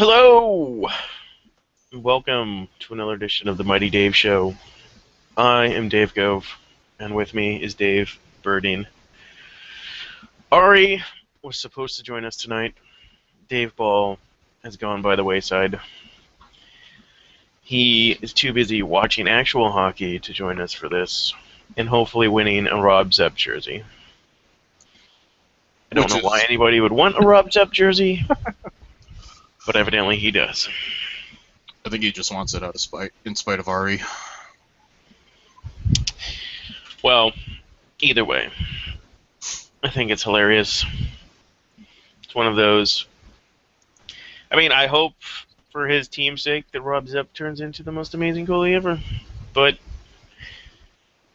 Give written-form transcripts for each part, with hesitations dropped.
Hello! Welcome to another edition of the Mighty Dave Show. I am Dave Gove, and with me is Dave Birding. Ari was supposed to join us tonight. Dave Ball has gone by the wayside. He is too busy watching actual hockey to join us for this, and hopefully winning a Rob Zepp jersey. I don't know why anybody would want a Rob Zepp jersey, but evidently he does. I think he just wants it out of spite, in spite of Ari. Well, either way, I think it's hilarious. It's one of those. I mean, I hope for his team's sake that Rob Zepp turns into the most amazing goalie ever, but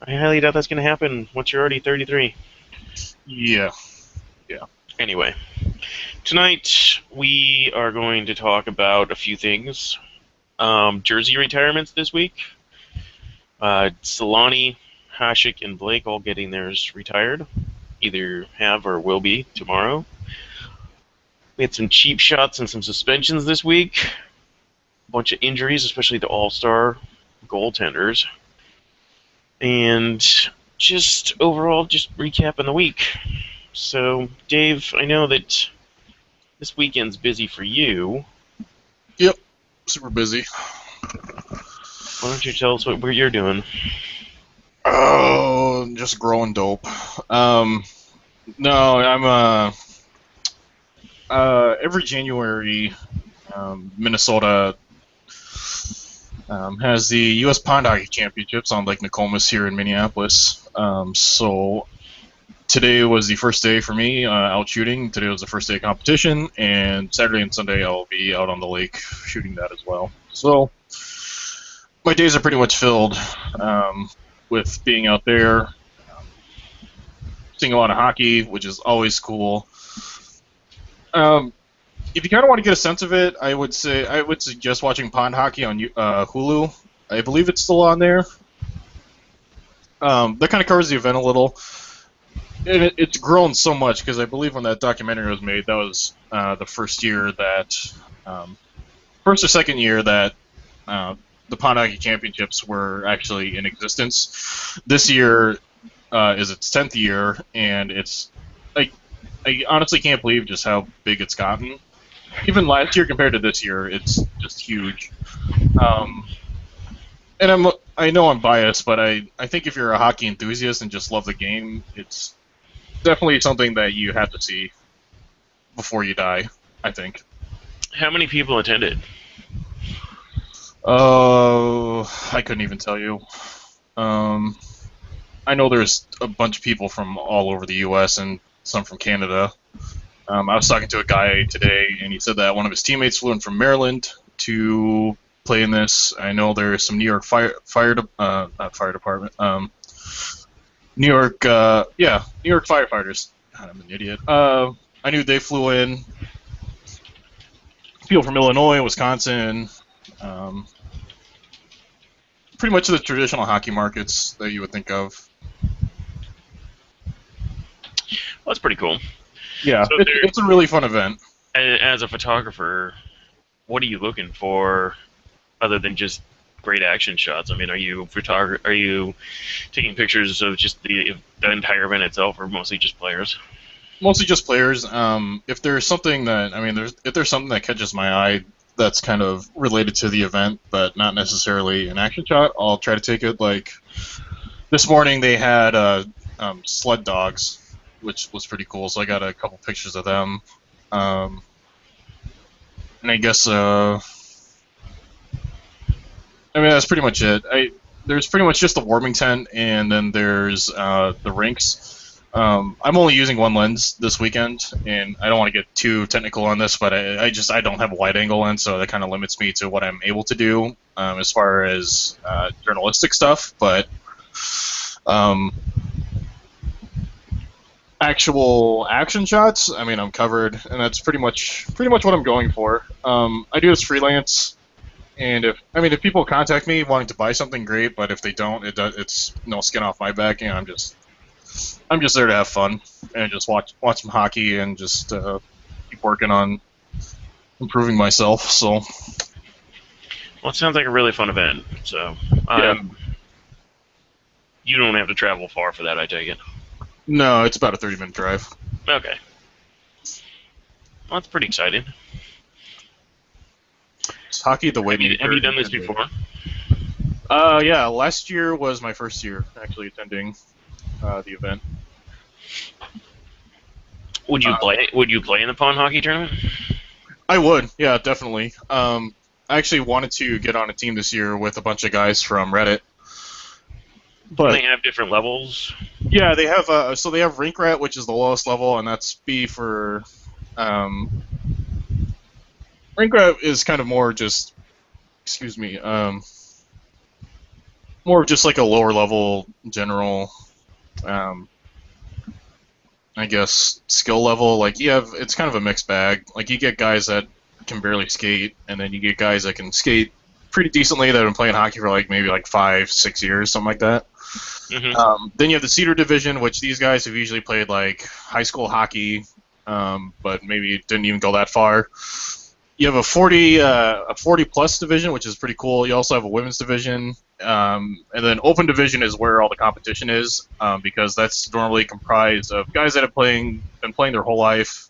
I highly doubt that's going to happen once you're already 33. Yeah. Anyway, tonight we are going to talk about a few things. Jersey retirements this week. Solani, Hasek, and Blake all getting theirs retired. Either have or will be tomorrow. We had some cheap shots and some suspensions this week. A bunch of injuries, especially the all-star goaltenders. And just overall, just recapping the week. So, Dave, I know that this weekend's busy for you. Yep, super busy. Why don't you tell us what you're doing? Oh, just growing dope. No, I'm every January, Minnesota has the U.S. Pond Hockey Championships on Lake Nokomis here in Minneapolis. So today was the first day for me out shooting. Today was the first day of competition, and Saturday and Sunday I'll be out on the lake shooting that as well. So my days are pretty much filled with being out there, seeing a lot of hockey, which is always cool. If you kind of want to get a sense of it, I would suggest watching Pond Hockey on Hulu. I believe it's still on there. That kind of covers the event a little. And it's grown so much because I believe when that documentary was made, that was the first year that, first or second year that the Pond Hockey Championships were actually in existence. This year is its 10th year, and it's like I honestly can't believe just how big it's gotten. Even last year compared to this year, it's just huge. And I know I'm biased, but I think if you're a hockey enthusiast and just love the game, it's definitely something that you have to see before you die, I think. How many people attended? I couldn't even tell you. I know there's a bunch of people from all over the U.S. and some from Canada. I was talking to a guy today, and he said that one of his teammates flew in from Maryland to play in this. I know there's some New York New York firefighters. God, I'm an idiot. I knew they flew in. People from Illinois, Wisconsin. Pretty much the traditional hockey markets that you would think of. Well, that's pretty cool. Yeah, so it's a really fun event. As a photographer, what are you looking for other than just great action shots? I mean, are you taking pictures of just the entire event itself, or mostly just players? Mostly just players. If there's something that catches my eye that's kind of related to the event, but not necessarily an action shot, I'll try to take it. Like this morning, they had sled dogs, which was pretty cool. So I got a couple pictures of them. And I guess that's pretty much it. There's pretty much just the warming tent, and then there's the rinks. I'm only using one lens this weekend, and I don't want to get too technical on this, but I don't have a wide angle lens, so that kind of limits me to what I'm able to do as far as journalistic stuff. But actual action shots, I mean, I'm covered, and that's pretty much what I'm going for. I do this freelance, and if people contact me wanting to buy something, great. But if they don't, it's no skin off my back, and I'm just there to have fun and just watch some hockey and just keep working on improving myself. So Well, it sounds like a really fun event. So, yeah, you don't have to travel far for that, I take it. no, it's about a 30-minute drive. Okay. Well, that's pretty exciting. It's hockey the Have you, Wayne have you Curtain done this attended. before? Yeah, last year was my first year actually attending the event. Would you Uh, play? Would you play in the pond hockey tournament? I would, yeah, definitely. I actually wanted to get on a team this year with a bunch of guys from Reddit, And but they have different levels. yeah, they have so they have Rink Rat, which is the lowest level, and that's B for um, Rink Rat is kind of more just, excuse me, more of just like a lower level general, um, I guess skill level. Like you have, it's kind of a mixed bag. Like you get guys that can barely skate, and then you get guys that can skate pretty decently that have been playing hockey for like maybe like 5, 6 years, something like that. Hmm. Then you have the Cedar Division, which these guys have usually played like high school hockey, but maybe didn't even go that far. You have a 40 plus division, which is pretty cool. You also have a women's division, and then open division is where all the competition is, because that's normally comprised of guys that have been playing their whole life,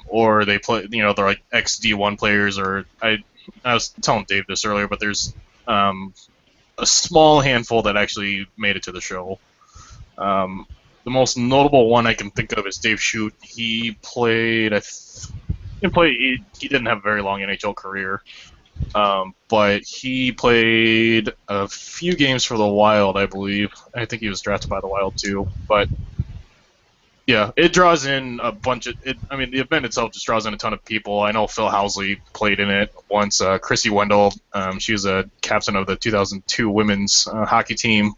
or they play, they're like ex D1 players, or I was telling Dave this earlier, but there's a small handful that actually made it to the show. The most notable one I can think of is Dave Shute. He played. He didn't have a very long NHL career, but he played a few games for the Wild, I believe. I think he was drafted by the Wild too. But yeah, it draws in a bunch of. I mean, the event itself just draws in a ton of people. I know Phil Housley played in it once. Chrissy Wendell, she was a captain of the 2002 women's hockey team,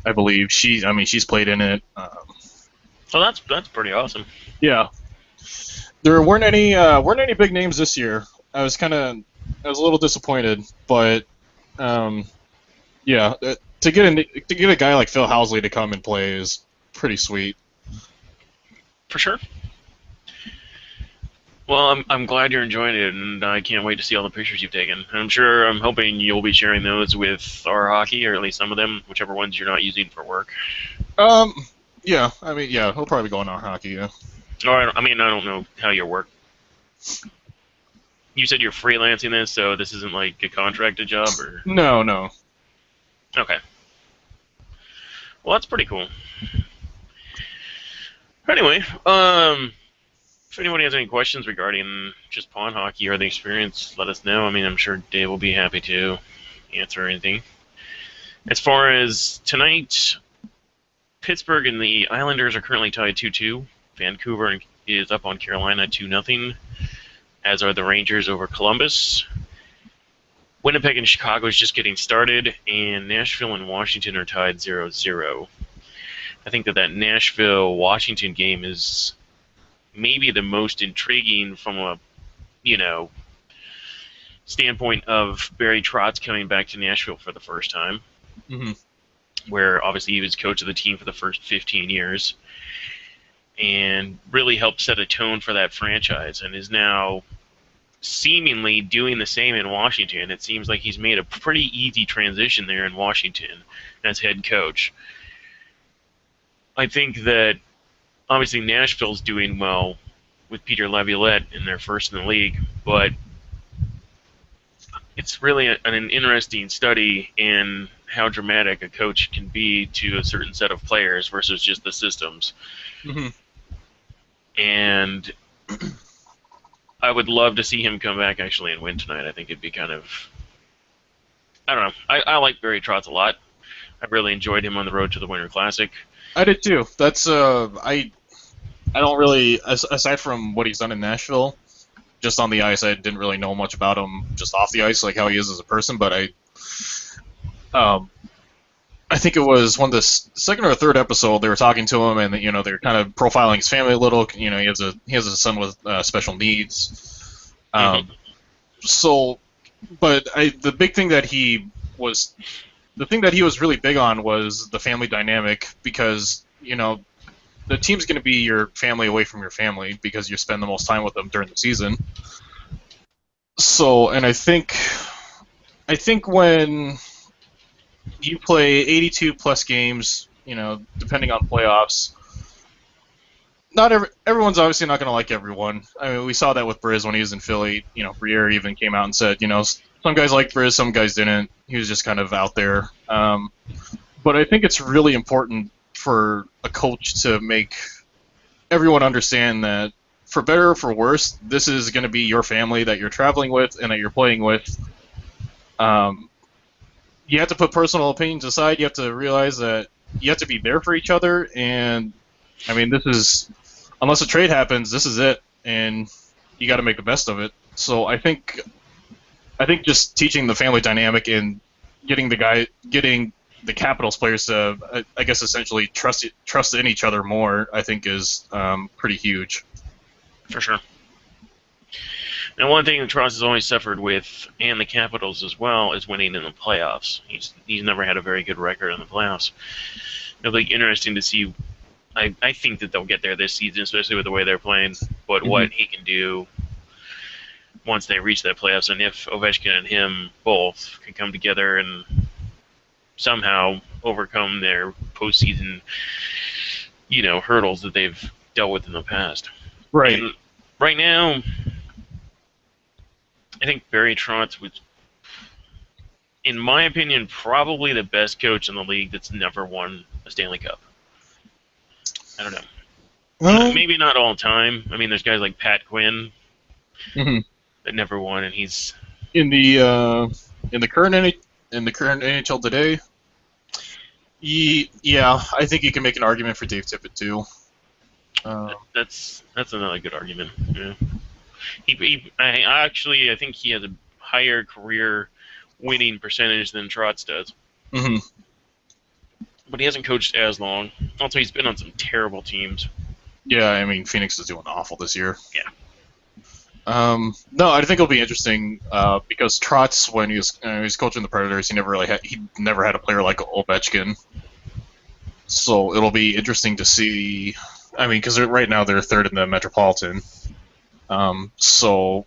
I believe. She's played in it. So that's pretty awesome. Yeah, there weren't any big names this year. I was a little disappointed, but um, yeah, to get a guy like Phil Housley to come and play is pretty sweet. For sure. Well, I'm glad you're enjoying it, and I can't wait to see all the pictures you've taken. I'm hoping you'll be sharing those with our hockey, or at least some of them, whichever ones you're not using for work. Um, yeah, yeah, he'll probably go on our hockey. Yeah. Or I don't know how your work. You said you're freelancing this, so this isn't like a contracted job, or No, no. okay. Well, that's pretty cool. Anyway, if anybody has any questions regarding just pond hockey or the experience, let us know. I mean, I'm sure Dave will be happy to answer anything. As far as tonight, Pittsburgh and the Islanders are currently tied 2-2. Vancouver is up on Carolina 2-0, as are the Rangers over Columbus. Winnipeg and Chicago is just getting started, and Nashville and Washington are tied 0-0. I think that Nashville-Washington game is maybe the most intriguing from a, you know, standpoint of Barry Trotz coming back to Nashville for the first time, Hmm. where obviously he was coach of the team for the first 15 years and really helped set a tone for that franchise, and is now seemingly doing the same in Washington. It seems like he's made a pretty easy transition there in Washington as head coach. I think that obviously Nashville's doing well with Peter Laviolette in their first in the league, but it's really an interesting study in how dramatic a coach can be to a certain set of players versus just the systems. Hmm. And I would love to see him come back actually and win tonight. I think it'd be kind of, I don't know. I like Barry Trotz a lot. I really enjoyed him on the road to the Winter Classic. I did too. That's I don't really, aside from what he's done in Nashville, just on the ice, I didn't really know much about him just off the ice, like how he is as a person. But I think it was one of the second or third episode they were talking to him, and they're kind of profiling his family a little. He has a son with special needs. Mhm. So, but the big thing that the thing that he was really big on was the family dynamic, because the team's going to be your family away from your family because you spend the most time with them during the season. So, and I think when you play 82 plus games, depending on playoffs, not everyone's obviously not going to like everyone. I mean, we saw that with Briz when he was in Philly. Briere even came out and said, some guys liked Briz, some guys didn't. He was just kind of out there. But I think it's really important for a coach to make everyone understand that, for better or for worse, this is going to be your family that you're traveling with and that you're playing with. Um, you have to put personal opinions aside. You have to realize that you have to be there for each other. And I mean, this is, unless a trade happens, this is it, and you got to make the best of it. So I think just teaching the family dynamic and getting the Capitals players to, I guess, essentially trust in each other more, I think is pretty huge. For sure. And one thing that Trotz has always suffered with, and the Capitals as well, is winning in the playoffs. He's never had a very good record in the playoffs. It'll be interesting to see. I think that they'll get there this season, especially with the way they're playing. But what he can do once they reach that playoffs, and if Ovechkin and him both can come together and somehow overcome their postseason, hurdles that they've dealt with in the past. Right. And right now, I think Barry Trotz was, in my opinion, probably the best coach in the league that's never won a Stanley Cup. I don't know. Maybe not all time. I mean, there's guys like Pat Quinn that never won, and he's in the current NHL today. Yeah, I think you can make an argument for Dave Tippett too. That's another good argument. Yeah. I think he has a higher career winning percentage than Trotz does. Mm-hmm. But he hasn't coached as long. Also, he's been on some terrible teams. Yeah, I mean, Phoenix is doing awful this year. Yeah. No, I think it'll be interesting because Trotz, when he was coaching the Predators, he never had a player like Ovechkin. So it'll be interesting to see. I mean, because right now they're third in the Metropolitan. So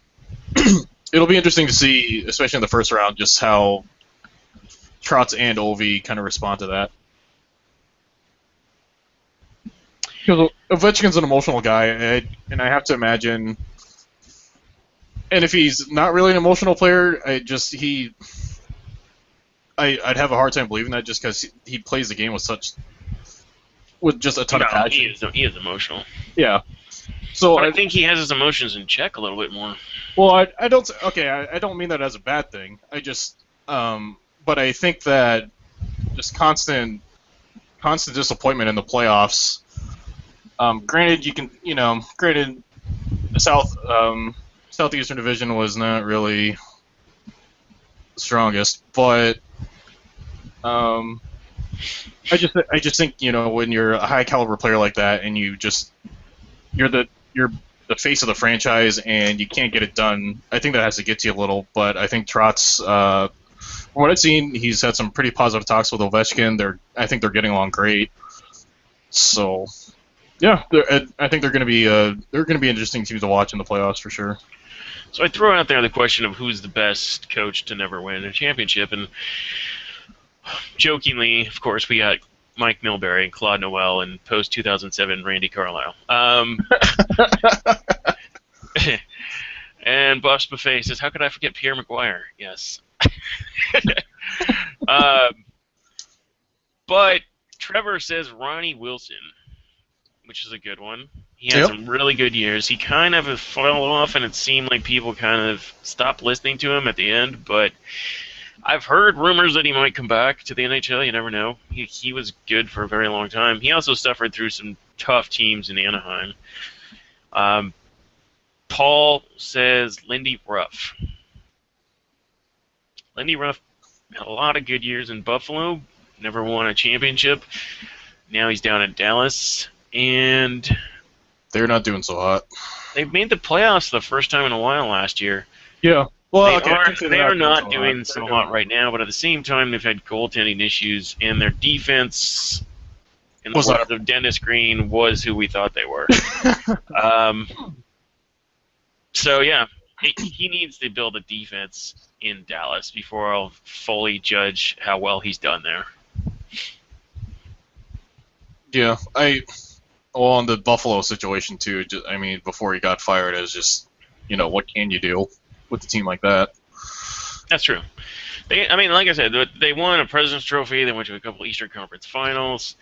it'll be interesting to see, especially in the first round, just how Trotz and Ovi kind of respond to that. Because Ovechkin's an emotional guy, and I have to imagine. And if he's not really an emotional player, I'd have a hard time believing that just because he plays the game with just a ton of passion. He is emotional. Yeah. So but I think he has his emotions in check a little bit more. Well, I don't. Okay, I don't mean that as a bad thing. But I think that just constant disappointment in the playoffs. Granted, the Southeastern Division was not really the strongest, but I just think when you're a high caliber player like that and you're the face of the franchise and you can't get it done, I think that has to get to you a little. But I think Trotz, from what I've seen, he's had some pretty positive talks with Ovechkin. I think they're getting along great. So yeah, I think they're going to be interesting teams to watch in the playoffs for sure. So I throw out there the question of who's the best coach to never win a championship, and jokingly, of course, we got Mike Milbury and Claude Noel and post-2007 Randy Carlyle. And Buffs Buffet says, how could I forget Pierre McGuire? Yes. But Trevor says Ronnie Wilson, which is a good one. He had some really good years. He kind of fell off, and it seemed like people kind of stopped listening to him at the end. But I've heard rumors that he might come back to the NHL. You never know. He was good for a very long time. He also suffered through some tough teams in Anaheim. Paul says Lindy Ruff. Lindy Ruff had a lot of good years in Buffalo. Never won a championship. Now he's down in Dallas. And they're not doing so hot. They made the playoffs the first time in a while last year. Yeah. Well, they are not doing so hot right now, but at the same time, they've had goaltending issues, and their defense, in the words of Dennis Green, was who we thought they were. So, yeah, he needs to build a defense in Dallas before I'll fully judge how well he's done there. Yeah, on the Buffalo situation too. I mean, before he got fired, it was just, what can you do with a team like that? That's true. I mean, like I said, they won a President's Trophy. They went to a couple Eastern Conference Finals.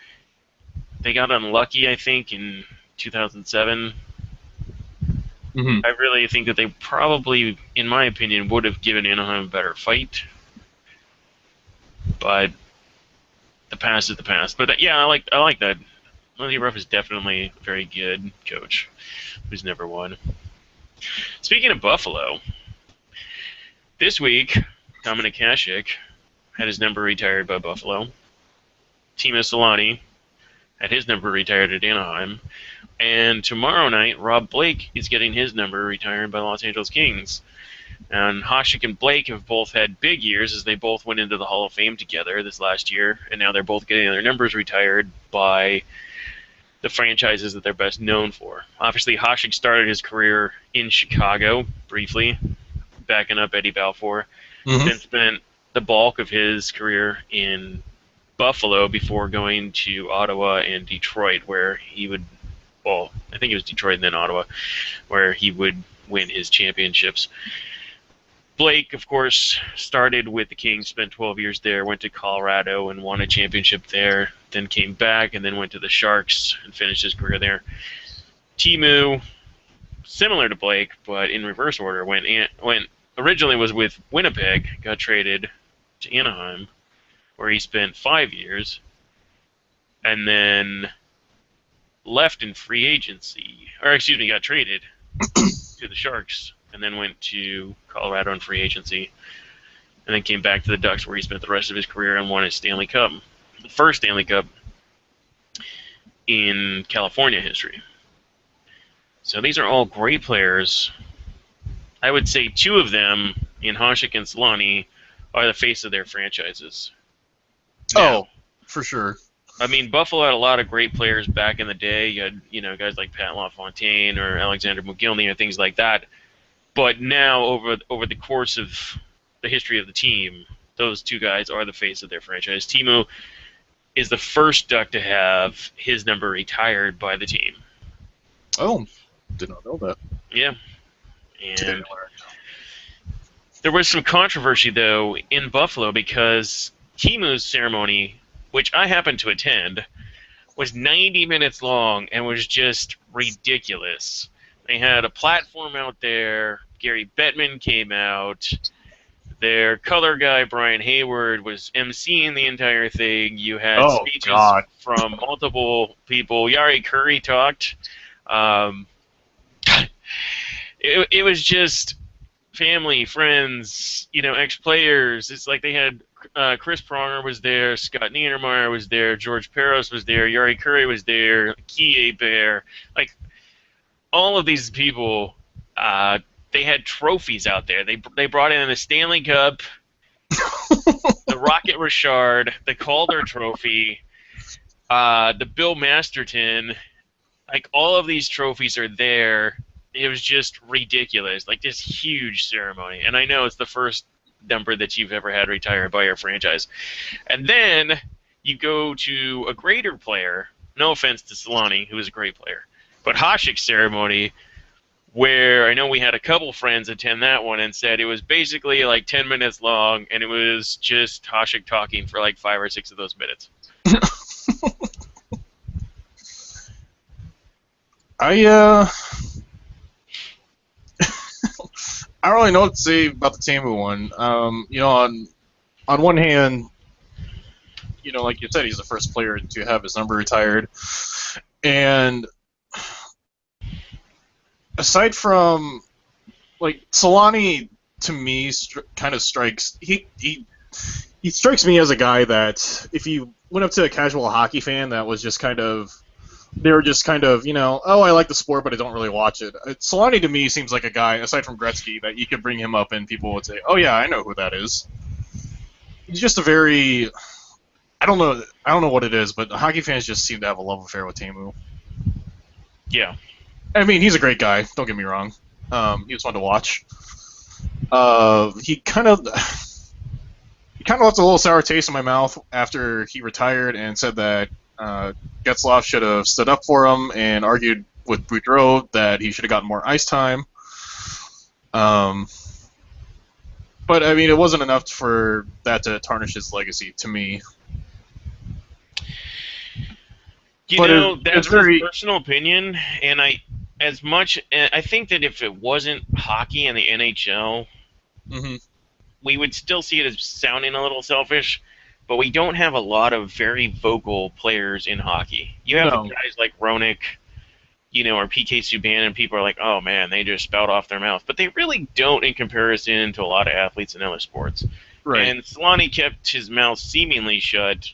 They got unlucky, I think, in 2007. Mm-hmm. I really think that they probably, in my opinion, would have given Anaheim a better fight. But the past is the past. But yeah, I like that. Lindsey Ruff is definitely a very good coach who's never won. Speaking of Buffalo, this week Dominic Hasek had his number retired by Buffalo. Timo Solani had his number retired at Anaheim. And tomorrow night, Rob Blake is getting his number retired by Los Angeles Kings. And Hasek and Blake have both had big years as they both went into the Hall of Fame together this last year, and now they're both getting their numbers retired by the franchises that they're best known for. Obviously, Hasek started his career in Chicago, briefly, backing up Eddie Balfour, then spent the bulk of his career in Buffalo before going to Ottawa and Detroit, where he would, well, I think it was Detroit and then Ottawa, where he would win his championships. Blake, of course, started with the Kings, spent 12 years there, went to Colorado and won a championship there, then came back and then went to the Sharks and finished his career there. Timo, similar to Blake, but in reverse order, went originally was with Winnipeg, got traded to Anaheim, where he spent 5 years, and then left in free agency, or excuse me, got traded to the Sharks, and then went to Colorado in free agency, and then came back to the Ducks, where he spent the rest of his career and won his Stanley Cup, the first Stanley Cup in California history. So these are all great players. I would say two of them, in Hasek and Solani, are the face of their franchises. Now, for sure. I mean, Buffalo had a lot of great players back in the day. You had, guys like Pat LaFontaine or Alexander McGillney or things like that. But now, over the course of the history of the team, those two guys are the face of their franchise. Timo is the first Duck to have his number retired by the team. Oh, did not know that. Yeah. And there was some controversy, though, in Buffalo because Timo's ceremony, which I happened to attend, was 90 minutes long and was just ridiculous. They had a platform out there. Gary Bettman came out. Their color guy, Brian Hayward, was emceeing the entire thing. You had speeches from multiple people. Yari Curry talked. It was just family, friends, ex-players. It's like they had Chris Pronger was there, Scott Niedermayer was there, George Peros was there, Yari Curry was there, Kie Bear. Like, all of these people, they had trophies out there. They brought in the Stanley Cup, the Rocket Richard, the Calder Trophy, the Bill Masterton. Like, all of these trophies are there. It was just ridiculous. Like, this huge ceremony. And I know it's the first number that you've ever had retired by your franchise. And then you go to a greater player, no offense to Solani, who is a great player, but Hasek's ceremony, where I know we had a couple friends attend that one and said it was basically like 10 minutes long, and it was just Hasek talking for like 5 or 6 of those minutes. I don't really know what to say about the Timo one. On one hand, like you said, he's the first player to have his number retired, and aside from, like, Solani, to me, kind of strikes. He strikes me as a guy that if you went up to a casual hockey fan that was just kind of, they were just kind of, oh, I like the sport, but I don't really watch it. Solani, to me, seems like a guy, aside from Gretzky, that you could bring him up and people would say, oh yeah, I know who that is. He's just a very, I don't know what it is, but hockey fans just seem to have a love affair with Timo. Yeah. I mean, he's a great guy, don't get me wrong. He was fun to watch. He kind of left a little sour taste in my mouth after he retired and said that Getzlaf should have stood up for him and argued with Boudreaux that he should have gotten more ice time. Um, but I mean, it wasn't enough for that to tarnish his legacy to me. But That's it's his very. personal opinion, and I think that if it wasn't hockey and the NHL, Mm-hmm. we would still see it as sounding a little selfish, but we don't have a lot of very vocal players in hockey. You have No, guys like Roenick, or PK Subban, and people are like, oh man, they just spout off their mouth. But they really don't in comparison to a lot of athletes in other sports. right. And Solani kept his mouth seemingly shut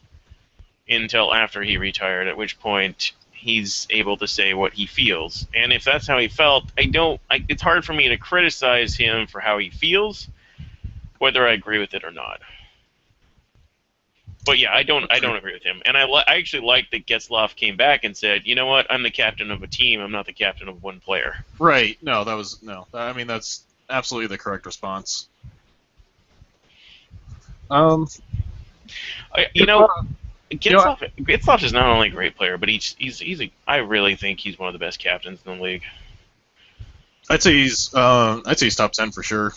until after he retired, at which point he's able to say what he feels. And if that's how he felt, it's hard for me to criticize him for how he feels, whether I agree with it or not. But yeah, I don't agree with him, and I actually like that Getzlaf came back and said, you know what, I'm the captain of a team, I'm not the captain of one player. Right. No, that was no. I mean, that's absolutely the correct response. Um, I, you you know, know, Getzlaf is not only a great player, but I really think he's one of the best captains in the league. I'd say he's top 10 for sure.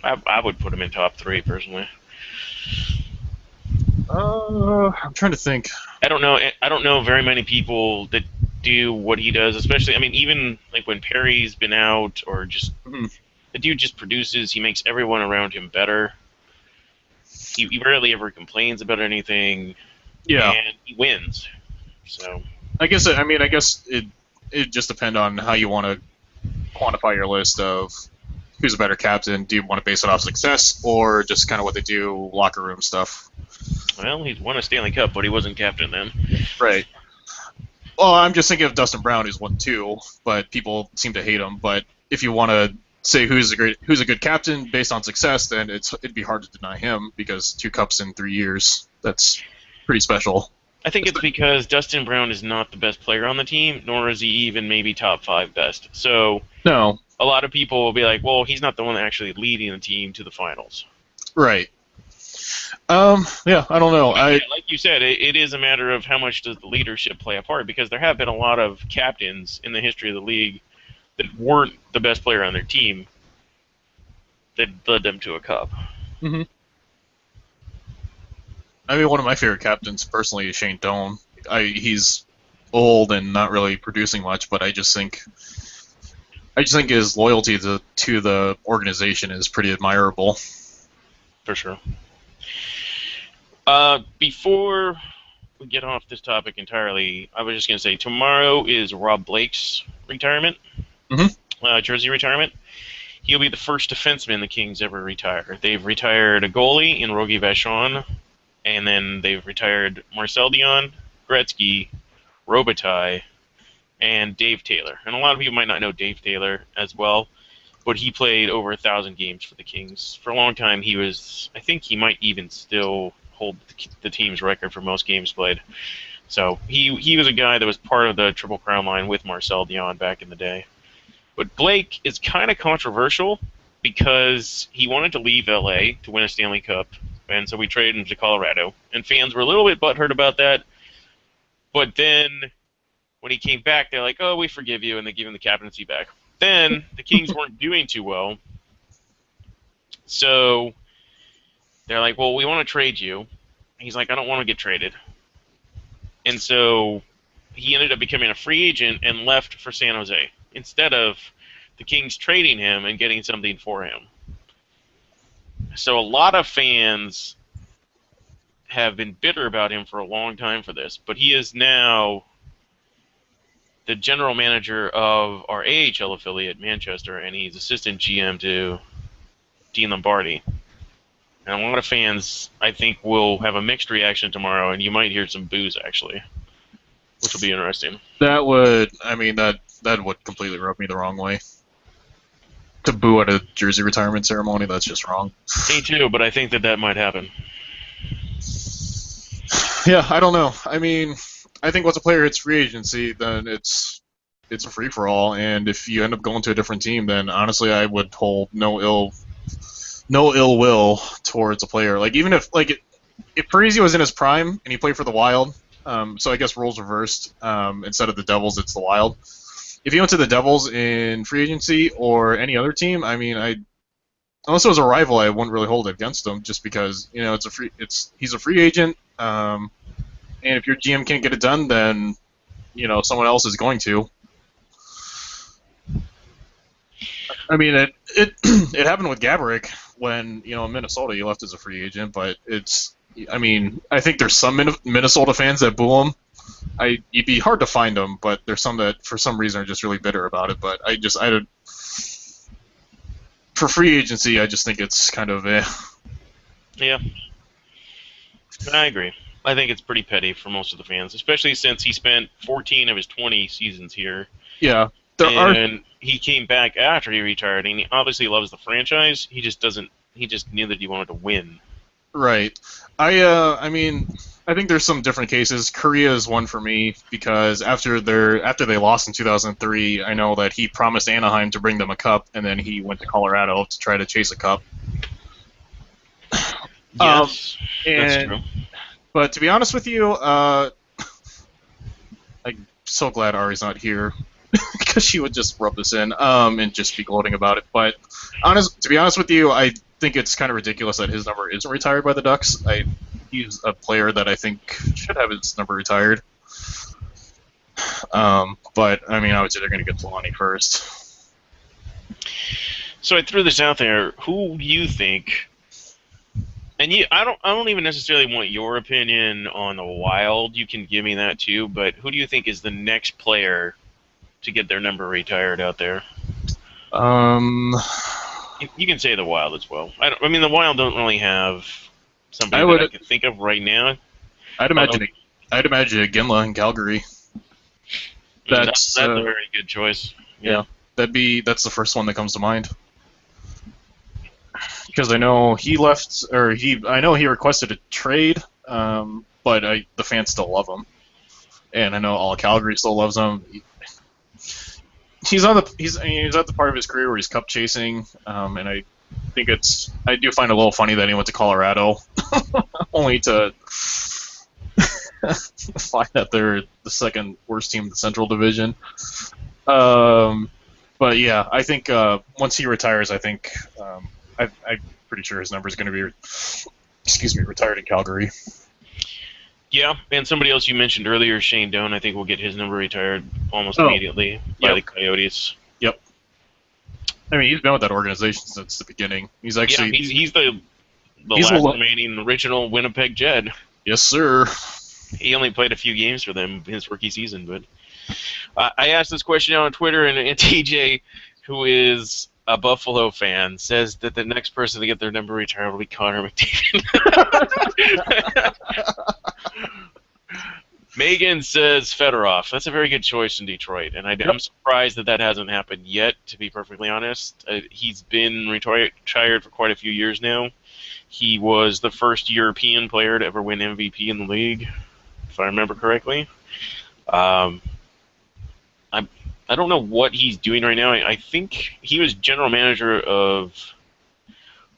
I would put him in top three personally. I'm trying to think. I don't know very many people that do what he does, especially. I mean, even like when Perry's been out, or just Mhm. the dude just produces. He makes everyone around him better. He rarely ever complains about anything, Yeah, and he wins. So I guess it just depends on how you want to quantify your list of who's a better captain. Do you want to base it off success or just kind of what they do locker room stuff? well, he's won a Stanley Cup, but he wasn't captain then. Right. Well, I'm just thinking of Dustin Brown, who's won two, but people seem to hate him. But if you want to say who's a good captain based on success, then it'd be hard to deny him because 2 cups in 3 years. That's pretty special. I think it's because Dustin Brown is not the best player on the team, nor is he even maybe top five best. So No, a lot of people will be like, well, he's not the one actually leading the team to the finals. right. Yeah, I don't know. Yeah, like you said, it is a matter of how much does the leadership play a part, because there have been a lot of captains in the history of the league that weren't the best player on their team that led them to a cup. Mhm. I mean, one of my favorite captains personally is Shane Doan. He's old and not really producing much, but I just think his loyalty to the organization is pretty admirable. For sure. Before we get off this topic entirely, I was just going to say tomorrow is Rob Blake's retirement, Mhm. Jersey retirement. He'll be the first defenseman the Kings ever retire. They've retired a goalie in Rogie Vachon, and then they've retired Marcel Dion, Gretzky, Robitaille, and Dave Taylor. And a lot of people might not know Dave Taylor as well, but he played over 1,000 games for the Kings. For a long time, I think he might even still hold the team's record for most games played. So he was a guy that was part of the Triple Crown line with Marcel Dion back in the day. But Blake is kind of controversial because he wanted to leave LA to win a Stanley Cup, and so we traded him to Colorado. And fans were a little bit butthurt about that. But then when he came back, they're like, oh, we forgive you, and they give him the captaincy back. Then the Kings weren't doing too well, so they're like, well, we want to trade you. And he's like, I don't want to get traded. And so he ended up becoming a free agent and left for San Jose instead of the Kings trading him and getting something for him. So a lot of fans have been bitter about him for a long time for this, but he is now the general manager of our AHL affiliate, Manchester, and he's assistant GM to Dean Lombardi. And a lot of fans, I think, will have a mixed reaction tomorrow, and you might hear some boos, actually, which will be interesting. That would completely rub me the wrong way. To boo at a jersey retirement ceremony, that's just wrong. Me too, but I think that might happen. Yeah, I don't know. I mean, I think once a player hits free agency, then it's it's a free for all, and if you end up going to a different team, then honestly, I would hold no ill will towards a player. Like even if Parisi was in his prime and he played for the Wild, so I guess roles reversed. Instead of the Devils, it's the Wild. If he went to the Devils in free agency or any other team, I mean, unless it was a rival, I wouldn't really hold it against him, just because he's a free agent, and if your GM can't get it done, then someone else is going to. I mean, it happened with Gaborik when in Minnesota he left as a free agent, but I mean, I think there's some Minnesota fans that boo him. You'd be hard to find them, but there's some that for some reason are just really bitter about it. But for free agency, I just think it's kind of Yeah, I agree. I think it's pretty petty for most of the fans, especially since he spent 14 of his 20 seasons here. Yeah, and he came back after he retired, and he obviously loves the franchise. He just doesn't. He just knew that he wanted to win. Right. I mean, I think there's some different cases. Korea is one for me because after they lost in 2003, I know that he promised Anaheim to bring them a cup, and then he went to Colorado to try to chase a cup. Yes, that's true. But to be honest with you, I'm so glad Ari's not here because she would just rub this in and just be gloating about it. But to be honest with you, I think it's kind of ridiculous that his number isn't retired by the Ducks. He's a player that I think should have his number retired. But I mean, obviously they're going to get Solani first. So I threw this out there. Who do you think? And I don't even necessarily want your opinion on the Wild. You can give me that too. But who do you think is the next player to get their number retired out there? You can say the Wild as well. I mean, the Wild don't really have somebody that I can think of right now. I'd imagine Ginla in Calgary. That's a very good choice. Yeah, that's the first one that comes to mind. Because I know he left, I know he requested a trade, but the fans still love him, and I know all Calgary still loves him. He's at the part of his career where he's cup chasing, and I do find it a little funny that he went to Colorado, only to find that they're the second worst team in the Central Division. But yeah, I think once he retires, I think I'm pretty sure his number is going to be, retired in Calgary. Yeah, and somebody else you mentioned earlier, Shane Doan, I think will get his number retired almost immediately by the Coyotes. Yep. I mean, he's been with that organization since the beginning. He's actually he's the last remaining original Winnipeg Jet. Yes, sir. He only played a few games for them in his rookie season, but I asked this question on Twitter, and TJ, who is a Buffalo fan, says that the next person to get their number retired will be Connor McDavid. Megan says Fedorov. That's a very good choice in Detroit, and I'm surprised that hasn't happened yet, to be perfectly honest. He's been retired for quite a few years now. He was the first European player to ever win MVP in the league, if I remember correctly. I don't know what he's doing right now. I think he was general manager of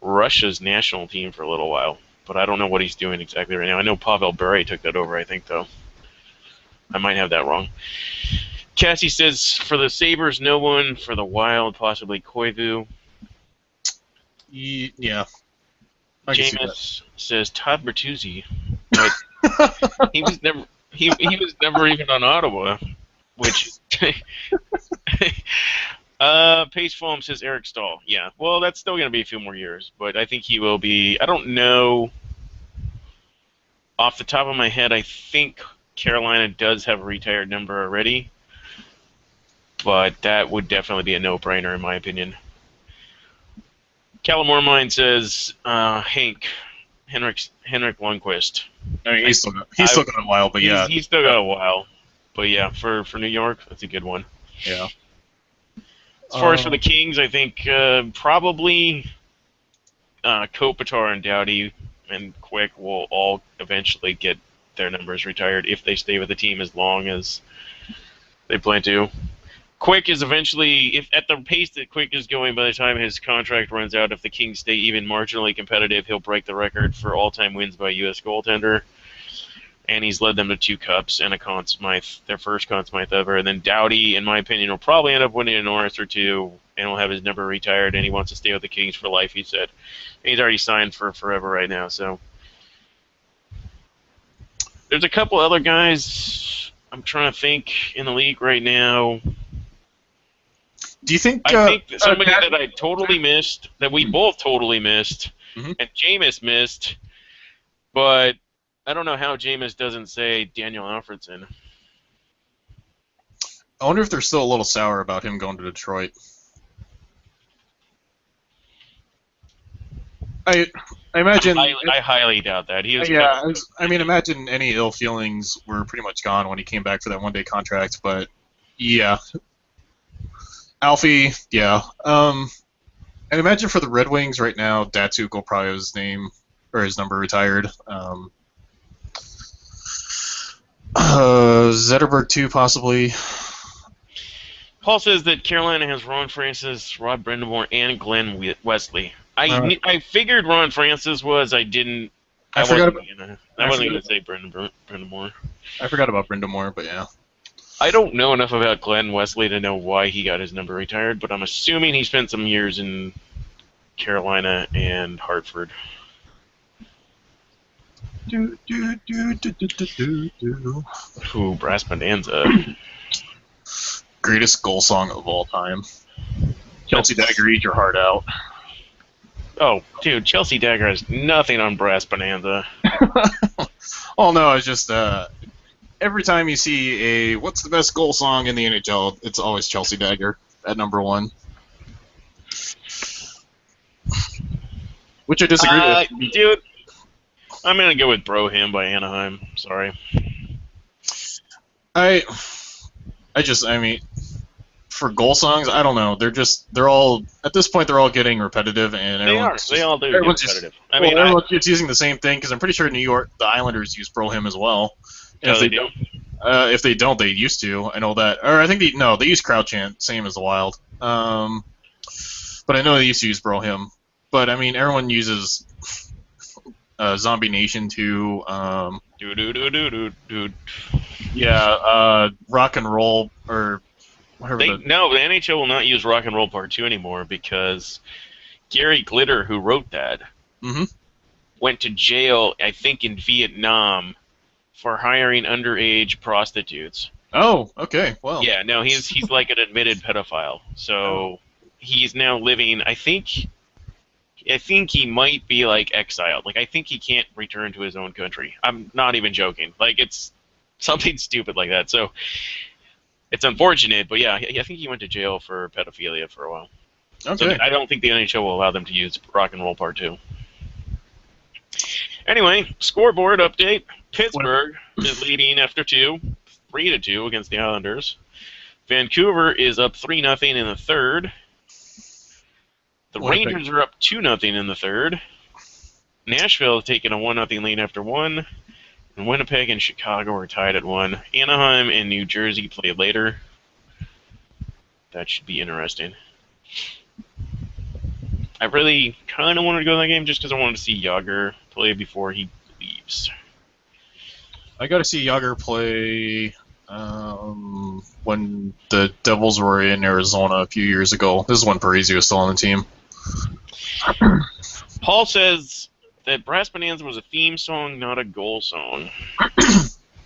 Russia's national team for a little while, but I don't know what he's doing exactly right now. I know Pavel Bure took that over, I think, though. I might have that wrong. Cassie says, for the Sabres, no one. For the Wild, possibly Koivu. Yeah. Jameis says Todd Bertuzzi. But he was never even on Ottawa, which Pace Foam says Eric Stahl. Yeah, well, that's still going to be a few more years, but I think he will be. I don't know off the top of my head. I think Carolina does have a retired number already, but that would definitely be a no-brainer in my opinion. Calamore Mine says Henrik Lundqvist. I mean, he's still got a while, but yeah, he's still got a while. But yeah, for New York, that's a good one. Yeah. As far as for the Kings, I think probably Kopitar and Doughty and Quick will all eventually get their numbers retired if they stay with the team as long as they plan to. Quick is eventually, if at the pace that Quick is going, by the time his contract runs out, if the Kings stay even marginally competitive, he'll break the record for all-time wins by U.S. goaltender. And he's led them to 2 cups and a Conn Smythe, their first Conn Smythe ever. And then Doughty, in my opinion, will probably end up winning a Norris or 2, and will have his number retired, and he wants to stay with the Kings for life, he said. And he's already signed for forever right now, so. There's a couple other guys I'm trying to think in the league right now. Do you think? I think that somebody that I totally missed, that we both totally missed, Mhm. and Jameis missed, but I don't know how Jameis doesn't say Daniel Alfredson. I wonder if they're still a little sour about him going to Detroit. I imagine. I highly doubt that. He was Imagine any ill feelings were pretty much gone when he came back for that one-day contract. But yeah, Alfie, yeah. And imagine for the Red Wings right now, Datsuk will probably have his name or his number retired. Zetterberg too, possibly. Paul says that Carolina has Ron Francis, Rod Brindamore, and Glenn Wesley. I figured Ron Francis was. I didn't. I wasn't going to say Brindamore. I forgot about Brindamore, but yeah. I don't know enough about Glenn Wesley to know why he got his number retired, but I'm assuming he spent some years in Carolina and Hartford. Ooh, Brass Bonanza. Greatest goal song of all time. Chelsea Dagger, eat your heart out. Oh, dude, Chelsea Dagger has nothing on Brass Bonanza. Oh no, it's just every time you see what's the best goal song in the NHL, it's always Chelsea Dagger at number 1. Which I disagree with. Dude, I'm gonna go with Bro Hymn by Anaheim. Sorry. I mean, for goal songs, I don't know. They're all at this point they're all getting repetitive, and they all do. Everyone's repetitive. Everyone's just using the same thing because I'm pretty sure New York, the Islanders use Bro Hymn as well. And if they don't, they used to. I know that, or I think they use Crowd Chant, same as the Wild. But I know they used to use Bro Hymn. But I mean, everyone uses Zombie Nation too. Yeah, Rock and Roll or whatever. No, the NHL will not use Rock and Roll Part 2 anymore because Gary Glitter, who wrote that, went to jail, I think, in Vietnam for hiring underage prostitutes. Oh, okay. Well. Yeah, no, he's like an admitted pedophile. So he's now living. I think he might be like exiled. Like I think he can't return to his own country. I'm not even joking. Like it's something stupid like that. So it's unfortunate, but yeah, I think he went to jail for pedophilia for a while. Okay. So I don't think the NHL will allow them to use Rock and Roll Part 2. Anyway, scoreboard update. Pittsburgh is leading after 3-2 against the Islanders. Vancouver is up 3-0 in the third. The Rangers are up 2-0 in the third. Nashville has taken a 1-0 lead after 1. And Winnipeg and Chicago are tied at 1. Anaheim and New Jersey play later. That should be interesting. I really kind of wanted to go to that game just because I wanted to see Yager play before he leaves. I got to see Yager play when the Devils were in Arizona a few years ago. This is when Parisi was still on the team. Paul says that Brass Bonanza was a theme song, not a goal song.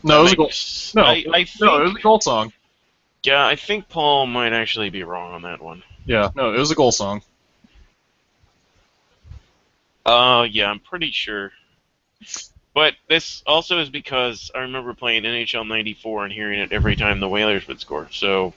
No, it was a goal. No, it was a goal song. Yeah, I think Paul might actually be wrong on that one. Yeah, no, it was a goal song. Yeah, I'm pretty sure. But this also is because I remember playing NHL 94 and hearing it every time the Whalers would score. So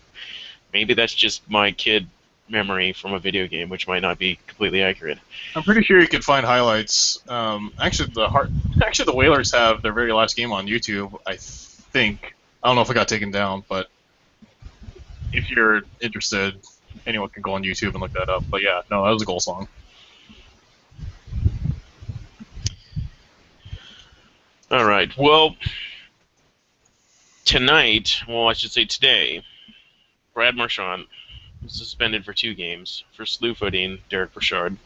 maybe that's just my kid memory from a video game, which might not be completely accurate. I'm pretty sure you can find highlights. Actually, the Whalers have their very last game on YouTube, I think. I don't know if it got taken down, but if you're interested, anyone can go on YouTube and look that up. But yeah, no, that was a goal song. All right. Well, I should say today, Brad Marchand was suspended for 2 games for slew-footing Derek Richard.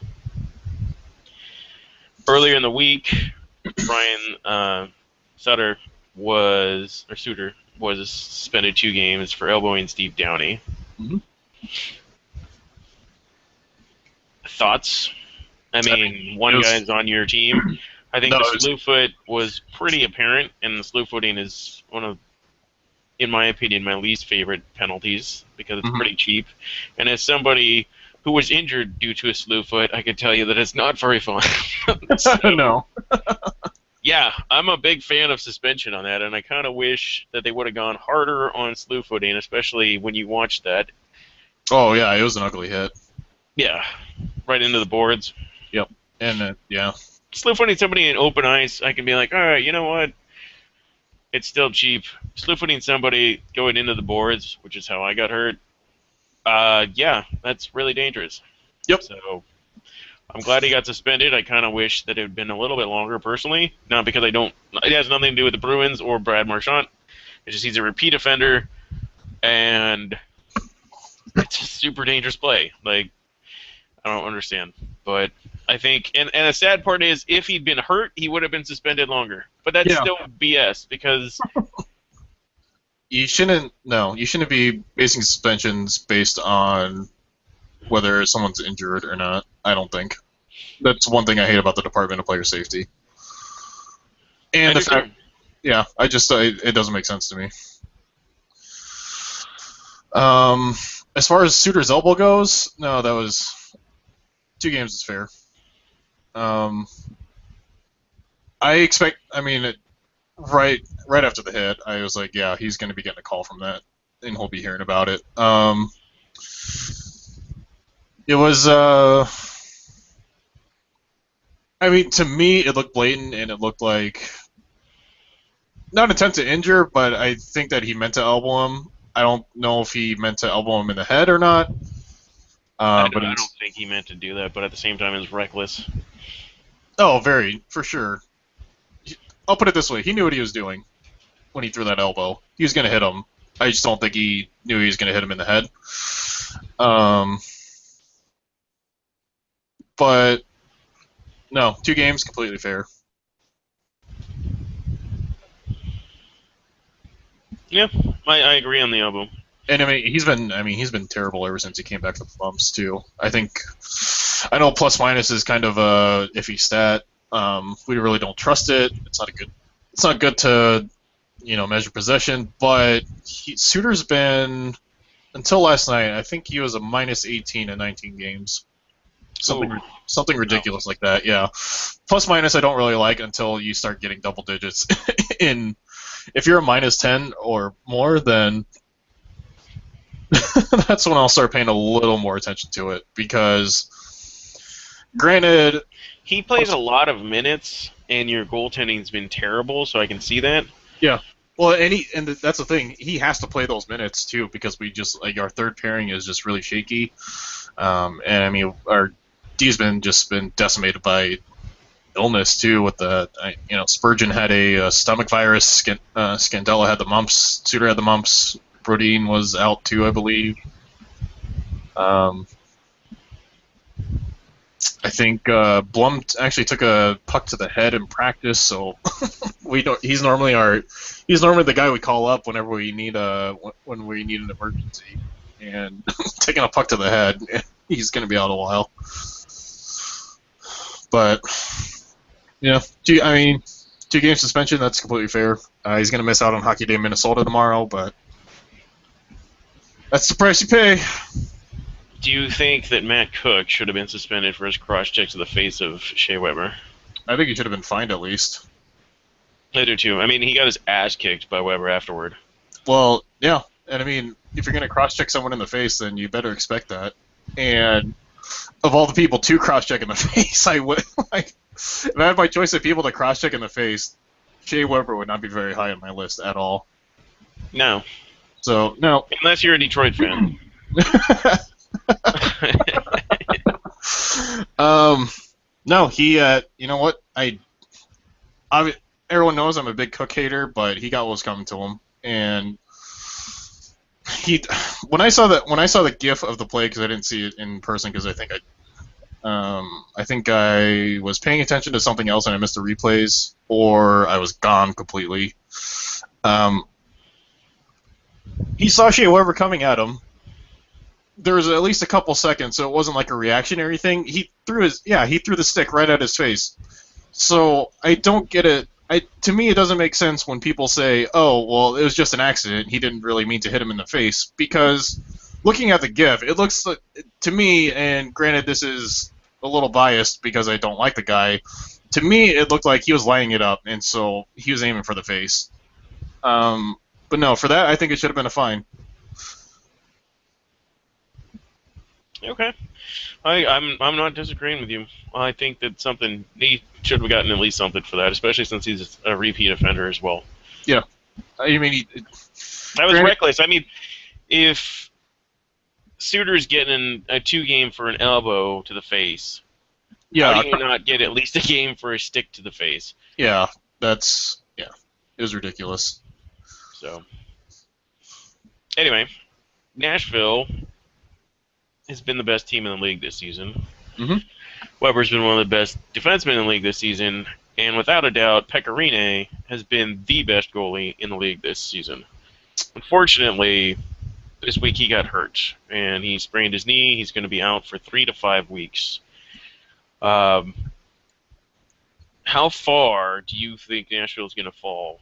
Earlier in the week, Brian Sutter Suter was suspended 2 games for elbowing Steve Downey. Mm-hmm. Thoughts? I mean, one guy's on your team. I think the slew foot was pretty apparent, and the slew footing is one of, in my opinion, my least favorite penalties because it's pretty cheap. And as somebody who was injured due to a slew foot, I can tell you that it's not very fun. So, no. Yeah, I'm a big fan of suspension on that, and I kind of wish that they would have gone harder on slew footing, especially when you watch that. Oh, yeah, it was an ugly hit. Yeah, right into the boards. Yep, and yeah. Slew footing somebody in open ice, I can be like, all right, you know what? It's still cheap. Slew footing somebody going into the boards, which is how I got hurt. Yeah, that's really dangerous. Yep. So I'm glad he got suspended. I kind of wish that it had been a little bit longer, personally. Not because it has nothing to do with the Bruins or Brad Marchand. It's just he's a repeat offender, and it's a super dangerous play. Like, I don't understand. But I think, and the sad part is, if he'd been hurt, he would have been suspended longer. But that's still BS, because you shouldn't be basing suspensions based on whether someone's injured or not. I don't think. That's one thing I hate about the Department of Player Safety. And the fact, it doesn't make sense to me. As far as Suter's elbow goes, no, that was 2 games is fair. Right after the hit, I was like, yeah, he's going to be getting a call from that, and he'll be hearing about it. It was, to me, it looked blatant, and it looked like not an attempt to injure, but I think that he meant to elbow him. I don't know if he meant to elbow him in the head or not. I don't think he meant to do that, but at the same time, it was reckless. Oh, very, for sure. I'll put it this way. He knew what he was doing when he threw that elbow. He was going to hit him. I just don't think he knew he was going to hit him in the head. But, no, 2 games, completely fair. Yeah, I agree on the elbow. And he's been terrible ever since he came back from the bumps too. I know plus minus is kind of a iffy stat. We really don't trust it. It's not good to measure possession. But Suter's been, until last night, I think he was a minus 18 in 19 games. Something ridiculous like that. Yeah. Plus minus I don't really like until you start getting double digits. If you're a minus 10 or more, then that's when I'll start paying a little more attention to it, because granted, he plays a lot of minutes, and your goaltending's been terrible, so I can see that. Yeah. Well, and that's the thing. He has to play those minutes too, because we just our third pairing is just really shaky, and our D's been decimated by illness too. With the Spurgeon had a stomach virus, Scandella had the mumps, Suter had the mumps. Brodin was out too, I believe. I think Blum actually took a puck to the head in practice, so he's normally the guy we call up whenever we need an emergency, and taking a puck to the head, he's going to be out a while. But 2 game suspension, that's completely fair. He's going to miss out on Hockey Day Minnesota tomorrow, but that's the price you pay. Do you think that Matt Cook should have been suspended for his cross-check to the face of Shea Weber? I think he should have been fined at least. I do too. He got his ass kicked by Weber afterward. Well, yeah. And if you're going to cross-check someone in the face, then you better expect that. And of all the people to cross-check in the face, I would, if I had my choice of people to cross-check in the face, Shea Weber would not be very high on my list at all. No. So, no. Unless you're a Detroit fan. No, he, you know what? Everyone knows I'm a big Cook hater, but he got what was coming to him. And he when I saw the GIF of the play, because I didn't see it in person because I think I was paying attention to something else and I missed the replays, or I was gone completely. Um, he saw Shea Weber coming at him. There was at least a couple seconds, so it wasn't like a reactionary thing. He threw the stick right at his face. So I don't get it. To me, it doesn't make sense when people say, "Oh, well, it was just an accident. He didn't really mean to hit him in the face." Because looking at the GIF, it looks like, to me, and granted, this is a little biased because I don't like the guy. To me, it looked like he was lining it up, and so he was aiming for the face. But no, for that, I think it should have been a fine. Okay. I'm not disagreeing with you. I think that something he should have gotten at least something for that, especially since he's a repeat offender as well. Yeah, I mean, That was reckless. I mean, if Suter's getting a 2-game for an elbow to the face, yeah, how do you not get at least a game for a stick to the face? yeah, it was ridiculous. So, anyway, Nashville has been the best team in the league this season. Mm-hmm. Weber's been one of the best defensemen in the league this season, and without a doubt, Pecorine has been the best goalie in the league this season. Unfortunately, this week he got hurt, and he sprained his knee. He's going to be out for 3 to 5 weeks. How far do you think Nashville's going to fall?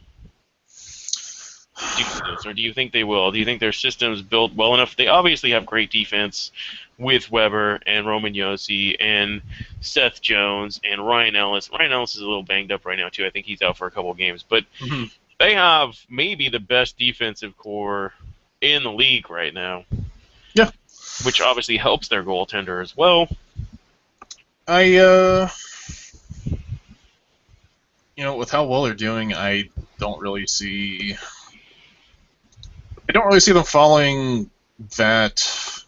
Or do you think they will? Do you think their system's built well enough? They obviously have great defense with Weber and Roman Josi and Seth Jones and Ryan Ellis. Ryan Ellis is a little banged up right now, too. I think he's out for a couple of games. But they have maybe the best defensive core in the league right now. Yeah. Which obviously helps their goaltender as well. With how well they're doing, I don't really see them falling that.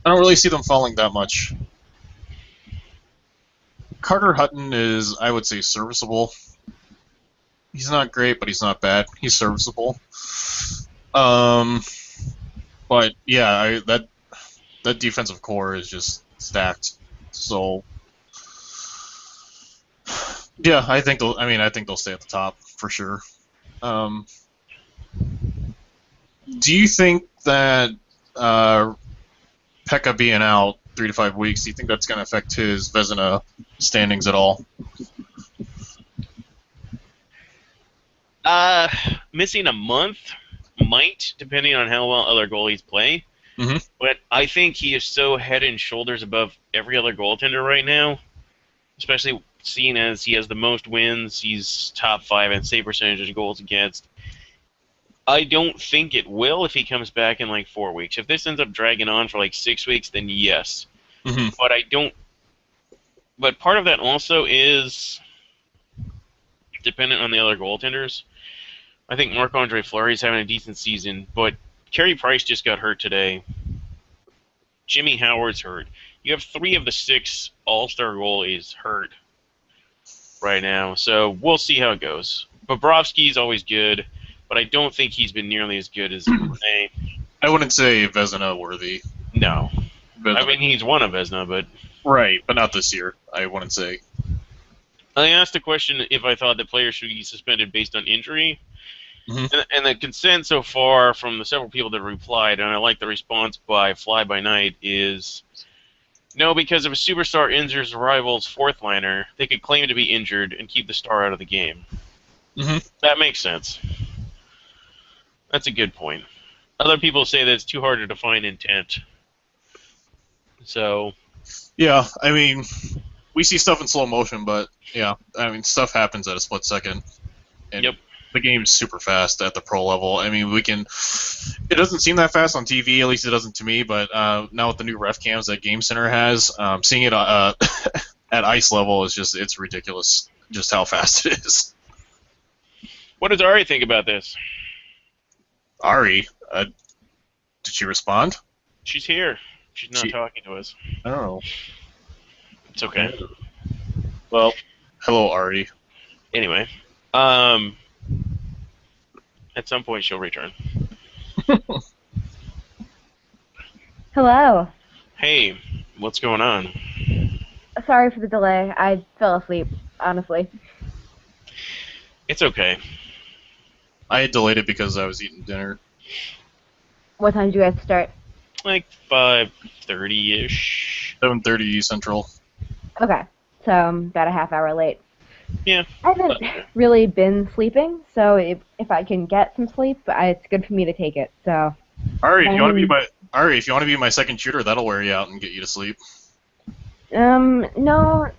I don't really see them falling that much. Carter Hutton is, I would say, serviceable. He's not great, but he's not bad. He's serviceable. But yeah, that defensive core is just stacked. So yeah, I think they'll stay at the top for sure. Do you think that Pekka being out 3 to 5 weeks, do you think that's going to affect his Vezina standings at all? Missing a month might, depending on how well other goalies play. Mm-hmm. But I think he is so head and shoulders above every other goaltender right now, especially seeing as he has the most wins. He's top 5 in save percentage of goals against. I don't think it will if he comes back in like 4 weeks. If this ends up dragging on for like 6 weeks, then yes. Mm-hmm. But I don't. But part of that also is dependent on the other goaltenders. I think Marc-Andre Fleury's having a decent season, but Carey Price just got hurt today. Jimmy Howard's hurt. You have 3 of the 6 All-Star goalies hurt right now, so we'll see how it goes. Bobrovsky's always good, but I don't think he's been nearly as good as Rene. I wouldn't say Vezina worthy. No. Vezina. I mean, he's won a Vezina, but... Right, but not this year, I wouldn't say. I asked a question if I thought that players should be suspended based on injury. Mm-hmm. And the consent so far from the several people that replied, and I like the response by Fly By Night, is no, because if a superstar injures a rival's fourth liner, they could claim to be injured and keep the star out of the game. Mm-hmm. That makes sense. That's a good point. Other people say that it's too hard to define intent. So... Yeah, I mean, we see stuff in slow motion, but yeah, I mean, stuff happens at a split second. And Yep. The game's super fast at the pro level. I mean, it doesn't seem that fast on TV, at least it doesn't to me, but now with the new ref cams that Game Center has, seeing it at ice level it's ridiculous just how fast it is. What does Ari think about this? Ari, did she respond? She's here. She's not talking to us. I don't know. It's okay. Well, hello, Ari. Anyway, at some point she'll return. Hello. Hey, what's going on? Sorry for the delay. I fell asleep, honestly. It's okay. I delayed it because I was eating dinner. What time did you guys start? Like 5:30-ish. 7:30 Central. Okay, so I'm about a half hour late. Yeah. I haven't really been sleeping, so if I can get some sleep, it's good for me to take it. So, Ari, if you want to be um, my Ari, if you want to be my second shooter, that'll wear you out and get you to sleep. no,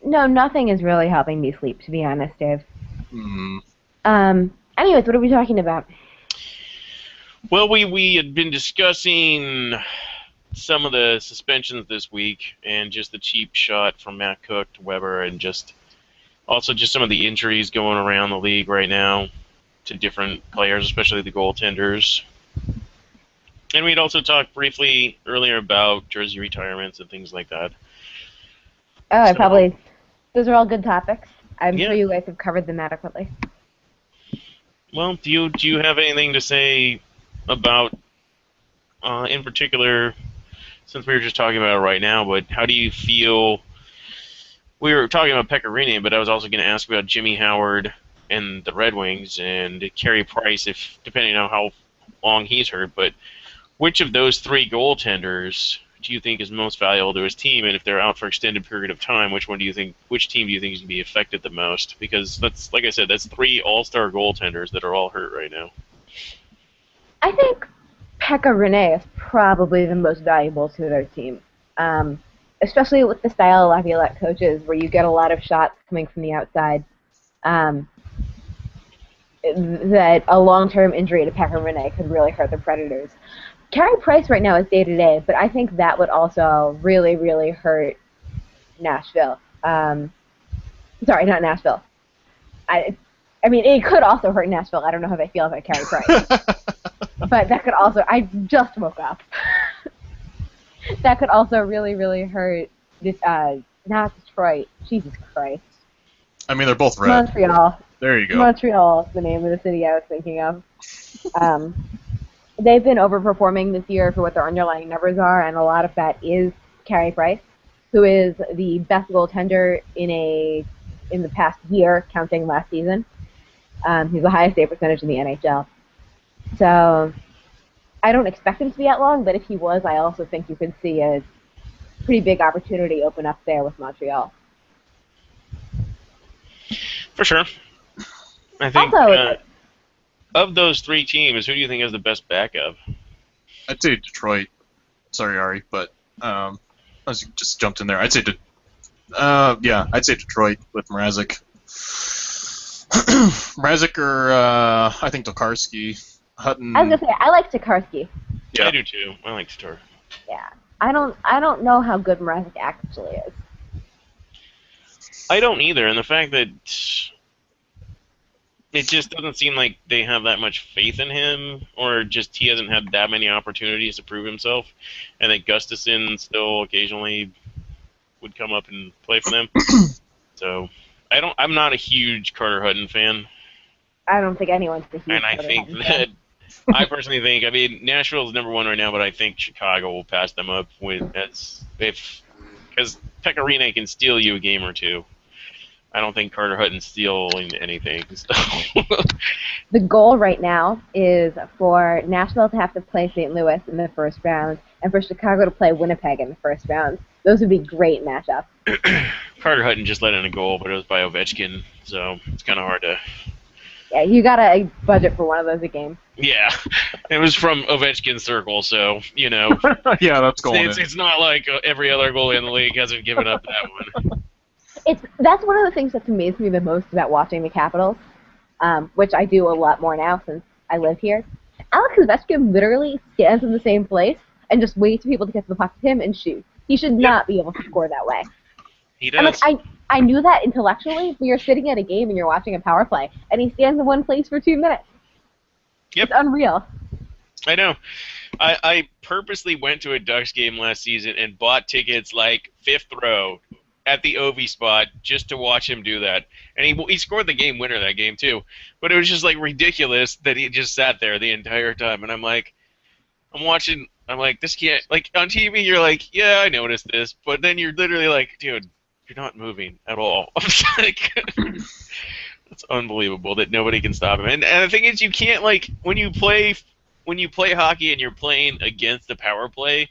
no, nothing is really helping me sleep, to be honest, Dave. Hmm. Anyways, what are we talking about? Well, we had been discussing some of the suspensions this week and just the cheap shot from Matt Cook to Weber and just some of the injuries going around the league right now to different players, especially the goaltenders. And we'd also talked briefly earlier about jersey retirements and things like that. Oh, So, those are all good topics. I'm sure yeah. you guys have covered them adequately. Well, do you have anything to say about, in particular, since we were just talking about it right now, but how do you feel? We were talking about Pecorino, but I was also going to ask about Jimmy Howard and the Red Wings and Carey Price, if depending on how long he's hurt. But which of those three goaltenders do you think is most valuable to his team? And if they're out for extended period of time, which team do you think is going to be affected the most? Because that's, like I said, that's three all-star goaltenders that are all hurt right now. I think Pekka Rinne is probably the most valuable to their team, um, especially with the style Laviolette coaches, where you get a lot of shots coming from the outside. Um, that a long-term injury to Pekka Rinne could really hurt the Predators. Carey Price right now is day-to-day, but I think that would also really, really hurt Nashville. Sorry, not Nashville. I, I mean, it could also hurt Nashville. I don't know how they feel about Carey Price, but that could also. I just woke up. That could also really, really hurt this. Not Detroit. Jesus Christ. I mean, they're both red. Montreal. There you go. Montreal is the name of the city I was thinking of. Um, they've been overperforming this year for what their underlying numbers are, and a lot of that is Carey Price, who is the best goaltender in the past year, counting last season. He's the highest save percentage in the NHL. So I don't expect him to be at long, but if he was, I also think you could see a pretty big opportunity open up there with Montreal. For sure. I think Also, of those three teams, who do you think is the best backup? I'd say Detroit. Sorry, Ari, but I was just jumped in there. I'd say Detroit with Mrazek. Mrazek or I think Tokarski. Hutton. I was gonna say I like Tokarski. Yeah. I do too. I like Star. Yeah, I don't know how good Mrazek actually is. I don't either, and the fact that it just doesn't seem like they have that much faith in him, or just he hasn't had that many opportunities to prove himself, and that Gustafson still occasionally would come up and play for them. So I'm not a huge Carter Hutton fan, I don't think anyone's the huge and I Carter think Hutton that fan. I personally think, I mean, Nashville is number one right now, but I think Chicago will pass them up because Pecorino can steal you a game or two. I don't think Carter Hutton's stealing anything. So. The goal right now is for Nashville to have to play St. Louis in the first round, and for Chicago to play Winnipeg in the first round. Those would be great matchups. Carter Hutton just let in a goal, but it was by Ovechkin, so it's kind of hard to. Yeah, you gotta budget for one of those a game. Yeah, it was from Ovechkin's circle, so Yeah, that's going it's, in. it's not like every other goalie in the league hasn't given up that one. That's one of the things that's amazed me the most about watching the Capitals, which I do a lot more now since I live here. Alex Ovechkin literally stands in the same place and just waits for people to get to the puck to him and shoot. He should Yep, not be able to score that way. he And like does. I knew that intellectually, but you're sitting at a game and you're watching a power play, and he stands in one place for 2 minutes. Yep, It's unreal. I know. I purposely went to a Ducks game last season and bought tickets like fifth row at the Ovi spot just to watch him do that. And he scored the game winner that game too. But it was just like ridiculous that he just sat there the entire time. And I'm like, I'm watching I'm like, this can't, like, on TV, you're like, yeah, I noticed this, but then you're literally like, dude, you're not moving at all. I'm just like, it's unbelievable that nobody can stop him. And the thing is, you can't, like, when you play hockey and you're playing against the power play,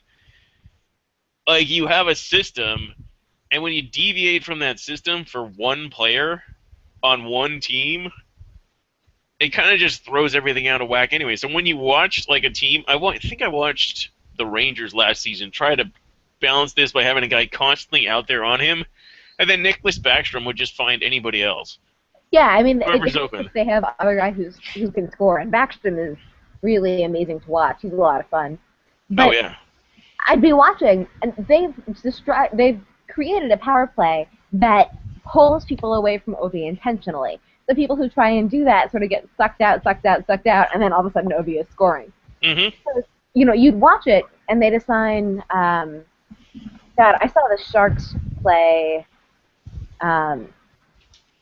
like, you have a system, and when you deviate from that system for one player on one team, it kind of just throws everything out of whack anyway. So when you watch like a team, I think I watched the Rangers last season try to balance this by having a guy constantly out there on him, and then Nicholas Backstrom would just find anybody else. Yeah, I mean, Whoever's open. they have other guys who can score, and Backstrom is really amazing to watch. He's a lot of fun. But Oh yeah. I'd be watching, and they've created a power play that pulls people away from OV intentionally. The people who try and do that sort of get sucked out, and then all of a sudden OV is scoring. Mm-hmm. So, you know, you'd watch it, and they'd assign. God, I saw the Sharks play, and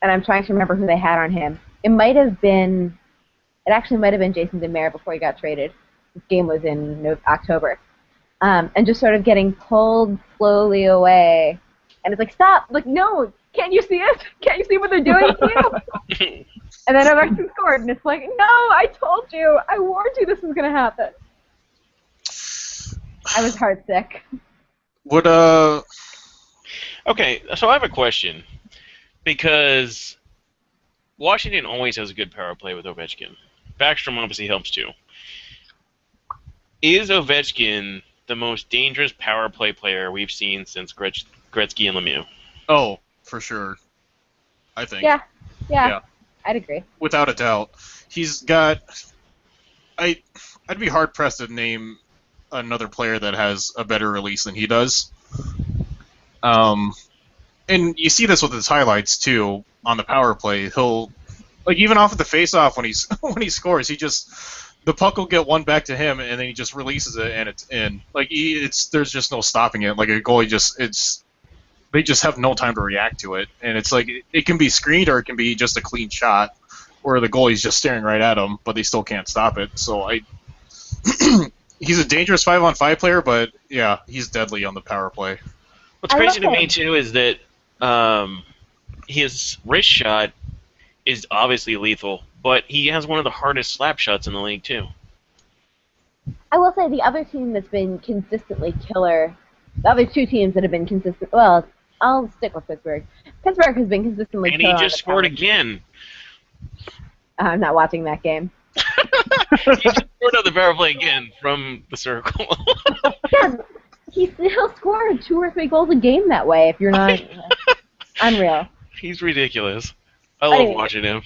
I'm trying to remember who they had on him. It actually might have been Jason Demare before he got traded. This game was in October. And just sort of getting pulled slowly away. And it's like, stop! Like, no! Can't you see it? Can't you see what they're doing to you? And then Everton scored, and it's like, no! I told you! I warned you this was going to happen. I was heartsick. Would Okay, so I have a question because Washington always has a good power play with Ovechkin. Backstrom obviously helps too. Is Ovechkin the most dangerous power play player we've seen since Gretzky and Lemieux? Oh, for sure. I think. Yeah. I'd agree. Without a doubt. He's got... I'd be hard-pressed to name another player that has a better release than he does. And you see this with his highlights, too, on the power play. He'll... Like, even off of the face-off when when he scores, the puck will get one back to him, and then he just releases it, and it's in. Like, there's just no stopping it. Like, a goalie they just have no time to react to it. And it's like, it can be screened or it can be just a clean shot where the goalie's just staring right at him, but they still can't stop it. So he's a dangerous 5-on-5 player, but yeah, he's deadly on the power play. What's crazy to me, too, is that his wrist shot is obviously lethal, but he has one of the hardest slap shots in the league, too. I will say the other team that's been consistently killer, the other two teams that have been consistent, well, I'll stick with Pittsburgh. Pittsburgh has been consistently killer. And he just scored again. I'm not watching that game. He just scored on the power play again from the circle. Yeah, he'll score 2 or 3 goals a game that way if you're not unreal. He's ridiculous. I love watching him.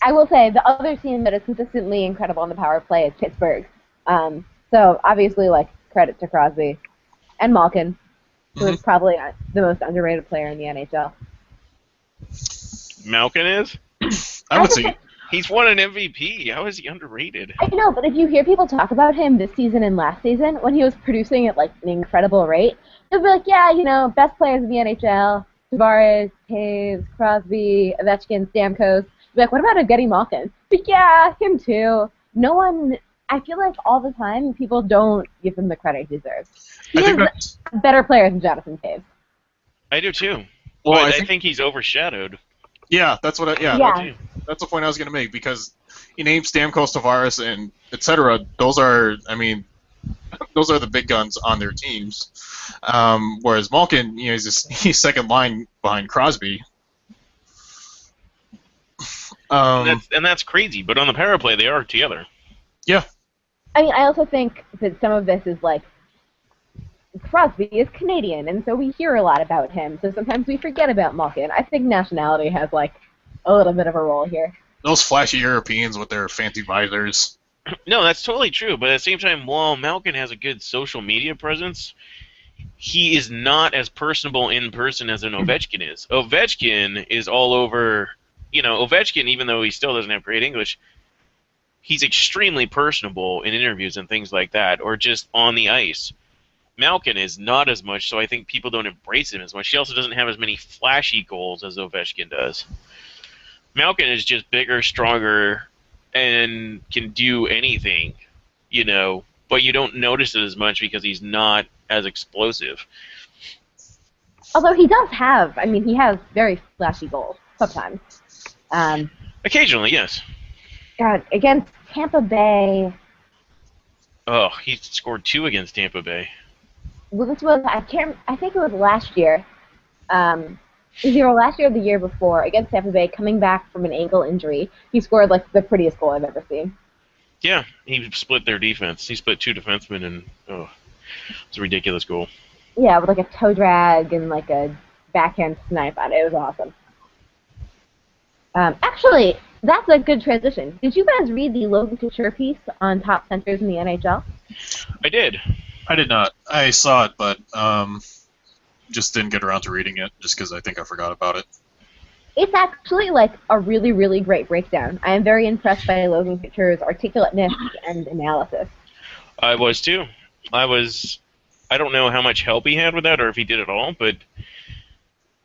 I will say the other team that is consistently incredible on the power play is Pittsburgh. So obviously, like, credit to Crosby and Malkin, who is probably the most underrated player in the NHL. Malkin is? I would say he's won an MVP. How is he underrated? I know, but if you hear people talk about him this season and last season, when he was producing at like an incredible rate, they'll be like, yeah, you know, best players in the NHL, Tavares, Taves, Crosby, Ovechkin, Stamkos. Be like, what about Evgeny Malkin? Like, yeah, him too. No one, I feel like all the time people don't give him the credit he deserves. He is a better player than Jonathan Taves. I do too. Well, but I think he's overshadowed. Yeah, that's what. That's the point I was going to make, because you name Stamkos, Tavares, and etc. Those are the big guns on their teams. Whereas Malkin, you know, he's second line behind Crosby. And that's crazy. But on the power play, they are together. Yeah. I mean, I also think that some of this is like Crosby is Canadian, and so we hear a lot about him. So sometimes we forget about Malkin. I think nationality has like a little bit of a role here. Those flashy Europeans with their fancy visors. No, that's totally true. But at the same time, while Malkin has a good social media presence, he is not as personable in person as an Ovechkin is. Ovechkin is all over. You know, Ovechkin, even though he still doesn't have great English, he's extremely personable in interviews and things like that, or just on the ice. Malkin is not as much, so I think people don't embrace him as much. He also doesn't have as many flashy goals as Ovechkin does. Malkin is just bigger, stronger, and can do anything, you know, but you don't notice it as much because he's not as explosive. Although he does have, I mean, he has very flashy goals sometimes. Um, Occasionally, yes. God, against Tampa Bay, Oh, he scored 2 against Tampa Bay. well, this was, I think it was last year. It was either last year or the year before against Tampa Bay, coming back from an ankle injury. He scored like the prettiest goal I've ever seen. Yeah, he split their defense. He split 2 defensemen, and it's a ridiculous goal. Yeah, with like a toe drag and like a backhand snipe on it. It was awesome. Actually, that's a good transition. Did you guys read the Logan Couture piece on top centers in the NHL? I did. I did not. I saw it, but just didn't get around to reading it, just because I think I forgot about it. It's actually like a really, really great breakdown. I am very impressed by Logan Couture's articulateness and analysis. I was too. I don't know how much help he had with that or if he did it all, but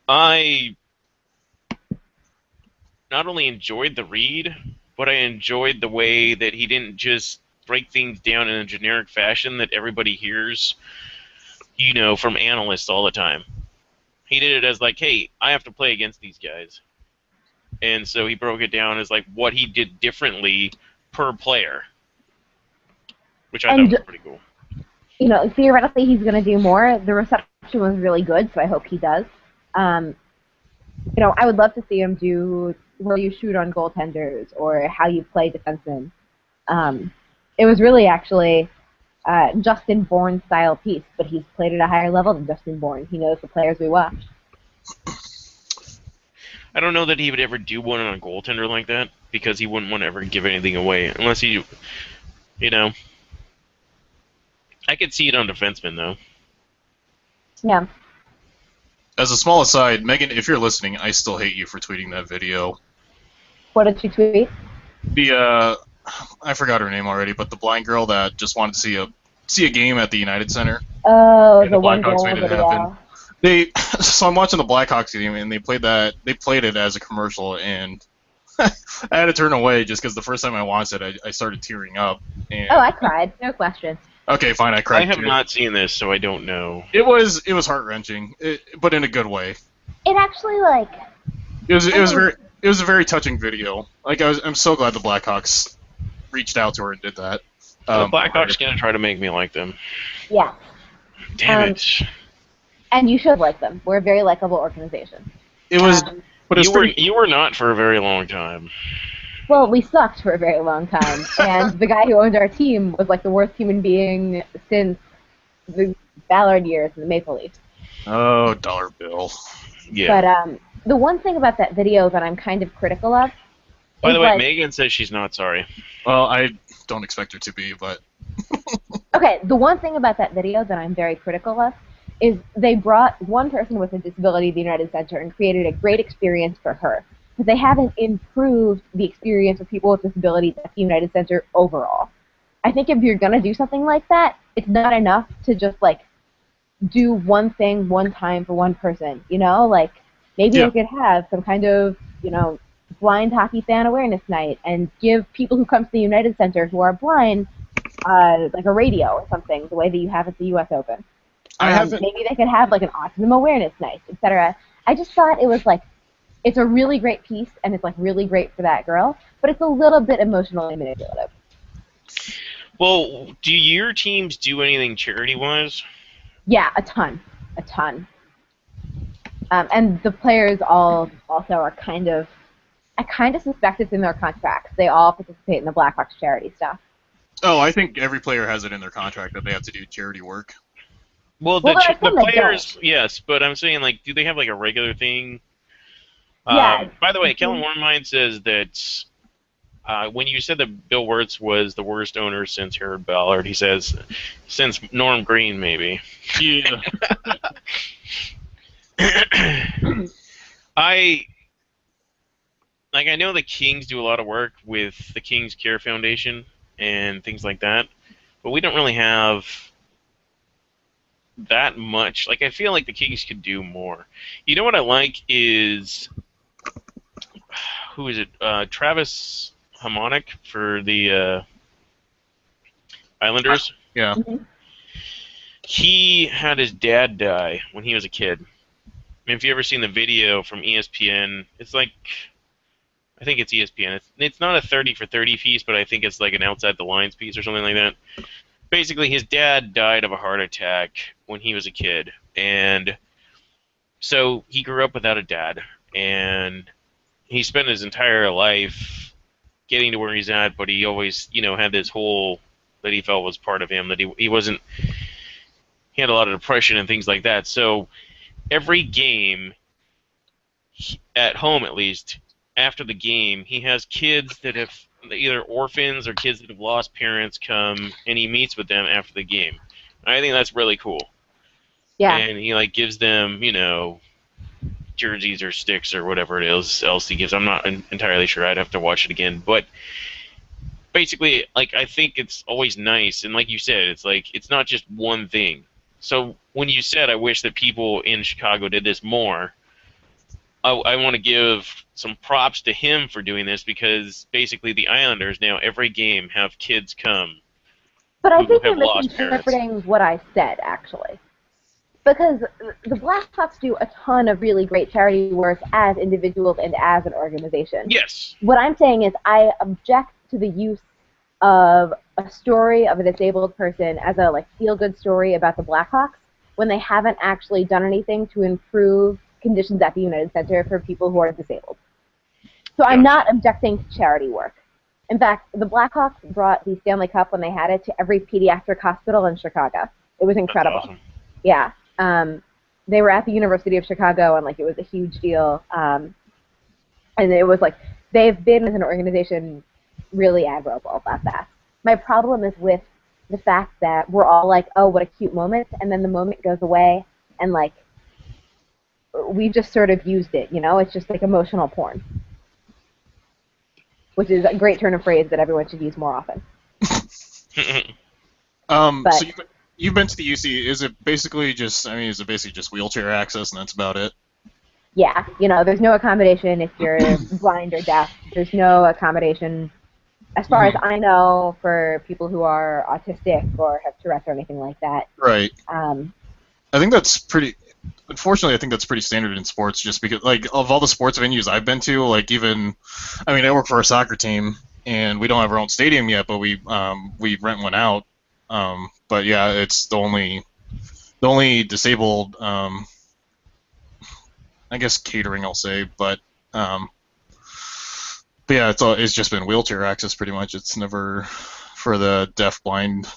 I not only enjoyed the read, but I enjoyed the way that he didn't just break things down in a generic fashion that everybody hears, from analysts all the time. He did it as like, hey, I have to play against these guys. And so he broke it down as like what he did differently per player, which I thought was pretty cool. Theoretically he's going to do more. The reception was really good, so I hope he does. I would love to see him do where you shoot on goaltenders or how you play defensemen. It was really actually Justin Bourne style piece, but he's played at a higher level than Justin Bourne. He knows the players we watch. I don't know that he would ever do one on a goaltender like that because he wouldn't want to ever give anything away unless he, I could see it on defensemen though. Yeah. As a small aside, Megan, if you're listening, I still hate you for tweeting that video. What did she tweet? I forgot her name already, but the blind girl that just wanted to see a game at the United Center. Oh, the one Blackhawks goal made it video. happen. So I'm watching the Blackhawks game, and they played it as a commercial, and I had to turn away just because the first time I watched it, I started tearing up. And, I cried. No question. Okay, fine, I cried. I have too. not seen this, so I don't know. It was heart-wrenching, but in a good way. It actually It was a very touching video. I'm so glad the Blackhawks reached out to her and did that. The Blackhawks gonna try to make me like them. Yeah. Damn it. And you should like them. We're a very likable organization. It was, but you were not for a very long time. Well, we sucked for a very long time, and the guy who owned our team was like the worst human being since the Ballard years in the Maple Leafs. Oh, dollar bill. Yeah. But the one thing about that video that I'm kind of critical of. By the way, Megan says she's not sorry. Well, I don't expect her to be, but. Okay, the one thing about that video that I'm very critical of is they brought one person with a disability to the United Center and created a great experience for her. But they haven't improved the experience of people with disabilities at the United Center overall. I think if you're going to do something like that, it's not enough to just, do one thing one time for one person, maybe they could have some kind of, blind hockey fan awareness night and give people who come to the United Center who are blind, a radio or something, the way that you have at the U.S. Open. Maybe they could have, an autism awareness night, etc. I just thought it was, it's a really great piece, and it's, really great for that girl, but it's a little bit emotionally manipulative. Well, do your teams do anything charity-wise? Yeah, a ton. And the players all also are I kind of suspect it's in their contracts. They all participate in the Blackhawks charity stuff. Oh, I think every player has it in their contract that they have to do charity work. Well, the players, yes, but I'm saying, do they have, a regular thing? Yeah. By the way, Kellen Warmine says that when you said that Bill Wirtz was the worst owner since Harold Ballard, he says, since Norm Green, maybe. Yeah. I know the Kings do a lot of work with the Kings Care Foundation and things like that, but we don't really have that much. I feel like the Kings could do more. You know what I like is, who is it? Travis Hamonic for the Islanders. Yeah. Mhm. He had his dad die when he was a kid. I mean, if you ever seen the video from ESPN, it's like, I think it's ESPN. It's not a 30 for 30 piece, but I think it's like an outside the lines piece or something like that. Basically, his dad died of a heart attack when he was a kid, and so he grew up without a dad, and he spent his entire life getting to where he's at, but he always, had this hole that he felt was part of him, that he wasn't, he had a lot of depression and things like that. So every game, at home at least, after the game, he has kids that have either orphans or kids that have lost parents come, and he meets with them after the game. I think that's really cool. Yeah. And he gives them, jerseys or sticks or whatever it is else he gives. I'm not entirely sure. I'd have to watch it again, but basically, I think it's always nice, and like you said, it's not just one thing. So when you said, I wish that people in Chicago did this more, I want to give some props to him for doing this, because basically the Islanders now, every game, have kids come But I who think you're have lost parents. misinterpreting what I said, actually. Because the Blackhawks do a ton of really great charity work as individuals and as an organization. Yes. What I'm saying is I object to the use of a story of a disabled person as a feel-good story about the Blackhawks when they haven't actually done anything to improve conditions at the United Center for people who are disabled. So I'm not objecting to charity work. In fact, the Blackhawks brought the Stanley Cup when they had it to every pediatric hospital in Chicago. It was incredible. That's awesome. Yeah. They were at the University of Chicago, and it was a huge deal. And it was they've been as an organization really admirable about that. My problem is with the fact that we're all oh, what a cute moment, and then the moment goes away, and we just sort of used it, It's just emotional porn, which is a great turn of phrase that everyone should use more often. So you've been to the UC. Is it basically just wheelchair access and that's about it? Yeah, there's no accommodation if you're blind or deaf. There's no accommodation, as far as I know, for people who are autistic or have Tourette's or anything like that. Right. I think that's pretty. Unfortunately, I think that's pretty standard in sports, just because, of all the sports venues I've been to, I work for a soccer team, and we don't have our own stadium yet, but we rent one out. But yeah, it's the only disabled, I guess, catering, I'll say, but yeah, it's just been wheelchair access pretty much. It's never for the deaf, blind,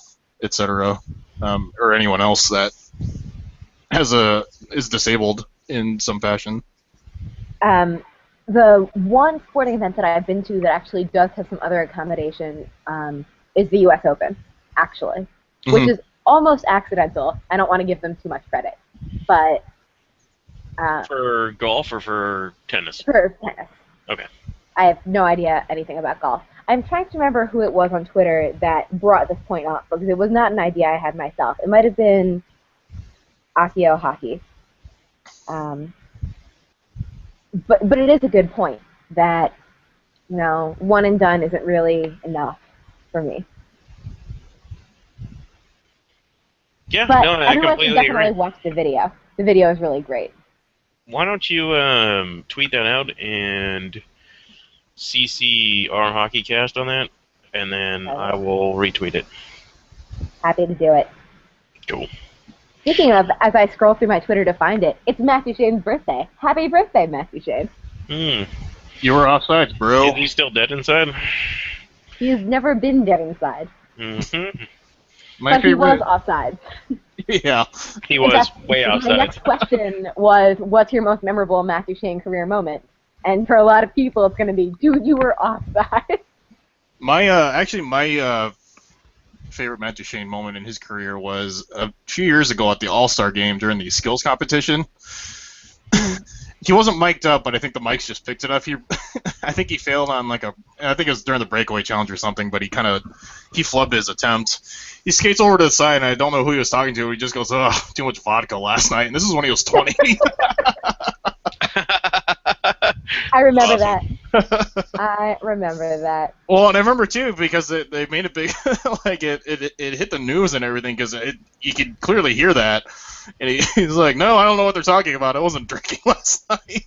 etc., or anyone else that is disabled in some fashion. The one sporting event that I've been to that actually does have some other accommodation is the U.S. Open, actually, which is almost accidental. I don't want to give them too much credit, but for golf or for tennis? For tennis. Okay. I have no idea anything about golf. I'm trying to remember who it was on Twitter that brought this point up, because it was not an idea I had myself. It might have been Akio Hockey. But it is a good point that, one and done isn't really enough for me. Yeah, but no, I everyone should completely definitely agree. watch the video. The video is really great. Why don't you tweet that out and CC our HockeyCast on that, and then I will retweet it. Happy to do it. Cool. Speaking of, as I scroll through my Twitter to find it, it's Matthew Shane's birthday. Happy birthday, Matthew Shane. You were offsides, bro. Is he still dead inside? He's never been dead inside. Mm-hmm. But he was offsides. Yeah. He was way My outside. next question was, what's your most memorable Matthew Shane career moment? And for a lot of people, it's going to be, dude, you were offside. My favorite Matt Duchene moment in his career was a few years ago at the All-Star game during the skills competition. He wasn't mic'd up, but I think the mics just picked it up. I think he failed on I think it was during the breakaway challenge or something, but he flubbed his attempt. He skates over to the side, and I don't know who he was talking to. He just goes, "Oh, too much vodka last night," and this is when he was 20. I remember that. I remember that. Well, and I remember too because they made a big like it hit the news and everything because you could clearly hear that, and he's like, "No, I don't know what they're talking about. I wasn't drinking last night."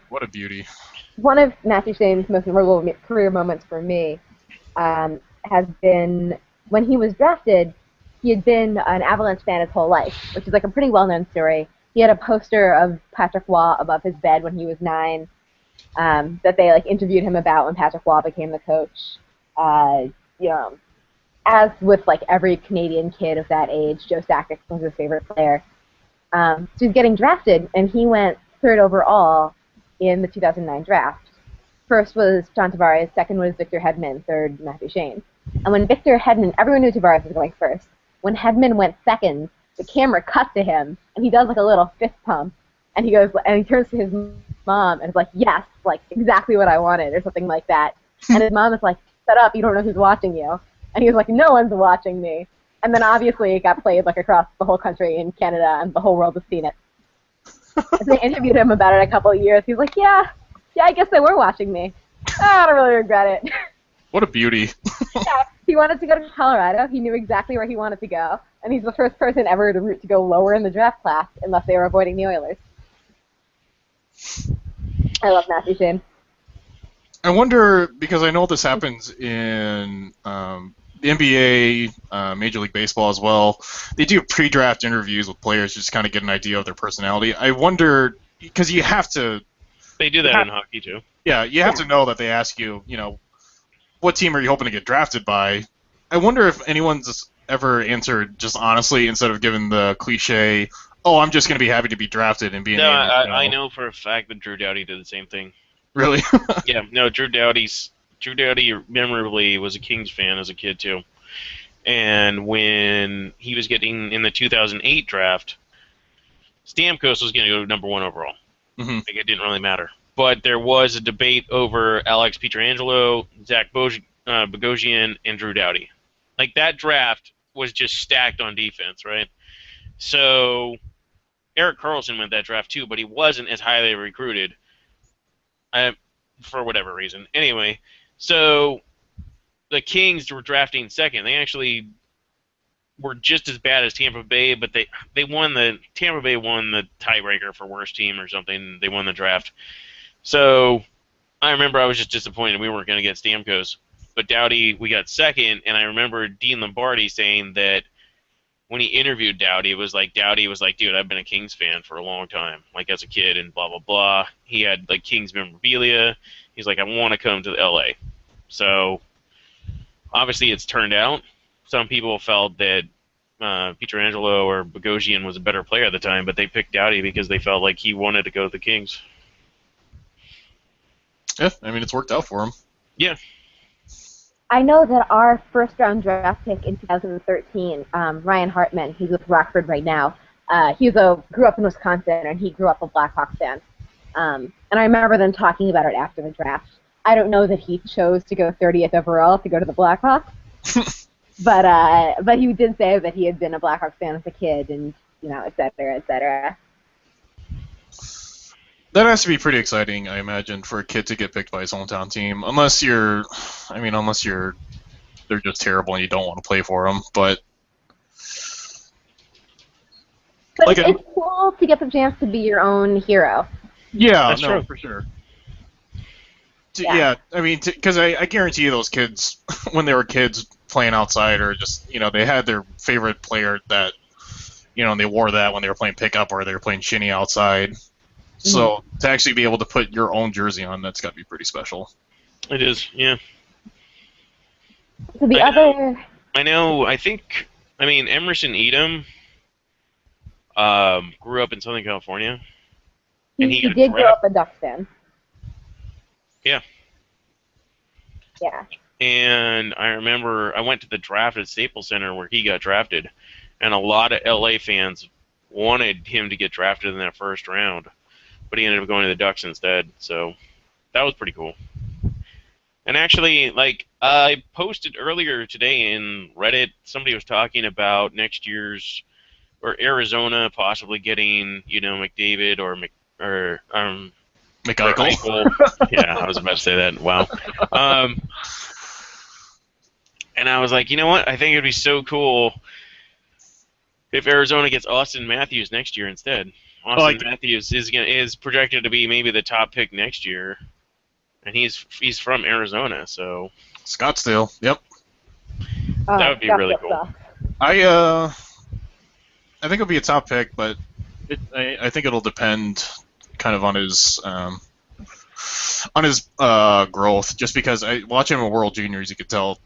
What a beauty! One of Matthew Shane's most memorable career moments for me has been when he was drafted. He had been an Avalanche fan his whole life, which is like a pretty well-known story. He had a poster of Patrick Waugh above his bed when he was 9, that they like interviewed him about when Patrick Waugh became the coach. Uh, you know, as with like every Canadian kid of that age, Joe Sakic was his favorite player. So he's getting drafted, and he went third overall in the 2009 draft. First was John Tavares, second was Victor Hedman, third Matthew Shane. And when Victor Hedman, everyone knew Tavares was going first. When Hedman went second, the camera cut to him, and he does like a little fist pump, and he goes, and he turns to his mom and is like, "Yes, like exactly what I wanted," or something like that. And his mom is like, "Shut up, you don't know who's watching you." And he was like, "No one's watching me." And then obviously it got played like across the whole country in Canada, and the whole world has seen it. As they interviewed him about it a couple of years, he was like, yeah, I guess they were watching me. I don't really regret it. What a beauty! Yeah, he wanted to go to Colorado. He knew exactly where he wanted to go, and he's the first person ever to root to go lower in the draft class, unless they were avoiding the Oilers. I love Matthew Shane. I wonder because I know this happens in the NBA, Major League Baseball as well. They do pre-draft interviews with players just kind of get an idea of their personality. I wonder because you have to. They do that in hockey too. Yeah, you have to know that they ask you, what team are you hoping to get drafted by? I wonder if anyone's ever answered just honestly instead of giving the cliche, "Oh, I'm just going to be happy to be drafted and be." No, I know for a fact that Drew Doughty did the same thing. Really? Yeah, no, Drew Doughty memorably was a Kings fan as a kid too, and when he was getting in the 2008 draft, Stamkos was going to go number 1 overall. Mm-hmm. Like, it didn't really matter. But there was a debate over Alex Pietrangelo, Zach Bogosian, and Drew Doughty. Like, that draft was just stacked on defense, right? So Erik Karlsson went that draft too, but he wasn't as highly recruited for whatever reason. Anyway, so the Kings were drafting second. They actually were just as bad as Tampa Bay, but Tampa Bay won the tiebreaker for worst team or something. They won the draft. So I remember I was just disappointed we weren't going to get Stamkos. But Doughty, we got second, and I remember Dean Lombardi saying that when he interviewed Doughty, Doughty was like, "Dude, I've been a Kings fan for a long time, like as a kid, and blah blah blah." He had like Kings memorabilia. He's like, "I want to come to LA." So obviously, it's turned out. Some people felt that Pietrangelo or Bogosian was a better player at the time, but they picked Doughty because they felt like he wanted to go to the Kings. Yeah, I mean it's worked out for him. Yeah. I know that our first-round draft pick in 2013, Ryan Hartman, he's with Rockford right now. He grew up in Wisconsin, and he grew up a Blackhawks fan. And I remember them talking about it after the draft. I don't know that he chose to go 30th overall to go to the Blackhawks, but he did say that he had been a Blackhawks fan as a kid, and et cetera, et cetera. That has to be pretty exciting, I imagine, for a kid to get picked by his hometown team. Unless they're just terrible and you don't want to play for them. But It's cool to get the chance to be your own hero. Yeah, that's true. For sure. Yeah, I mean, because I guarantee you those kids, when they were kids playing outside, or just they had their favorite player that they wore that when they were playing pickup or they were playing shinny outside. So to actually be able to put your own jersey on, that's got to be pretty special. It is, yeah. So Emerson Edom grew up in Southern California. And he did grow up a Ducks fan. Yeah. Yeah. And I remember I went to the draft at Staples Center where he got drafted, and a lot of LA fans wanted him to get drafted in that first round, but he ended up going to the Ducks instead. So that was pretty cool. And actually, I posted earlier today in Reddit, somebody was talking about next year's, or Arizona possibly getting, McDavid or McEichel. Eichel. Yeah, I was about to say that. Wow. And I was like, you know what? I think it'd be so cool if Arizona gets Austin Matthews next year instead. Austin Matthews is projected to be maybe the top pick next year, and he's from Arizona, so Scottsdale. Yep. that would be really cool. Sucks. I think it'll be a top pick, but I think it'll depend kind of on his growth. Just because watching him in World Juniors, you could tell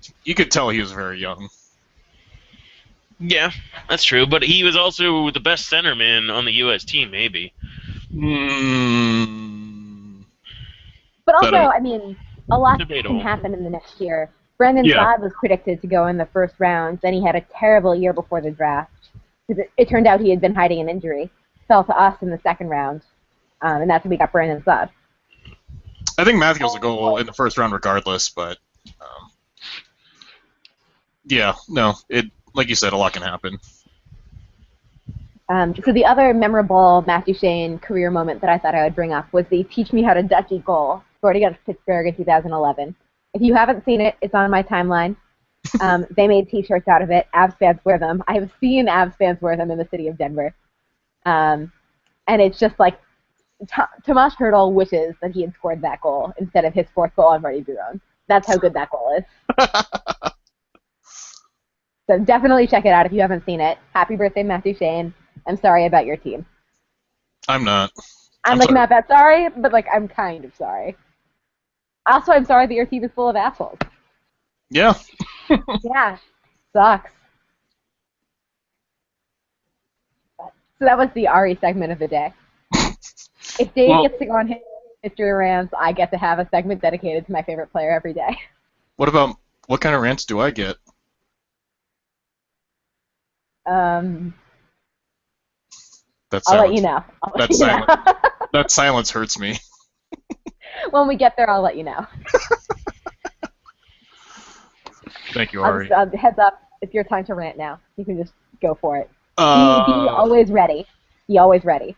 he was very young. Yeah, that's true. But he was also the best centerman on the U.S. team, maybe. But also, I mean, a lot Debatable. can happen in the next year. Brandon Yeah. Saad was predicted to go in the first round. Then he had a terrible year before the draft. It turned out he had been hiding an injury. Fell to us in the second round, and that's when we got Brandon Saad. I think Matthews will go in the first round regardless, but yeah, no, like you said, a lot can happen. So the other memorable Matthew Shane career moment that I thought I would bring up was the teach me how to Dutchie goal scored against Pittsburgh in 2011. If you haven't seen it, it's on my timeline. They made T-shirts out of it. Avs fans wear them. I have seen Avs fans wear them in the city of Denver. And it's just like Tomas Hertl wishes that he had scored that goal instead of his fourth goal on Marty Biron. That's how good that goal is. So definitely check it out if you haven't seen it. Happy birthday, Matthew Shane. I'm sorry about your team. I'm not. I'm like sorry. not that sorry, but like I'm kind of sorry. Also, I'm sorry that your team is full of assholes. Yeah. Yeah, sucks. So that was the Ari segment of the day. If Dave gets to go on history rants, I get to have a segment dedicated to my favorite player every day. What kind of rants do I get? I'll That let you know. That silence hurts me. When we get there, I'll let you know. Thank you, Ari. Heads up, it's your time to rant now. You can just go for it. Be always ready. Be always ready.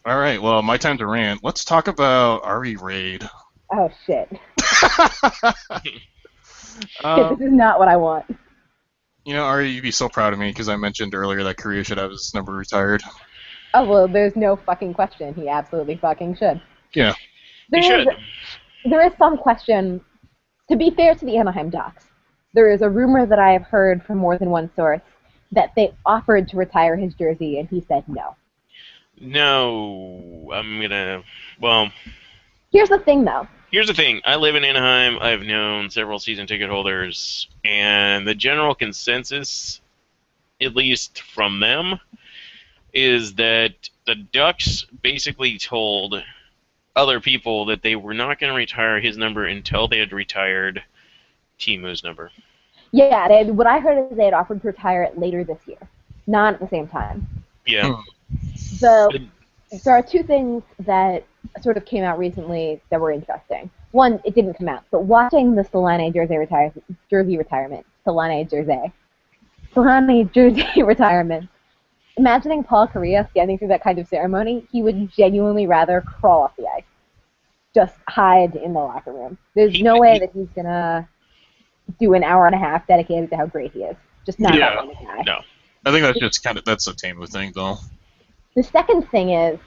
All right, well, my time to rant. Let's talk about Ari Raid. Oh, shit. This is not what I want. You know, Ari, you'd be so proud of me because I mentioned earlier that Korea should have his number retired. Oh, well, there's no fucking question. He absolutely fucking should. Yeah. He should. There is some question. To be fair to the Anaheim Ducks, there is a rumor that I have heard from more than one source that they offered to retire his jersey, and he said no. No, well... Here's the thing, though. Here's the thing. I live in Anaheim. I've known several season ticket holders, and the general consensus, at least from them, is that the Ducks basically told other people that they were not going to retire his number until they had retired Timu's number. Yeah, what I heard is they had offered to retire it later this year, not at the same time. Yeah. So there are two things that sort of came out recently that were interesting. One, it didn't come out, but watching the Solane jersey retirement, imagining Paul Correa standing through that kind of ceremony, he would genuinely rather crawl off the ice. Just hide in the locker room. There's no way that he's going to do an hour and a half dedicated to how great he is. Just not that kind of guy. No. I think that's just that's a Tamu thing, though. The second thing is,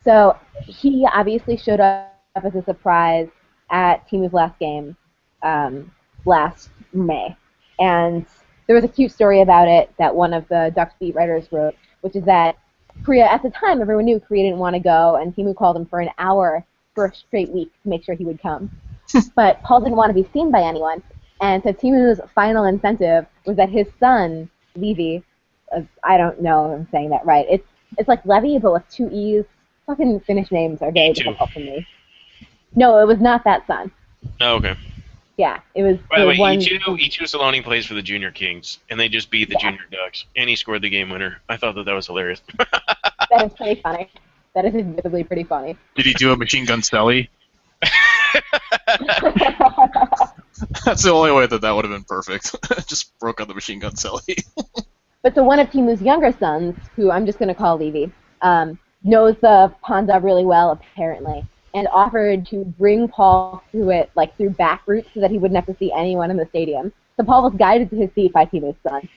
so he obviously showed up as a surprise at Timu's last game last May. And there was a cute story about it that one of the Ducks beat writers wrote, which is that Korea, at the time, everyone knew Korea didn't want to go, and Timu called him for an hour for a straight week to make sure he would come. But Paul didn't want to be seen by anyone, and so Timu's final incentive was that his son, Levy, I don't know if I'm saying that right, it's like Levy, but with two E's. Fucking Finnish names are very difficult for me. No, it was not that son. Oh, okay. Yeah, it was By the way, one... Ichigo Solani plays for the Junior Kings, and they just beat the Junior Ducks, and he scored the game winner. I thought that was hilarious. That is pretty funny. That is admittedly pretty funny. Did he do a machine gun Sally? That's the only way that would have been perfect. Just broke out the machine gun Sally. But so one of Timu's younger sons, who I'm just going to call Levy, knows the Panda really well, apparently. and offered to bring Paul through it, like through back routes, so that he wouldn't have to see anyone in the stadium. So Paul was guided to his seat by Timo's son.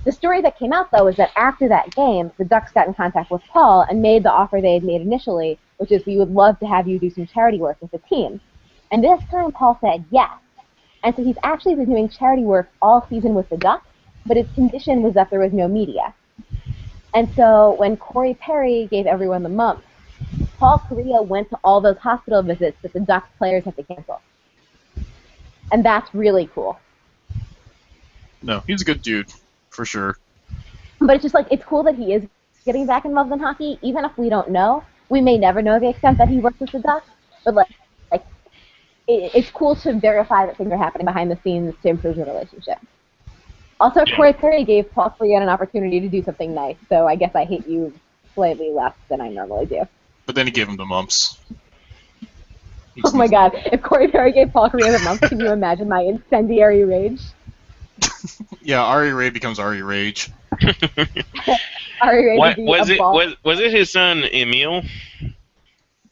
The story that came out, though, is that after that game, the Ducks got in contact with Paul and made the offer they had made initially, which is, we would love to have you do some charity work with the team. And this time, Paul said yes. And so he's actually been doing charity work all season with the Ducks, but his condition was that there was no media. And so when Corey Perry gave everyone the mumps, Paul Correa went to all those hospital visits that the Ducks players had to cancel. And that's really cool. No, he's a good dude, for sure. But it's just like, it's cool that he is getting back involved in hockey, even if we don't know. We may never know the extent that he works with the Ducks, but like it's cool to verify that things are happening behind the scenes to improve the relationship. Also, Corey Perry gave Paul Correa an opportunity to do something nice, so I guess I hate you slightly less than I normally do. But then he gave him the mumps. Oh my god, if Corey Perry gave Paul Correa the mumps, can you imagine my incendiary rage? Yeah, Ari Ray becomes Ari Rage. Ari Ray What, would be was a it? ball. Was it his son Emil?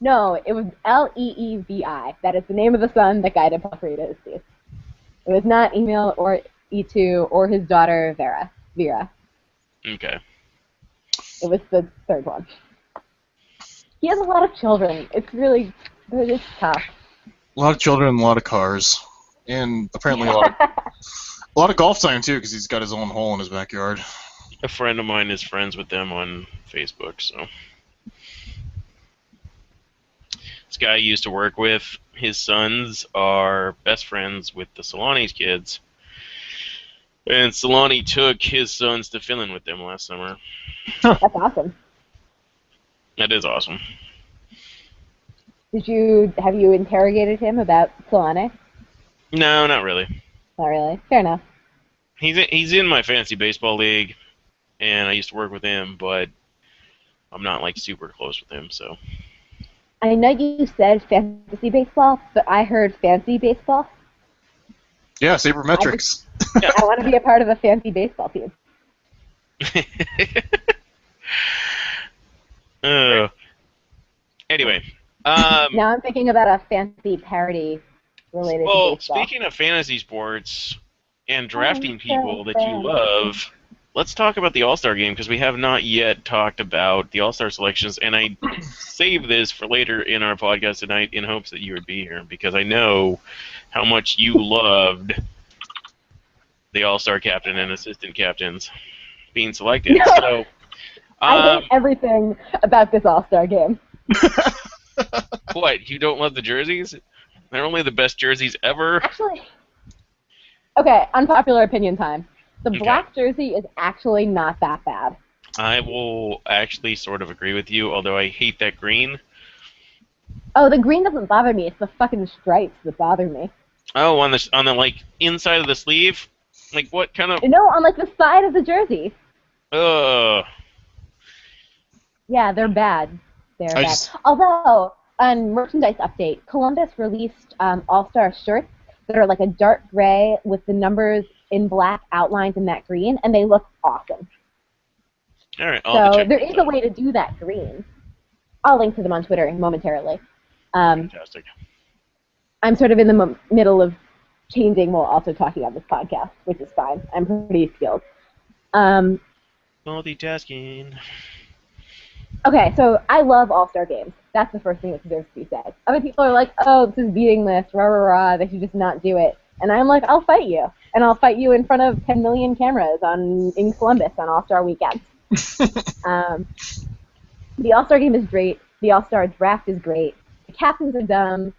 No, it was Leevi. That is the name of the son that guided Paul Correa to his seat. It was not Emil or E2 or his daughter Vera. Okay. It was the third one. He has a lot of children. It's tough. A lot of children, a lot of cars, and apparently a lot of golf time too, because he's got his own hole in his backyard. A friend of mine is friends with them on Facebook, so. This guy I used to work with, his sons are best friends with the Solani's kids. And Solani took his sons to Finland with them last summer. That's awesome. That is awesome. Have you interrogated him about Solane? No, not really. Not really. Fair enough. He's in my fantasy baseball league, and I used to work with him, but I'm not like super close with him, so. I know you said fantasy baseball, but I heard fancy baseball. Yeah, sabermetrics. I want to be a part of a fancy baseball team. Anyway. Now I'm thinking about a fancy parody related to baseball. Speaking of fantasy sports and drafting people that you love, let's talk about the All-Star game, because we have not yet talked about the All-Star selections, and I saved this for later in our podcast tonight in hopes that you would be here, because I know how much you loved the All-Star captain and assistant captains being selected. No. So, I hate everything about this All-Star game. What, you don't love the jerseys? They're only the best jerseys ever? Actually, okay, unpopular opinion time. The black jersey is actually not that bad. I will actually sort of agree with you, although I hate that green. Oh, the green doesn't bother me. It's the fucking stripes that bother me. Oh, on the like inside of the sleeve? Like what kind of? No, on like the side of the jersey. Ugh. Yeah, they're bad. They're bad. Although, on merchandise update, Columbus released All-Star shirts that are like a dark gray with the numbers in black outlined in that green, and they look awesome. All right. So there is a way to do that green. I'll link to them on Twitter momentarily. Fantastic. I'm sort of in the middle of changing while also talking on this podcast, which is fine. I'm pretty skilled. Multitasking. Okay, so I love All-Star games. That's the first thing that deserves to be said. Other people are like, oh, this is meaningless, rah, rah, rah, they should just not do it. And I'm like, I'll fight you. And I'll fight you in front of 10 million cameras in Columbus on All-Star weekend. The All-Star game is great. The All-Star draft is great. The captains are dumb.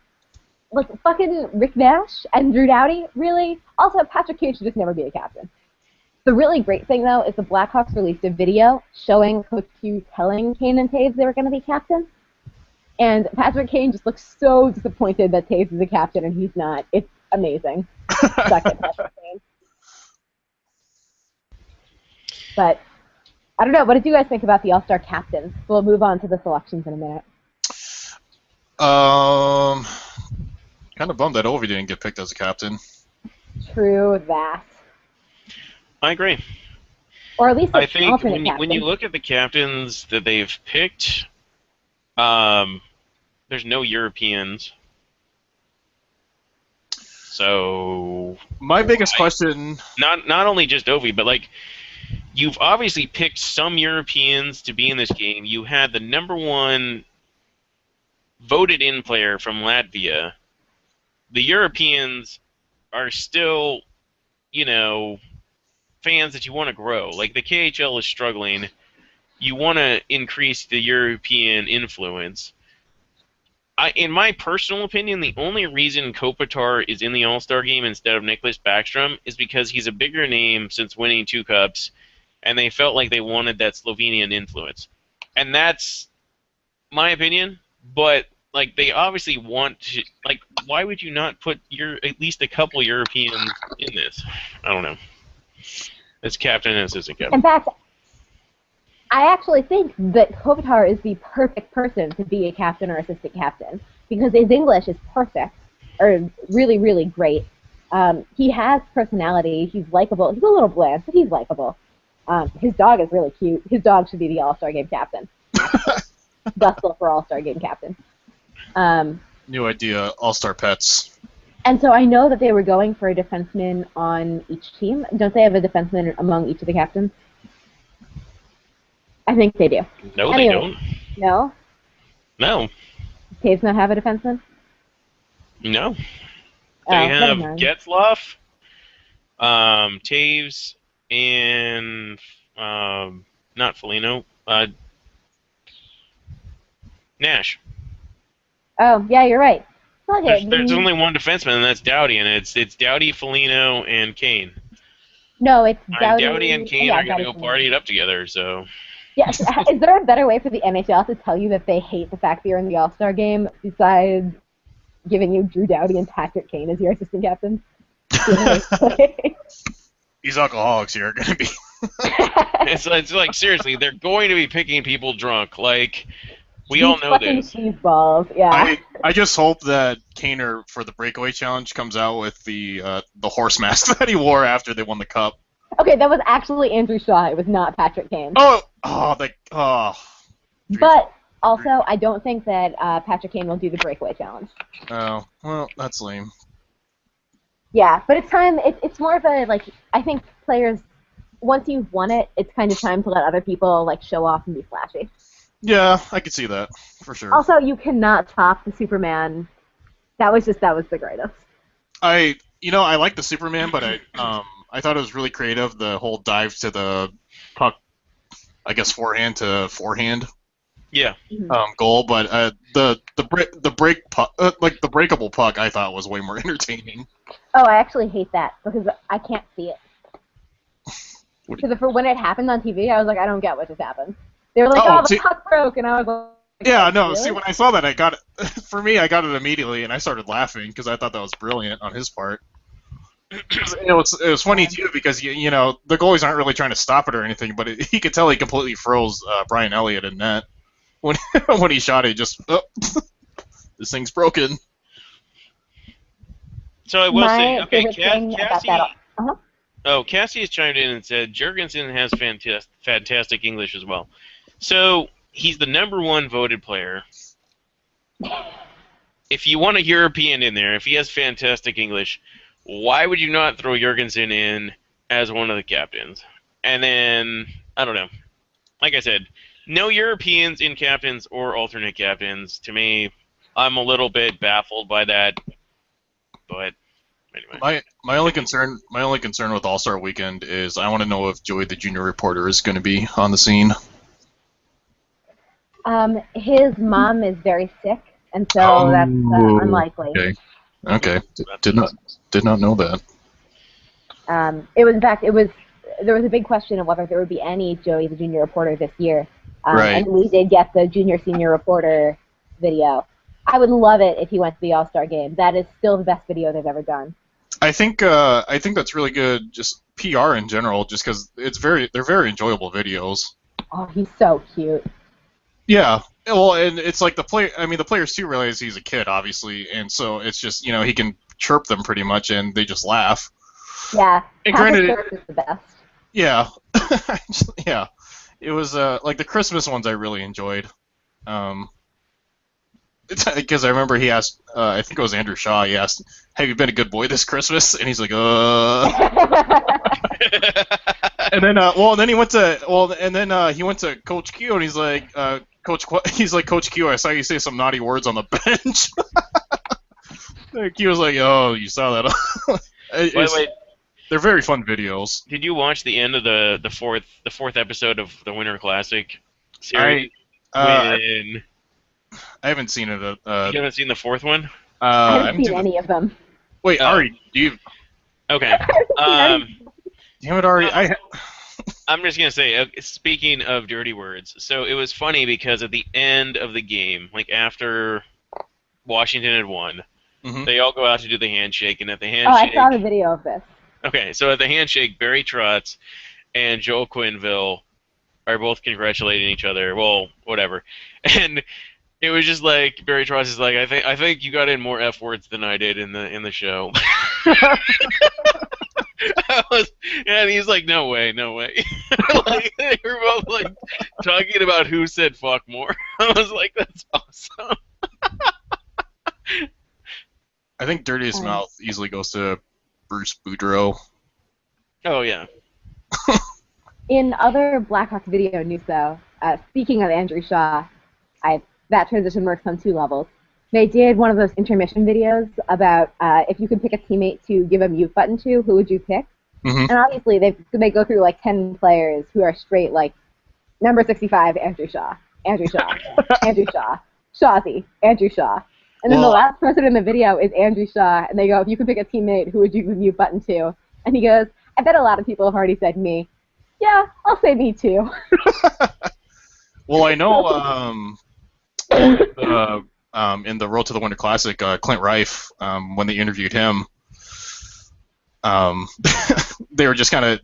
Like, fucking Rick Nash and Drew Doughty, really? Also, Patrick Kane should just never be a captain. The really great thing, though, is the Blackhawks released a video showing Coach Q telling Kane and Taves they were going to be captain. And Patrick Kane just looks so disappointed that Taves is a captain and he's not. It's amazing. Suck it, Patrick Kane. But, I don't know. What did you guys think about the All-Star captains? We'll move on to the selections in a minute. Kind of bummed that Ovi didn't get picked as a captain. True that. I agree. Or at least I think alternate when you look at the captains that they've picked, they're There's no Europeans. So My biggest question. not only just Ovi, but like you've obviously picked some Europeans to be in this game. You had the number one voted in player from Latvia. The Europeans are still, fans that you want to grow. Like the KHL is struggling. You want to increase the European influence. In my personal opinion, the only reason Kopitar is in the All-Star game instead of Nicklas Backstrom is because he's a bigger name since winning 2 cups, and they felt like they wanted that Slovenian influence. And that's my opinion, but like they obviously want to, like, why would you not put at least a couple Europeans in this? I don't know. It's captain and assistant captain. In fact, I actually think that Kopitar is the perfect person to be a captain or assistant captain because his English is perfect, or really, really great. He has personality. He's likable. He's a little bland, but he's likable. His dog is really cute. His dog should be the All-Star Game captain. Dustle for All-Star Game captain. New idea, All-Star Pets. And so I know that they were going for a defenseman on each team. Don't they have a defenseman among each of the captains? I think they do. No, anyway, they don't. No? No. Does Taves not have a defenseman? No. They have Getzlaf, Taves, and not Foligno, Nash. Oh, yeah, you're right. Okay, there's only one defenseman, and that's Doughty, and it's Doughty, Foligno, and Kane. No, it's Doughty. Doughty and Kane are going to go party it up together, so... Yes. Is there a better way for the NHL to tell you that they hate the fact that you're in the All-Star game besides giving you Drew Doughty and Patrick Kane as your assistant captain? These alcoholics here are going to be... it's like, seriously, they're going to be picking people drunk. Like, we all know this. Cheese balls, yeah. I just hope that Kaner, for the breakaway challenge, comes out with the horse mask that he wore after they won the cup. Okay, that was actually Andrew Shaw. It was not Patrick Kane. But also, I don't think that Patrick Kane will do the breakaway challenge. Oh, well, that's lame. Yeah, but it's time. It's more of a, like, I think players, once you've won it, it's kind of time to let other people, like, show off and be flashy. Yeah, I could see that, for sure. Also, you cannot top the Superman. That was the greatest. I like the Superman, but I thought it was really creative, the whole dive to the puck, I guess forehand to forehand. Yeah. Goal, but the break puck, like the breakable puck, I thought was way more entertaining. Oh, I actually hate that because I can't see it. Because when it happened on TV, I was like, I don't get what just happened. They were like, the puck broke, and I was like, yeah, no. Really? See, when I saw that, I got it. For me, I got it immediately, and I started laughing because I thought that was brilliant on his part. It was funny too because the goalies aren't really trying to stop it or anything, but he could tell he completely froze Brian Elliott in net when he shot it. Just this thing's broken. So I will say, okay, Cassie. Cassie has chimed in and said Jurgensen has fantastic English as well. So he's the number one voted player. If you want a European in there, if he has fantastic English, why would you not throw Jurgensen in as one of the captains? And then, I don't know. Like I said, no Europeans in captains or alternate captains. To me, I'm a little bit baffled by that. But anyway. My only concern with All-Star Weekend is I want to know if Joey the Junior Reporter is going to be on the scene. His mom is very sick, and so that's unlikely. Okay. Did not know that. There was a big question of whether there would be any Joey the Junior Reporter this year. Right. And we did get the Junior Senior Reporter video. I would love it if he went to the All-Star game. That is still the best video they've ever done. I think that's really good, just PR in general, just because they're very enjoyable videos. Oh, he's so cute. Yeah, well, and it's like the players too realize he's a kid, obviously, and so it's just he can chirp them pretty much, and they just laugh. Yeah, and granted, is the best. Yeah, yeah, it was like the Christmas ones I really enjoyed. because I remember he asked, I think it was Andrew Shaw. He asked, "Have you been a good boy this Christmas?" And he's like, And then, and then he went to Coach Q, and he's like, he's like, Coach Q, I saw you say some naughty words on the bench. Q was like, "Oh, you saw that." By the way, they're very fun videos. did you watch the end of the fourth episode of the Winter Classic series? I haven't seen it. You haven't seen the fourth one? I haven't seen any of them. Wait, Ari, do you? Okay. Damn it, Ari. I'm just gonna say, speaking of dirty words, so it was funny because at the end of the game, like after Washington had won, they all go out to do the handshake, and at the handshake. Oh, I saw the video of this. Okay, so at the handshake, Barry Trotz and Joel Quenneville are both congratulating each other. Well, whatever, and it was just like Barry Trotz is like, I think you got in more F words than I did in the show. And he's like, no way. Like, they were both like talking about who said fuck more. I was like, that's awesome. I think dirtiest mouth easily goes to Bruce Boudreau. Oh yeah. In other Blackhawks video news, though, speaking of Andrew Shaw, that transition works on two levels. They did one of those intermission videos about if you could pick a teammate to give a mute button to, who would you pick? And obviously they go through like 10 players who are straight like number 65, Andrew Shaw, Andrew Shaw, Andrew Shaw, Shawzy, Andrew Shaw. And then the last person in the video is Andrew Shaw, and they go, if you could pick a teammate, who would you give a mute button to? And he goes, I bet a lot of people have already said me. Yeah, I'll say me too. Well, I know in the Road to the Winter Classic, Clint Rife, when they interviewed him, they were just kind of,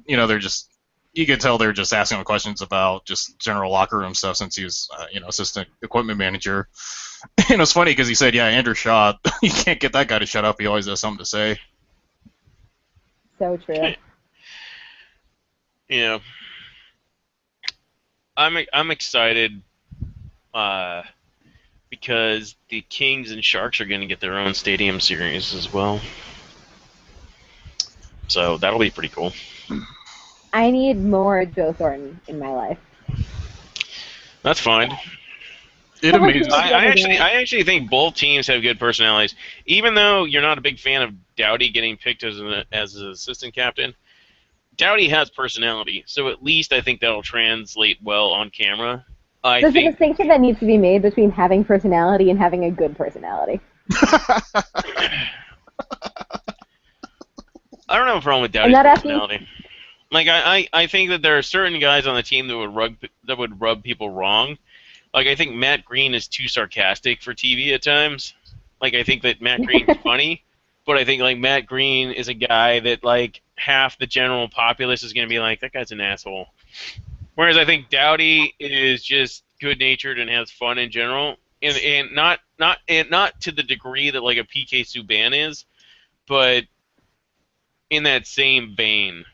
you could tell they were just asking him questions about just general locker room stuff since he was, assistant equipment manager. And it was funny because he said, yeah, Andrew Shaw, you can't get that guy to shut up. He always has something to say. So true. Yeah. I'm excited because the Kings and Sharks are going to get their own stadium series as well. So that'll be pretty cool. I need more Joe Thornton in my life. That's fine. It amazes. I actually think both teams have good personalities. Even though you're not a big fan of Doughty getting picked as an assistant captain, Doughty has personality. So at least I think that'll translate well on camera. There's a distinction that needs to be made between having personality and having a good personality. I don't have a problem with Doughty's personality. Like I think that there are certain guys on the team that would rub people wrong. Like I think Matt Green is too sarcastic for TV at times. Like I think that Matt Green's funny, but I think like Matt Green is a guy that like half the general populace is going to be like, that guy's an asshole. Whereas I think Doughty is just good-natured and has fun in general, and not to the degree that like a PK Subban is, but in that same vein.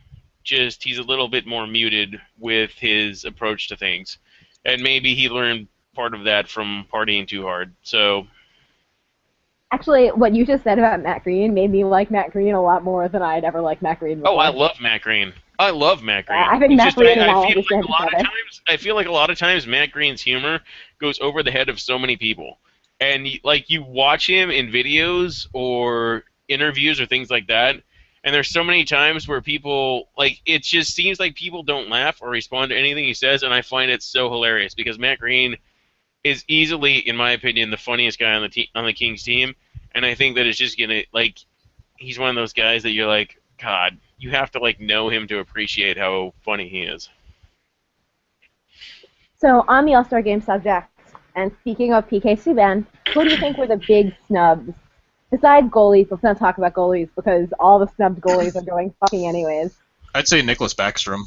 Just he's a little bit more muted with his approach to things, and maybe he learned part of that from partying too hard. So, actually, what you just said about Matt Green made me like Matt Green a lot more than I'd ever liked Matt Green before. Oh, I love Matt Green. I love Matt Green. I think Matt Green and I understand I feel like a lot of times Matt Green's humor goes over the head of so many people, and like you watch him in videos or interviews or things like that. And there's so many times where people, like, it just seems like people don't laugh or respond to anything he says, and I find it so hilarious because Matt Green is easily, in my opinion, the funniest guy on the Kings team, and I think that it's just gonna, like, he's one of those guys that you're like, God, you have to, like, know him to appreciate how funny he is. So, on the All-Star Game subject, and speaking of PK Subban, who do you think were the big snubs? Besides goalies, let's not talk about goalies because all the snubbed goalies are going fucking anyways. I'd say Nicholas Backstrom.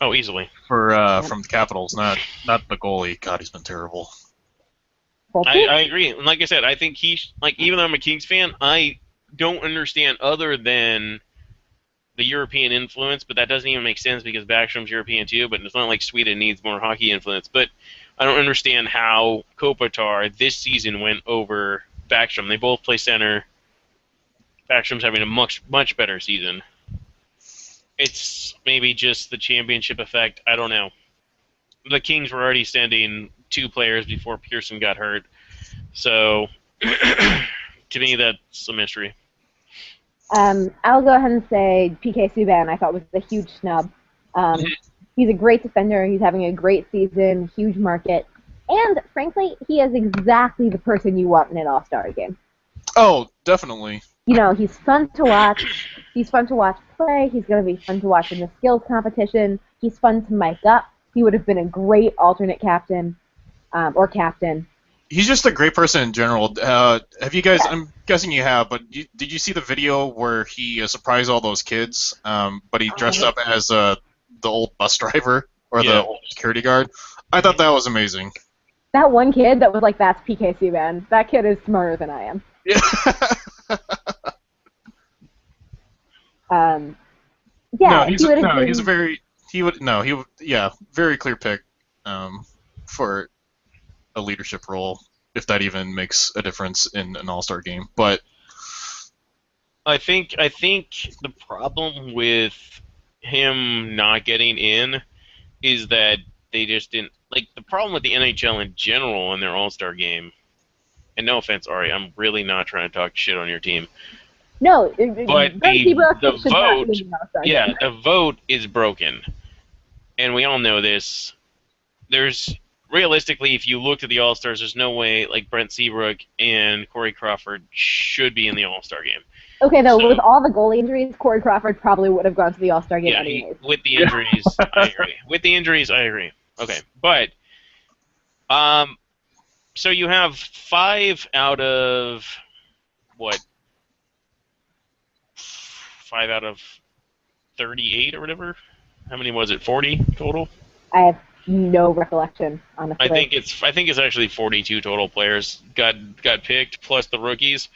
Oh, easily. From the Capitals, not the goalie. God, he's been terrible. I agree. And like I said, I think he's, like, even though I'm a Kings fan, I don't understand other than the European influence, but that doesn't even make sense because Backstrom's European too, but it's not like Sweden needs more hockey influence. But I don't understand how Kopitar this season went over Backstrom. They both play center. Backstrom's having a much better season. It's maybe just the championship effect. I don't know. The Kings were already sending 2 players before Pearson got hurt. So, to me, that's a mystery. I'll go ahead and say PK Subban I thought was a huge snub. He's a great defender. He's having a great season, huge market. And, frankly, he is exactly the person you want in an All-Star game. Oh, definitely. You know, he's fun to watch. He's fun to watch play. He's going to be fun to watch in the skills competition. He's fun to mic up. He would have been a great alternate captain or captain. He's just a great person in general. Have you guys? Yeah. I'm guessing you have, but did you see the video where he surprised all those kids? But he dressed up as the old bus driver or the old security guard. I thought that was amazing. That one kid that was like, "That's PK Subban." That kid is smarter than I am. Yeah. Yeah. Very clear pick for a leadership role, if that even makes a difference in an All-Star game. But I think the problem with him not getting in is that they just didn't like the problem with the NHL in general in their All-Star game. And no offense, Ari, I'm really not trying to talk shit on your team. No, but the vote, the vote is broken, and we all know this. There's realistically, if you looked at the All-Stars, there's no way like Brent Seabrook and Corey Crawford should be in the All-Star game. Okay, though, with all the goalie injuries, Corey Crawford probably would have gone to the All-Star game anyways. With the injuries, I agree. With the injuries, I agree. Okay, but so you have 5 out of what? 5 out of 38 or whatever. How many was it? 40 total? I have no recollection, honestly. I think it's actually 42 total players got picked plus the rookies.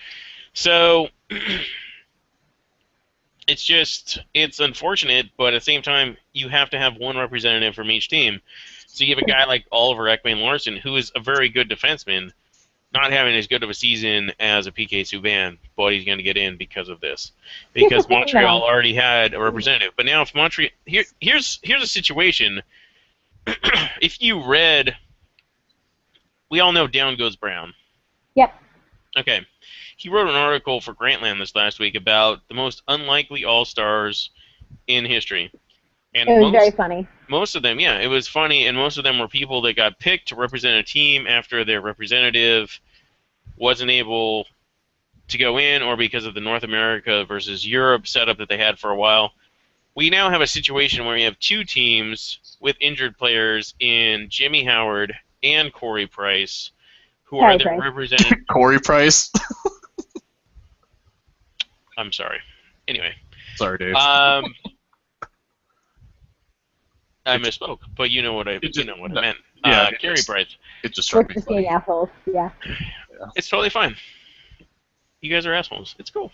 So it's unfortunate, but at the same time you have to have one representative from each team. So you have a guy like Oliver Ekman-Larsson, who is a very good defenseman, not having as good of a season as a PK Subban, but he's going to get in because of this. Because Montreal already had a representative. But now if Montreal... Here's a situation. If you read... We all know Down Goes Brown. Yep. Okay. He wrote an article for Grantland this last week about the most unlikely All-Stars in history. And it was very funny. Most of them, yeah, it was funny, and most of them were people that got picked to represent a team after their representative wasn't able to go in, or because of the North America versus Europe setup that they had for a while. We now have a situation where we have 2 teams with injured players in Jimmy Howard and Corey Price, who are the represented. Corey Price. I'm sorry. Anyway. Sorry, Dave. I misspoke, but you know what I meant. Yeah, Carey Price. It just struck me funny. Assholes. Yeah. It's totally fine. You guys are assholes. It's cool.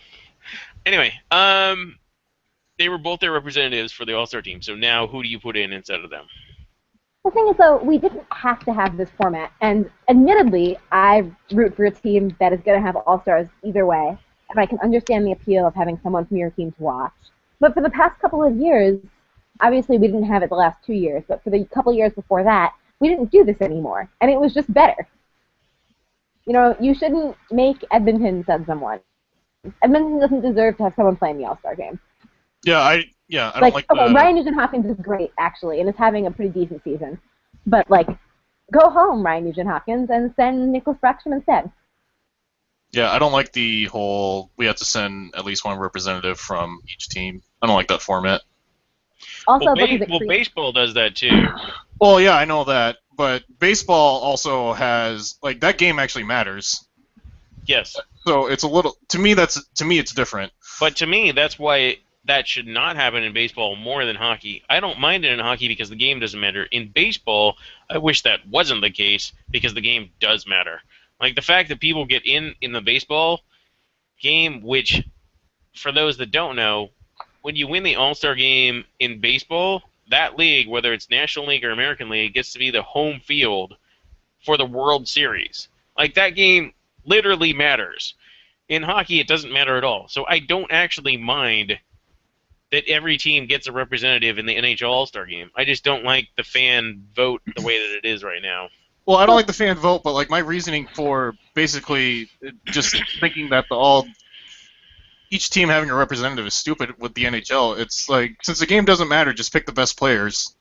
Anyway, they were both their representatives for the All-Star team. So now, who do you put in instead of them? The thing is, though, we didn't have to have this format, and admittedly, I root for a team that is going to have All-Stars either way, and I can understand the appeal of having someone from your team to watch. But for the past couple of years, obviously we didn't have it the last 2 years, but for the couple years before that, we didn't do this anymore, and it was just better. You know, you shouldn't make Edmonton send someone. Edmonton doesn't deserve to have someone play in the All-Star game. I don't like okay, Ryan Nugent-Hopkins is great, actually, and is having a pretty decent season. But, like, go home, Ryan Nugent-Hopkins, and send Nicholas Backstrom instead. Yeah, I don't like the whole we have to send at least one representative from each team. I don't like that format. Also, baseball does that too. Well, yeah, I know that, but baseball also has that game actually matters. Yes. So it's a little to me it's different. But to me, that's why that should not happen in baseball more than hockey. I don't mind it in hockey because the game doesn't matter. In baseball, I wish that wasn't the case because the game does matter. Like the fact that people get in the baseball game, which for those that don't know, when you win the All-Star game in baseball, that league, whether it's National League or American League, gets to be the home field for the World Series. Like, that game literally matters. In hockey, it doesn't matter at all. So I don't actually mind that every team gets a representative in the NHL All-Star game. I just don't like the fan vote the way that it is right now. Well, I don't like the fan vote, but like my reasoning for basically just thinking that each team having a representative is stupid with the NHL. It's like, since the game doesn't matter, just pick the best players.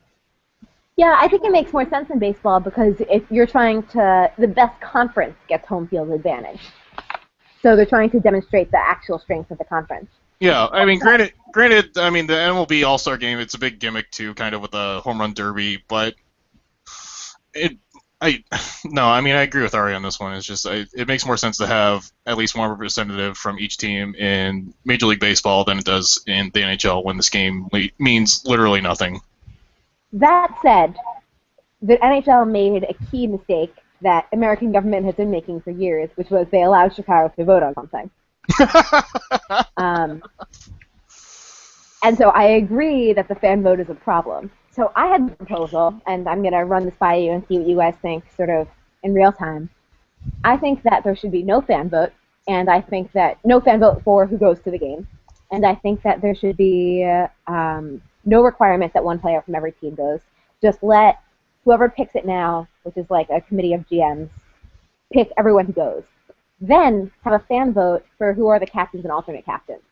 Yeah, I think it makes more sense in baseball because if you're trying to, the best conference gets home field advantage. So they're trying to demonstrate the actual strength of the conference. Yeah, I mean, granted, I mean, the MLB All-Star Game, it's a big gimmick too, kind of with the home run derby, but I agree with Ari on this one. It's just, it makes more sense to have at least one representative from each team in Major League Baseball than it does in the NHL when this game means literally nothing. That said, the NHL made a key mistake that American government has been making for years, which was they allowed Chicago to vote on something. And so I agree that the fan vote is a problem. So I had a proposal, and I'm going to run this by you and see what you guys think sort of in real time. I think that there should be no fan vote, and I think that no fan vote for who goes to the game. And I think that there should be no requirement that one player from every team goes. Just let whoever picks it now, which is like a committee of GMs, pick everyone who goes. Then have a fan vote for who are the captains and alternate captains.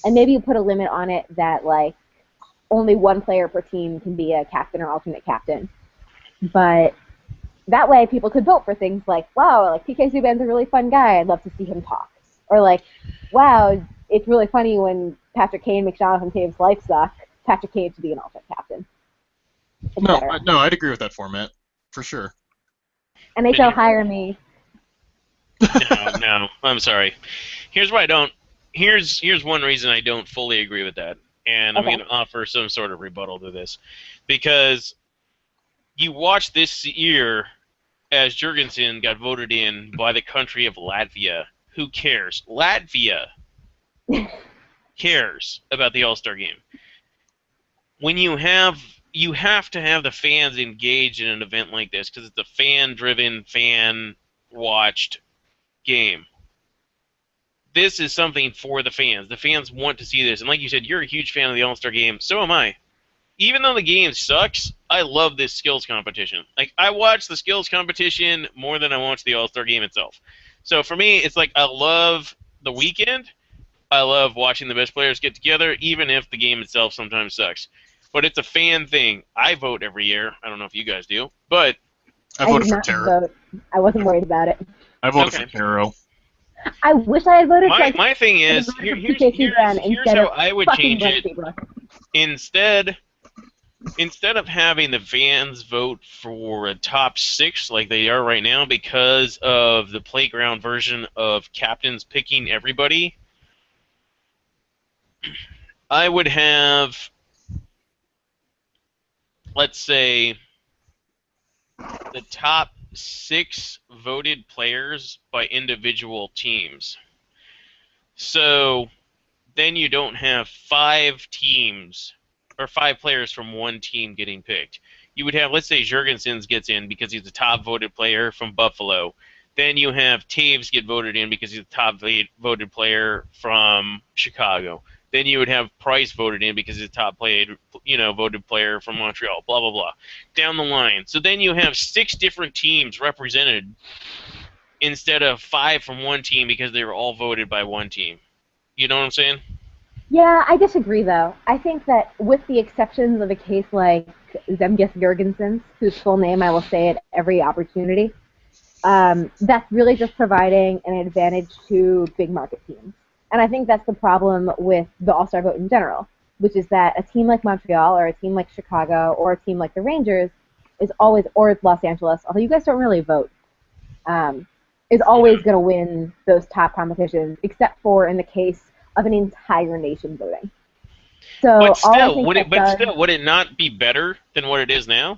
And maybe you put a limit on it that, like, only one player per team can be a captain or alternate captain. But that way people could vote for things like, wow, like, PK Subban's a really fun guy. I'd love to see him talk. Or like, wow, it's really funny when Patrick Kane, McDonald, and Taves' life suck. Patrick Kane should be an alternate captain. No, I'd agree with that format, for sure. NHL, hire me. No, I'm sorry. Here's why I don't. Here's one reason I don't fully agree with that, and I'm going to offer some sort of rebuttal to this, because you watch this year as Jurgensen got voted in by the country of Latvia. Who cares? Latvia cares about the All-Star game. When you have to have the fans engaged in an event like this because it's a fan-driven, fan-watched game. This is something for the fans. The fans want to see this. And like you said, you're a huge fan of the All-Star game. So am I. Even though the game sucks, I love this skills competition. Like, I watch the skills competition more than I watch the All-Star game itself. So for me, it's like I love the weekend. I love watching the best players get together, even if the game itself sometimes sucks. But it's a fan thing. I vote every year. I don't know if you guys do, but I voted for Taro. I wasn't worried about it. I voted for Taro. I wish I had voted for my thing is, here's how I would change it. Instead of having the fans vote for a top 6 like they are right now because of the playground version of captains picking everybody, I would have, let's say, the top 6 voted players by individual teams. So then you don't have 5 teams or 5 players from one team getting picked. You would have, let's say, Jurgensen gets in because he's the top voted player from Buffalo. Then you have Taves get voted in because he's the top voted player from Chicago. Then you would have Price voted in because he's the top voted player from Montreal, blah, blah, blah. Down the line. So then you have 6 different teams represented instead of 5 from one team because they were all voted by one team. You know what I'm saying? Yeah, I disagree, though. I think that with the exceptions of a case like Zemgus Jurgensen's, whose full name I will say at every opportunity, that's really just providing an advantage to big market teams. And I think that's the problem with the All-Star vote in general, which is that a team like Montreal or a team like Chicago or a team like the Rangers is always, or Los Angeles, although you guys don't really vote, is always going to win those top competitions, except for in the case of an entire nation voting. So, but still, would it not be better than what it is now?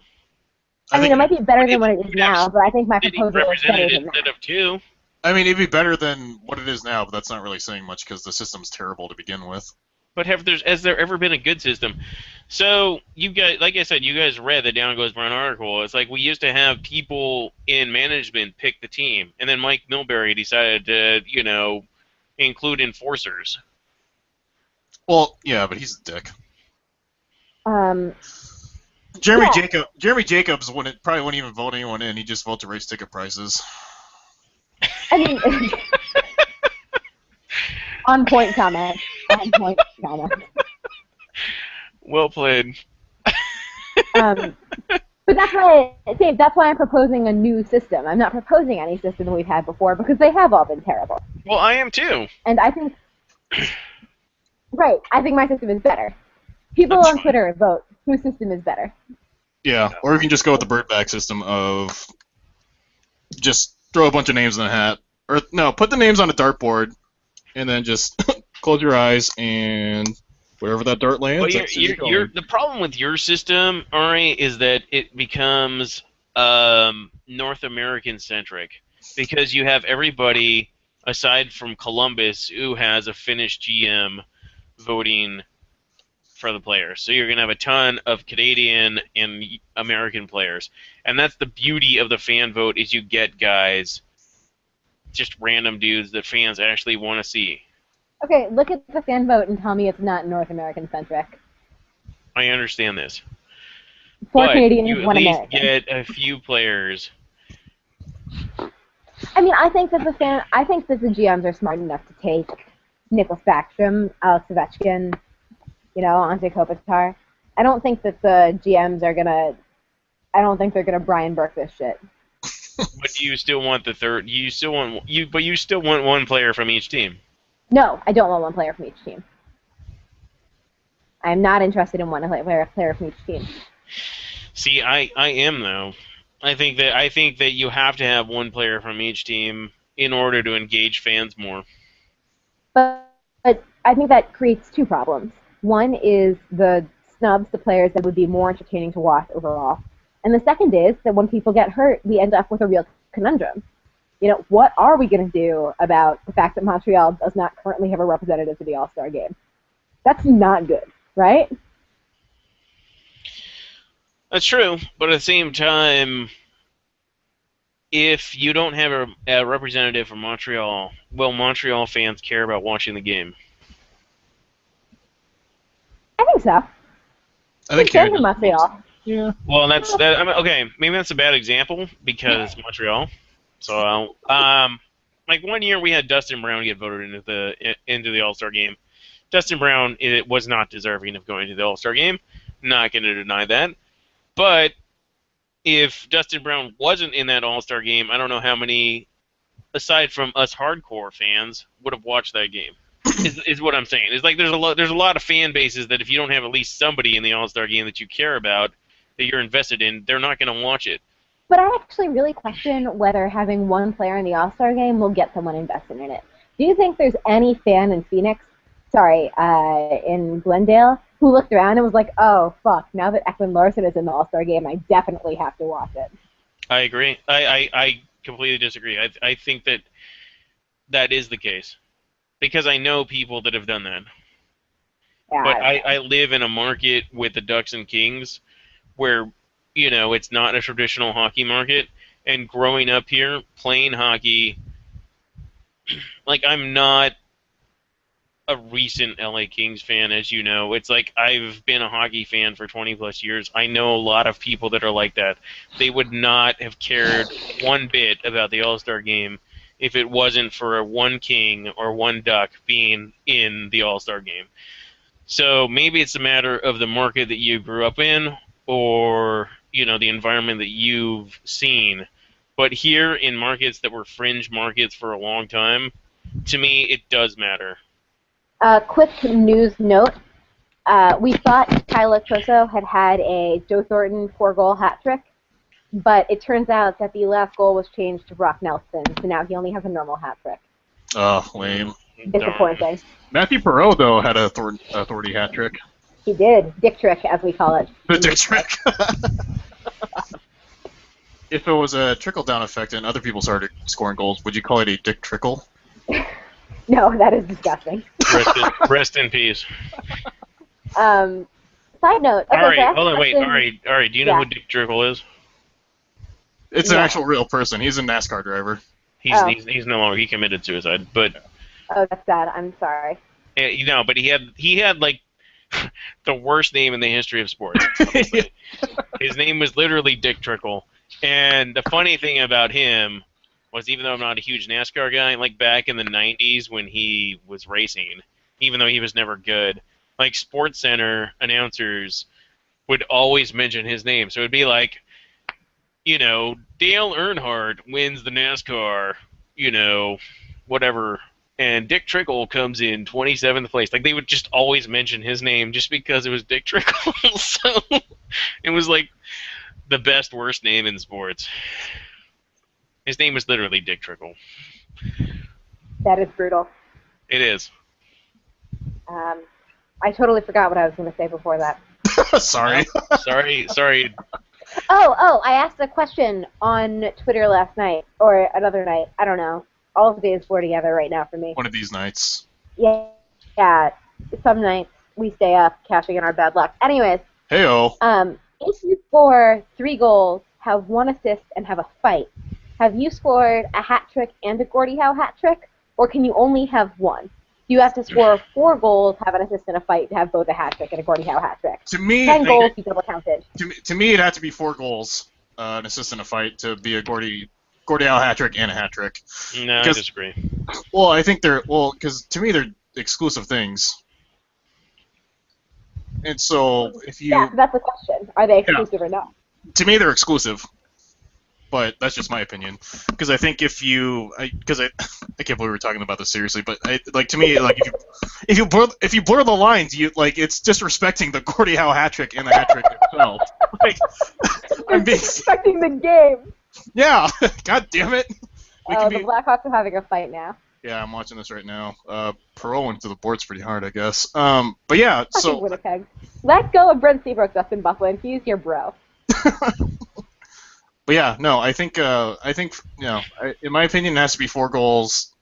I mean, it might be better than what it is now, but I think my proposal is better than instead that. of 2. I mean, it'd be better than what it is now, but that's not really saying much because the system's terrible to begin with. But has there ever been a good system? So you guys, like I said, you guys read the Down Goes Brown article. It's like we used to have people in management pick the team, and then Mike Milbury decided to, include enforcers. Well, yeah, but he's a dick. Um, Jeremy Jacobs probably wouldn't even vote anyone in. He just vote to raise ticket prices. I mean, on point comment. On point comment. Well played. But that's why, Dave, that's why I'm proposing a new system. I'm not proposing any system that we've had before because they have all been terrible. Well, I am too. And I think, right, I think my system is better. People on Twitter vote whose system is better. Yeah, or you can just go with the birdback system of just throw a bunch of names in a hat. Or, no, put the names on a dartboard and then just close your eyes and wherever that dart lands, Well, that's where you're going. the problem with your system, Ari, is that it becomes North American centric because you have everybody aside from Columbus who has a Finnish GM voting for the players. So you're going to have a ton of Canadian and American players, and that's the beauty of the fan vote is you get guys, just random dudes that fans actually want to see. Okay, look at the fan vote and tell me it's not North American centric. I understand this. Four But Canadians, you at one least American. get a few players. I mean, I think that the GMs are smart enough to take Nicholas Backstrom, Alex Ovechkin, Ante Kopitar. I don't think that the GMs are gonna. I don't think they're gonna Brian Burke this shit. But you still want the third. You still want one player from each team. No, I don't want one player from each team. I'm not interested in one player from each team. See, I am though. I think that you have to have one player from each team in order to engage fans more. But I think that creates two problems. One is the snubs the players that would be more entertaining to watch overall. And the second is that when people get hurt, we end up with a real conundrum. What are we going to do about the fact that Montreal does not currently have a representative to the All-Star game? That's not good, right? That's true, but at the same time, if you don't have a representative from Montreal, will Montreal fans care about watching the game? I think so. I think fans in Montreal. Yeah. Well, okay. Maybe that's a bad example because Montreal. So, like 1 year we had Dustin Brown get voted into the All-Star game. Dustin Brown was not deserving of going to the All-Star game. Not going to deny that. But if Dustin Brown wasn't in that All-Star game, I don't know how many, aside from us hardcore fans, would have watched that game. Is what I'm saying. It's like there's a lot of fan bases that if you don't have at least somebody in the All-Star game that you care about, that you're invested in, they're not going to watch it. But I actually really question whether having one player in the All-Star game will get someone invested in it. Do you think there's any fan in in Glendale, who looked around and was like, oh, fuck, now that Ekman Larson is in the All-Star game, I definitely have to watch it? I agree. I completely disagree. I think that is the case. Because I know people that have done that. Yeah, but I live in a market with the Ducks and Kings where, it's not a traditional hockey market. And growing up here, playing hockey, like I'm not a recent LA Kings fan, as you know. It's like I've been a hockey fan for 20 plus years. I know a lot of people that are like that. They would not have cared one bit about the All-Star game if it wasn't for one King or one Duck being in the All-Star game. So maybe it's a matter of the market that you grew up in or, the environment that you've seen. But here in markets that were fringe markets for a long time, to me, it does matter. Quick news note. We thought Kyle Okposo had a Joe Thornton 4-goal hat trick, but it turns out that the last goal was changed to Brock Nelson, so now he only has a normal hat trick. Oh, lame. Disappointing. Matthew Perreault, though, had a Thorny hat trick. He did. Dick trick, as we call it. The dick trick. If it was a trickle-down effect and other people started scoring goals, would you call it a dick trickle? No, that is disgusting. Rest in peace. Side note. Okay, Ari, so I asked hold a on, wait. question- Ari, do you know Yeah. who Dick Trickle is? It's an Yeah. actual real person. He's a NASCAR driver. He's no longer. He committed suicide, but Oh, that's sad. I'm sorry. but he had like the worst name in the history of sports. His name was literally Dick Trickle, and the funny thing about him was, even though I'm not a huge NASCAR guy, like back in the '90s when he was racing, even though he was never good, like Sports Center announcers would always mention his name. So it'd be like, Dale Earnhardt wins the NASCAR, whatever, and Dick Trickle comes in 27th place. Like, they would just always mention his name just because it was Dick Trickle. So it was like the best, worst name in sports. His name is literally Dick Trickle. That is brutal. It is. I totally forgot what I was going to say before that. Sorry. Sorry. Oh, I asked a question on Twitter last night, or another night. I don't know. All of the days blur together right now for me. One of these nights. Yeah. Some nights we stay up, cashing in our bad luck. Anyways, Heyo. if you score 3 goals, have 1 assist, and have a fight, have you scored a hat trick and a Gordie Howe hat trick, or can you only have 1? You have to score 4 goals, have an assist, and a fight to have both a hat trick and a Gordie Howe hat trick. To me, 10 goals, you double counted. To me, it had to be 4 goals, an assist and a fight, to be a Gordie Howe hat trick and a hat trick. No, I disagree. Well, I think because to me they're exclusive things. And so if you... Yeah, that's the question. Are they exclusive or not? To me, they're exclusive. But that's just my opinion. Because I think if you... I can't believe we were talking about this seriously, but to me, like, if you blur the lines, it's disrespecting the Gordie Howe hat trick and the hat trick itself. Like, I'm being... Disrespecting the game! Yeah! God damn it! The Blackhawks are having a fight now. Yeah, I'm watching this right now. Perot went to the boards pretty hard, I guess. But yeah, Fucking Winnipeg. Let go of Brent Seabrook, Dustin Bufflin. He's your bro. But yeah, no, I think in my opinion, it has to be 4 goals.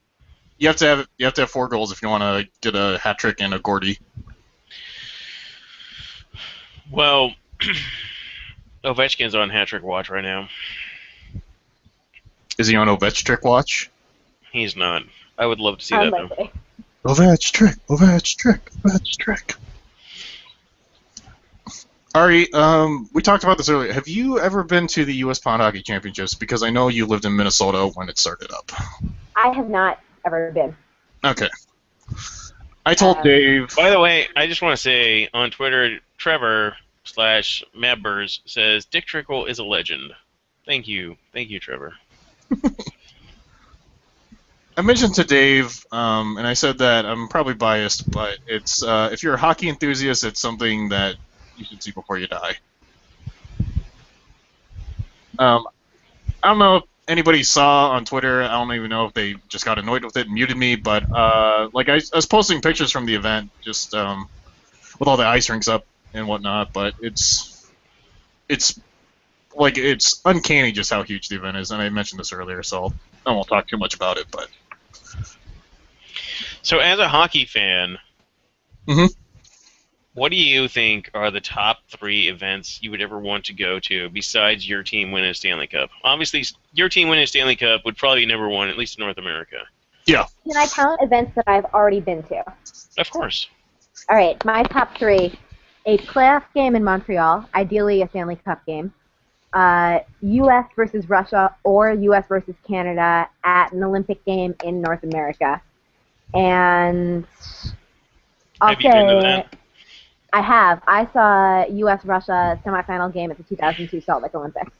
You have to have 4 goals if you want to get a hat trick and a Gordie. Well, Ovechkin's on hat trick watch right now. Is he on Ovechkin watch? He's not. I would love to see that though. Ovechkin. Ari, we talked about this earlier. Have you ever been to the U.S. Pond Hockey Championships? Because I know you lived in Minnesota when it started up. I have not ever been. Okay. I told Dave... By the way, I just want to say, on Twitter, Trevor/Mabbers says, Dick Trickle is a legend. Thank you. Thank you, Trevor. I mentioned to Dave, and I said that I'm probably biased, but it's if you're a hockey enthusiast, it's something that you should see before you die. I don't know if anybody saw on Twitter. I don't even know if they just got annoyed with it and muted me, but I was posting pictures from the event, just with all the ice rinks up and whatnot. But it's uncanny just how huge the event is, and I mentioned this earlier, so I won't talk too much about it. But so, as a hockey fan, what do you think are the top 3 events you would ever want to go to besides your team winning a Stanley Cup? Obviously, your team winning a Stanley Cup would probably be number 1, at least in North America. Yeah. Can I count events that I've already been to? Of course. All right, my top 3: a playoff game in Montreal, ideally a Stanley Cup game. U.S. versus Russia or U.S. versus Canada at an Olympic game in North America. And Have you been to that? I have. I saw U.S.-Russia semifinal game at the 2002 Salt Lake Olympics.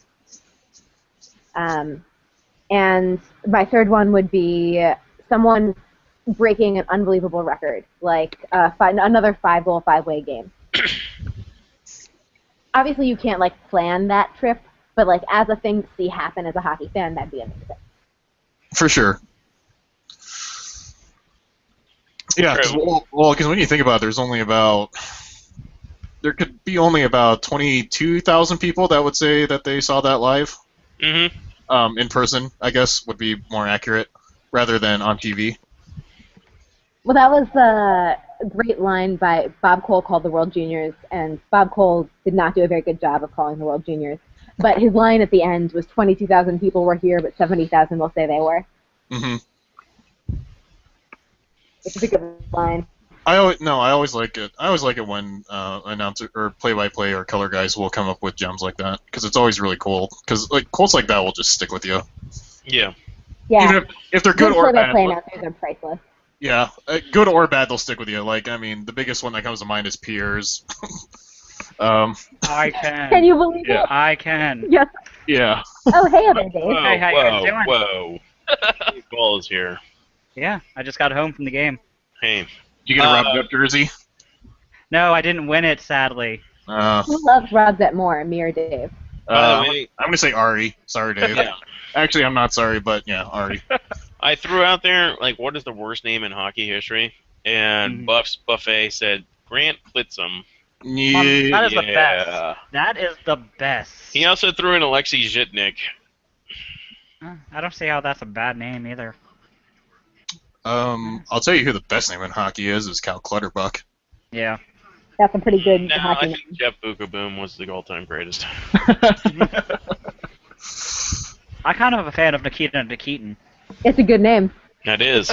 And my third one would be someone breaking an unbelievable record, like another 5-goal, 5-way game. Obviously, you can't plan that trip, but as a thing to see happen as a hockey fan, that'd be amazing. For sure. Yeah, because when you think about it, there could be only about 22,000 people that would say that they saw that live. Mm-hmm. In person, I guess, would be more accurate, rather than on TV. Well, that was a great line by Bob Cole called the World Juniors, and Bob Cole did not do a very good job of calling the World Juniors. But his line at the end was 22,000 people were here, but 70,000 will say they were. Mm-hmm. Which is a good line. I always like it. I always like it when announcer or play-by-play or color guys will come up with gems like that because it's always really cool. Because like quotes like that will just stick with you. Yeah. Yeah. Even if they're good or bad. Play announcers are priceless. Yeah, good or bad, they'll stick with you. Like, I mean, the biggest one that comes to mind is Piers. I can. Can you believe Yeah. it? I can. Yes. Yeah. Oh, hey, other Dave. Whoa, Hey, how you guys doing? whoa. Ball is here. Yeah, I just got home from the game. Hey. Did you get a Rob Up jersey? No, I didn't win it, sadly. Who loves Rob Zett more, me or Dave? By the way, I'm gonna say Ari. Sorry, Dave. Yeah. Actually, I'm not sorry, but yeah, Ari. I threw out there, like, what is the worst name in hockey history? And Buff's Buffet said Grant Blitzum. Yeah. That is the best. That is the best. He also threw in Alexei Zhitnik. I don't see how that's a bad name either. I'll tell you who the best name in hockey is Cal Clutterbuck. Yeah. That's a pretty good No, hockey I name. think Jeff Bukaboom was the all-time greatest. I'm kind of a fan of Nikita Nikitin. It's a good name. That is.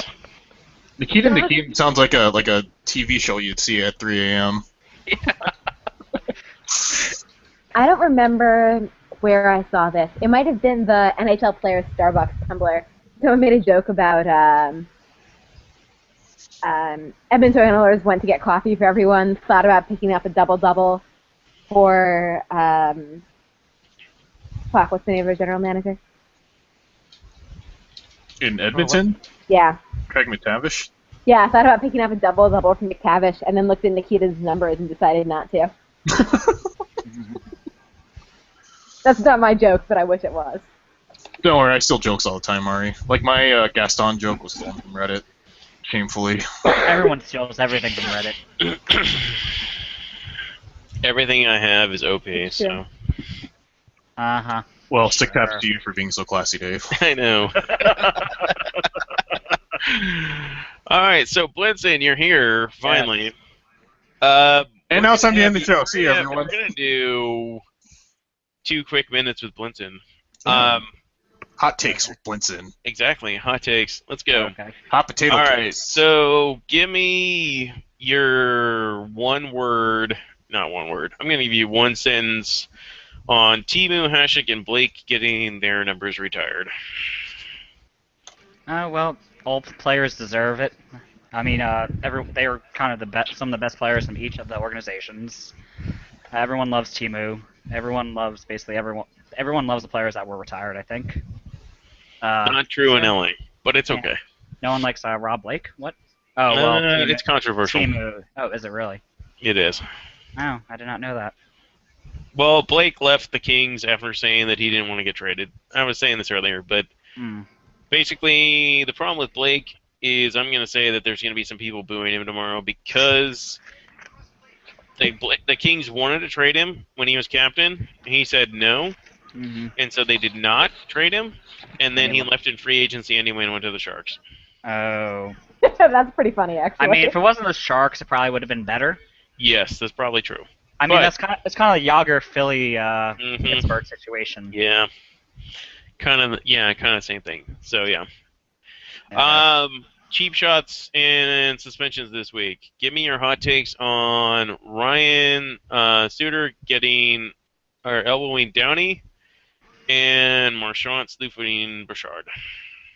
Nikita Nikitin sounds like a TV show you'd see at 3 a.m. I don't remember where I saw this. It might have been the NHL Players Starbucks Tumblr. Someone made a joke about Edmonton Oilers went to get coffee for everyone, thought about picking up a double-double for, what's the name of our general manager? In Edmonton? Yeah. Craig McTavish? Yeah, I thought about picking up a double-double from McTavish and then looked at Nikita's numbers and decided not to. That's not my joke, but I wish it was. Don't worry, I still jokes all the time, Ari. Like my Gaston joke was stolen from Reddit, shamefully. Everyone steals everything from Reddit. Everything I have is OP, so. Uh-huh. Well, stick taps to you for being so classy, Dave. I know. Alright, so Blitzen, you're here, finally. And now it's time to end the show. See you, everyone. We're going to do 2 quick minutes with Blitzen. Hot takes with Blinson. Exactly, hot takes. Let's go. Okay. Hot potato All takes. right, so give me your one word, not one word. I'm going to give you one sentence on Timu, Hasek, and Blake getting their numbers retired. Well, all players deserve it. I mean, they are kind of the best, some of the best players from each of the organizations. Everyone loves Timu. Everyone loves basically everyone. Everyone loves the players that were retired, I think. Not true in LA, but it's okay. No one likes Rob Blake? What? Oh, well. It's controversial. Timu. Oh, is it really? It is. Oh, I did not know that. Well, Blake left the Kings after saying that he didn't want to get traded. I was saying this earlier, but basically the problem with Blake is I'm going to say that there's going to be some people booing him tomorrow because the Kings wanted to trade him when he was captain. He said no, and so they did not trade him, and then he left in free agency anyway and went to the Sharks. Oh. That's pretty funny, actually. I mean, if it wasn't the Sharks, it probably would have been better. Yes, that's probably true. I mean, it's kind of like Yager Philly Pittsburgh situation. Yeah, kind of same thing. So yeah. Okay. Cheap shots and suspensions this week. Give me your hot takes on Ryan Suter getting or elbowing Downey and Marchand slew-footing Bouchard.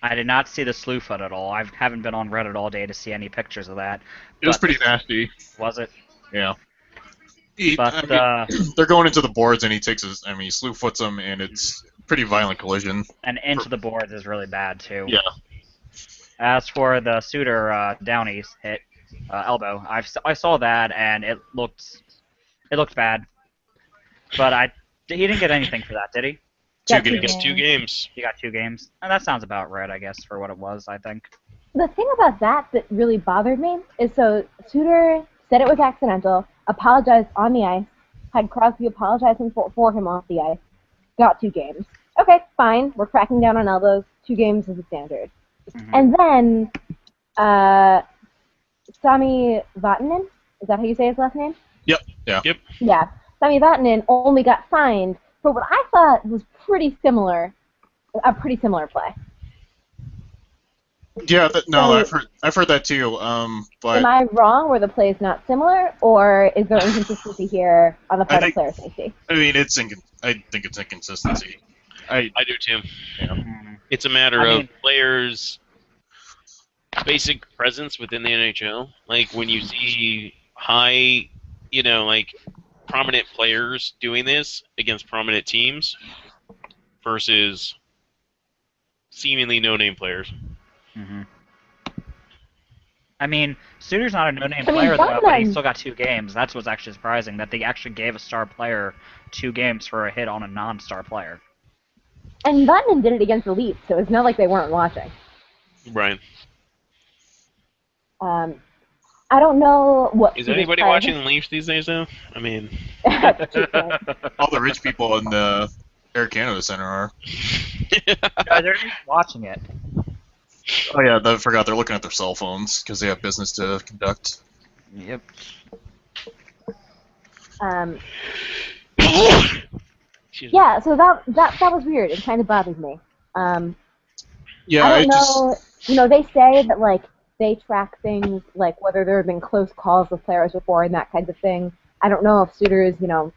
I did not see the slew foot at all. I haven't been on Reddit all day to see any pictures of that. It was pretty nasty. Was it? Yeah. But they're going into the boards and he slew foots them and it's pretty violent collision. And into the boards is really bad too. Yeah. As for the Suter Downey's hit elbow, I saw that and it looked bad. But he didn't get anything for that, did he? Two games. He got 2 games. And that sounds about right, I guess, for what it was, I think. The thing about that really bothered me is Suter said it was accidental, apologized on the ice, had Crosby apologizing for him off the ice, got 2 games. Okay, fine, we're cracking down on elbows, 2 games is the standard. And then Sami Vatanen, is that how you say his last name? Yep. Yeah. Yep. Yeah. Sami Vatanen only got fined for what I thought was a pretty similar play. Yeah. No, So, I've heard that too. But am I wrong where the play is not similar, or is there inconsistency here on the I part of think player safety? I mean I think it's inconsistency. I do too. Yeah. It's a matter I of mean- players' basic presence within the NHL. Like when you see high, like prominent players doing this against prominent teams versus seemingly no-name players. Mm-hmm. I mean, Suter's not a no-name I mean, player, though, but he Vatanen- still got 2 games. That's what's actually surprising, that they actually gave a star player 2 games for a hit on a non-star player. And Vatanen did it against the Leafs, so it's not like they weren't watching. Brian, I don't know what. is Suter's anybody prior- watching the Leafs these days, though? I mean, All the rich people in the Air Canada Center are. No, they're not watching it. Oh yeah, I forgot they're looking at their cell phones because they have business to conduct. Yep. excuse me. Yeah, so that was weird. It kind of bothered me. Yeah, I don't know. They say that like they track things like whether there have been close calls with players before and that kind of thing. I don't know if Suter's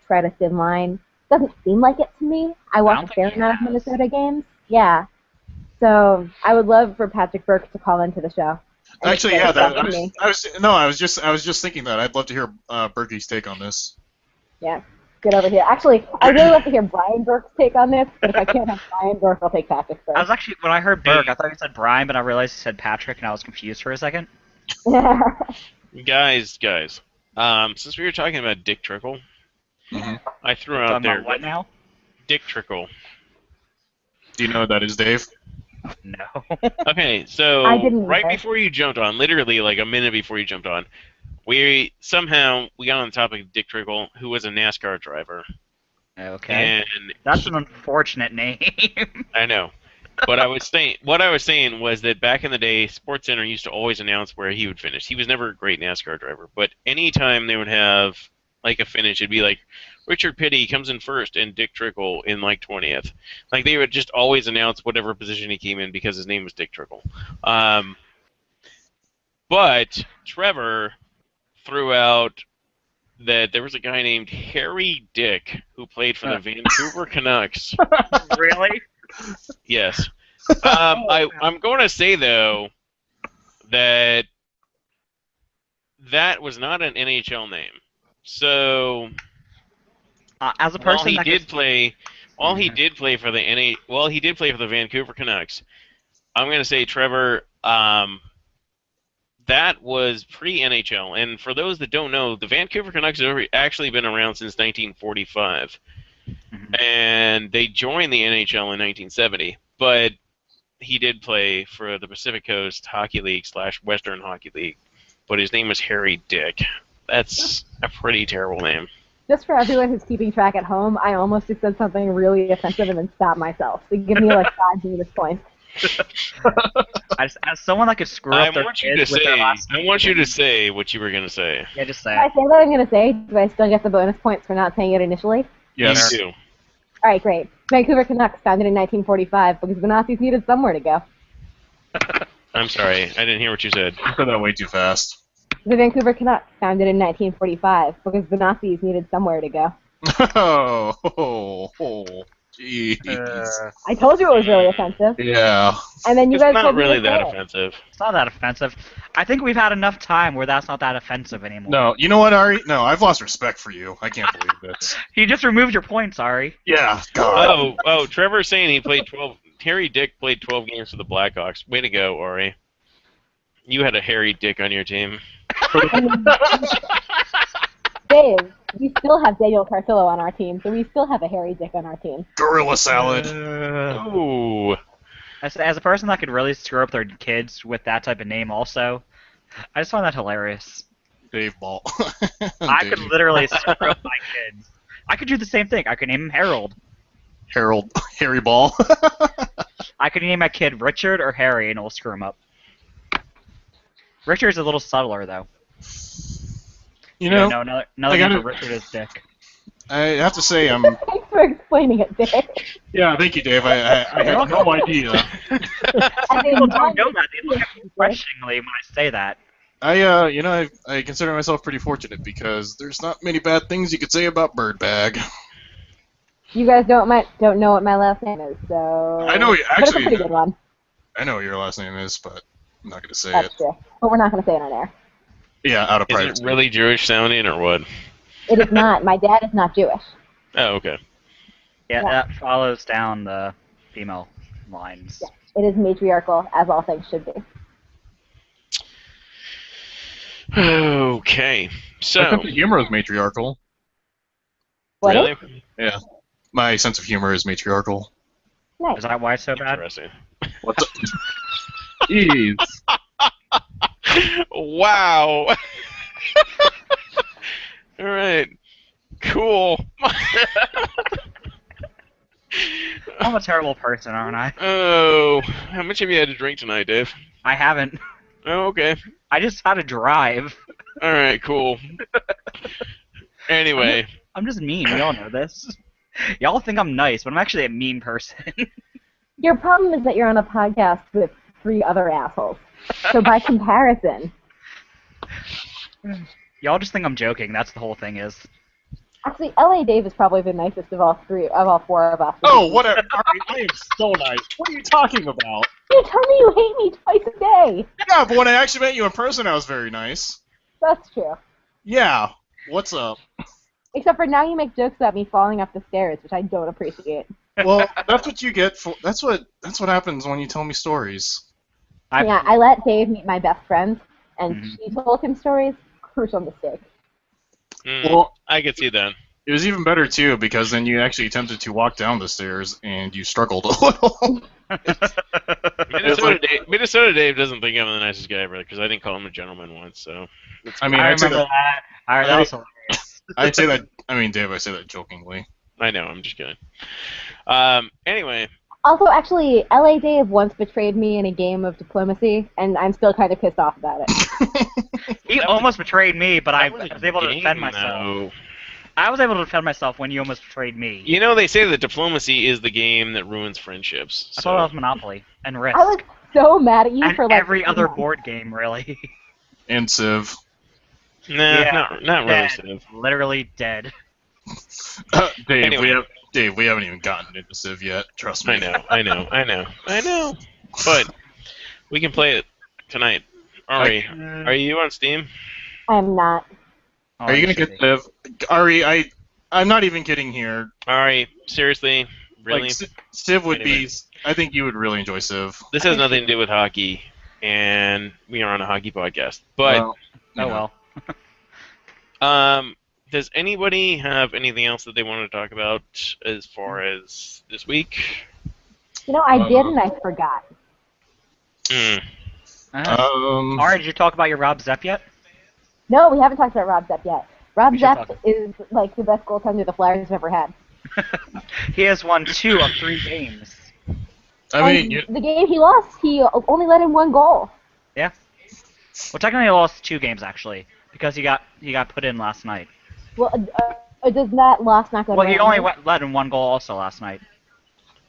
tread a thin line. Doesn't seem like it to me. I watch a don't fair think he amount of has. Minnesota games. Yeah. So I would love for Patrick Burke to call into the show. and Actually, explain yeah, stuff to me. I was just thinking that I'd love to hear Berkey's take on this. Yeah. Get over here. Actually, I'd really love to hear Brian Burke's take on this, but if I can't have Brian Burke, I'll take Patrick I was Burke. actually, when I heard Burke, I thought he said Brian, but I realized he said Patrick, and I was confused for a second. Guys, since we were talking about Dick Trickle, Mhm. I threw out Talking there about what now? Dick Trickle. Do you know what that is, Dave? No. Okay, so I didn't right either. before you jumped on, literally like a minute before you jumped on, we got on the topic of Dick Trickle, who was a NASCAR driver. Okay. And That's an unfortunate name. I know. But what I was saying was that back in the day, SportsCenter used to always announce where he would finish. He was never a great NASCAR driver, but anytime they would have like a finish, it'd be like Richard Petty comes in first and Dick Trickle in like 20th. Like they would just always announce whatever position he came in because his name was Dick Trickle. But Trevor threw out that there was a guy named Harry Dick who played for the Vancouver Canucks. Really? Yes. I'm going to say, though, that was not an NHL name. So As a while person he that did could- play for the he did play for the Vancouver Canucks. I'm going to say, Trevor, that was pre-NHL. And for those that don't know, the Vancouver Canucks have actually been around since 1945. And they joined the NHL in 1970. But he did play for the Pacific Coast Hockey League / Western Hockey League. But his name was Harry Dick. That's a pretty terrible name. Just for everyone who's keeping track at home, I almost just said something really offensive and then stopped myself. So give me like 5 bonus points. as someone that could screw I up their want you to kids with say. their last I name, want you to say what you were going to say. Yeah, just say If I it. say what I'm going to say, do I still get the bonus points for not saying it initially? Yes. You do. All right, great. Vancouver Canucks founded in 1945 because the Nazis needed somewhere to go. I'm sorry, I didn't hear what you said. You said that way too fast. The Vancouver Canucks founded in 1945 because the Nazis needed somewhere to go. Jeez. I told you it was really offensive, Yeah. and then you It's guys not told me really to that say it. offensive. It's not that offensive. I think we've had enough time where that's not that offensive anymore. No, you know what, Ari? No, I've lost respect for you. I can't believe this. You just removed your point, sorry. Yeah, God. Oh, Trevor's saying he played 12. Harry Dick played 12 games for the Blackhawks. Way to go, Ori. You had a Harry Dick on your team. Dave, we still have Daniel Carcillo on our team, so we still have a Harry Dick on our team. Gorilla salad. Ooh. As a person that could really screw up their kids with that type of name also, I just find that hilarious. Dave Ball. I Dave. could literally screw up my kids. I could do the same thing. I could name him Harold. Harold. Harry Ball. I could name my kid Richard or Harry, and it'll screw him up. Richard's a little subtler though. You know, no, another I name gotta- for Richard is Dick. I have to say, Thanks for explaining it, Dave. yeah, thank you, Dave. I had no idea. I mean, People don't know that. They look at me questioningly when I say that. I consider myself pretty fortunate because there's not many bad things you could say about Birdbag. You guys don't know what my last name is, so. I know, But it's a actually, pretty good one. I know what your last name is, but I'm not gonna say That's it. true. But we're not going to say it on air. Yeah, out of Is privacy. it really Jewish sounding or what? It is not. My dad is not Jewish. Oh, okay. Yeah, Yeah. that follows down the female lines. Yeah. It is matriarchal, as all things should be. Okay. So. My sense of humor is matriarchal. What Really? is? Yeah, my sense of humor is matriarchal. Nice. Is that why it's so bad? Interesting. What's up? Jeez. Wow. All right. Cool. I'm a terrible person, aren't I? Oh, how much have you had to drink tonight, Dave? I haven't. Oh, okay. I just had to drive. All right, cool. Anyway, I'm just mean. We all know this. Y'all think I'm nice, but I'm actually a mean person. Your problem is that you're on a podcast with 3 other assholes. So by comparison, Y'all just think I'm joking. That's the whole thing is. actually, LA Dave is probably the nicest of all 4 of us. Oh, whatever. I am so nice. What are you talking about? You tell me you hate me twice a day. Yeah, but when I actually met you in person, I was very nice. That's true. Yeah. What's up? Except for now you make jokes about me falling up the stairs, which I don't appreciate. Well, that's what you get for. That's what happens when you tell me stories. Yeah, I let Dave meet my best friend, and Mhm. she told him stories. Crucial mistake. Well, I could see that. it was even better too because then you actually attempted to walk down the stairs and you struggled a little. Minnesota Dave doesn't think I'm the nicest guy ever because I didn't call him a gentleman once. So I mean, I I'd say remember that. that. That was hilarious. I'd say that. I mean, Dave, I say that jokingly. I know, I'm just kidding. Anyway, Also, actually, LA Dave once betrayed me in a game of diplomacy, and I'm still kind of pissed off about it. He almost betrayed me, but I that was was a able to game, defend myself. though. I was able to defend myself when you almost betrayed me. You know, they say that diplomacy is the game that ruins friendships. I So. thought that was Monopoly and Risk. I was so mad at you and for like every other board game, really. And Civ. Nah, Yeah, not really, dead. Civ. Literally dead. Dave, Anyway. we haven't even gotten into Civ yet. Trust me. I know. But we can play it tonight. Ari, are you on Steam? I'm not. Oh, Are you gonna should get be. Civ? Ari, I'm not even kidding here. Ari, seriously, really? Like, Civ would Anyway. be. I think you would really enjoy Civ. This has nothing to do with hockey, and we are on a hockey podcast. But Well, you Oh know. well. does anybody have anything else that they want to talk about as far as this week? You know, I did and I forgot. Mm. Alright, did you talk about your Rob Zepp yet? No, we haven't talked about Rob Zepp yet. Rob We should Zepp talk. is like the best goaltender the Flyers have ever had. He has won 2 of 3 games. I mean, And you, the game he lost, he only let in 1 goal. Yeah. Well, technically he lost 2 games actually, because he got put in last night. Well, does that loss not go Well, to he Emery? only let in 1 goal also last night.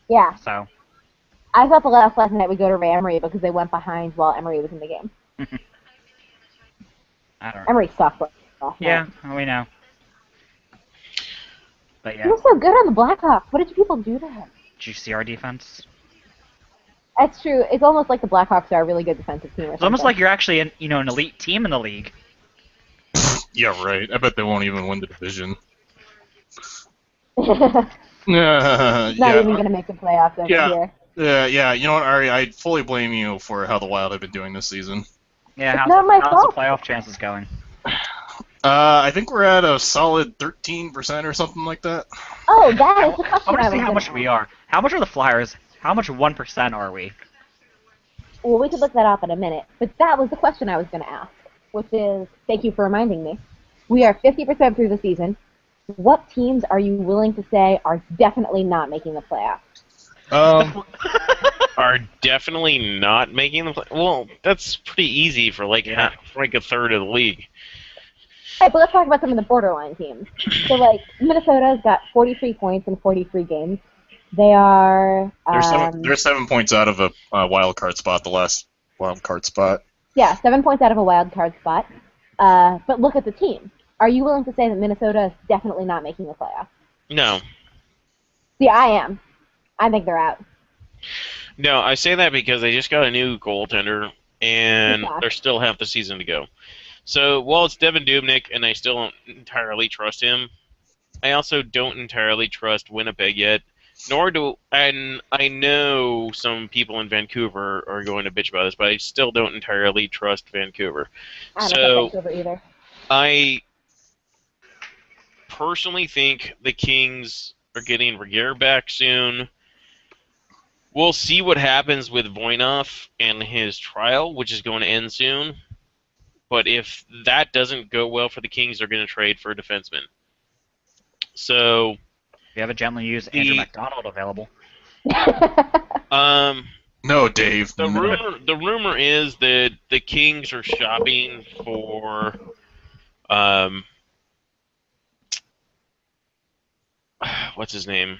Yeah, So I thought the last night would go to Ray Emery because they went behind while Emery was in the game. I don't know. Emery sucked last night. Yeah, we know. But He yeah, was so good on the Blackhawks. What did you people do to him? did you see our defense? That's true. It's almost like the Blackhawks are a really good defensive team. Or It's almost like you're actually an elite team in the league. yeah, right. I bet they won't even win the division. not yeah, even going to make the playoffs over Yeah. here. yeah. You know what, Ari? I fully blame you for how the Wild have been doing this season. Yeah, It's not my how's fault. the playoff chances going? I think we're at a solid 13% or something like that. Oh, that is the I question want I to was see how gonna much ask. we are. How much are the Flyers? How much 1% are we? Well, we could look that up in a minute. But that was the question I was going to ask, which is, thank you for reminding me. We are 50% through the season. What teams are you willing to say are definitely not making the playoffs? are definitely not making the play. Well, that's pretty easy for like like a third of the league. All right, but let's talk about some of the borderline teams. So, like, Minnesota's got 43 points in 43 games. They are... They're 7 points out of a wild card spot, the last wild card spot. Yeah, 7 points out of a wild card spot. But look at the team. Are you willing to say that Minnesota is definitely not making the playoffs? No. See, I am. I think they're out. No, I say that because they just got a new goaltender, and Yeah. there's still half the season to go. So while it's Devin Dubnyk, and I still don't entirely trust him, I also don't entirely trust Winnipeg yet. And I know some people in Vancouver are going to bitch about this, but I still don't entirely trust Vancouver. I don't trust Vancouver either. I personally think the Kings are getting Regier back soon. We'll see what happens with Voinov and his trial, which is going to end soon. But if that doesn't go well for the Kings, they're going to trade for a defenseman. So We have a gently used Andrew McDonald available. No, Dave. The rumor is that the Kings are shopping for what's his name?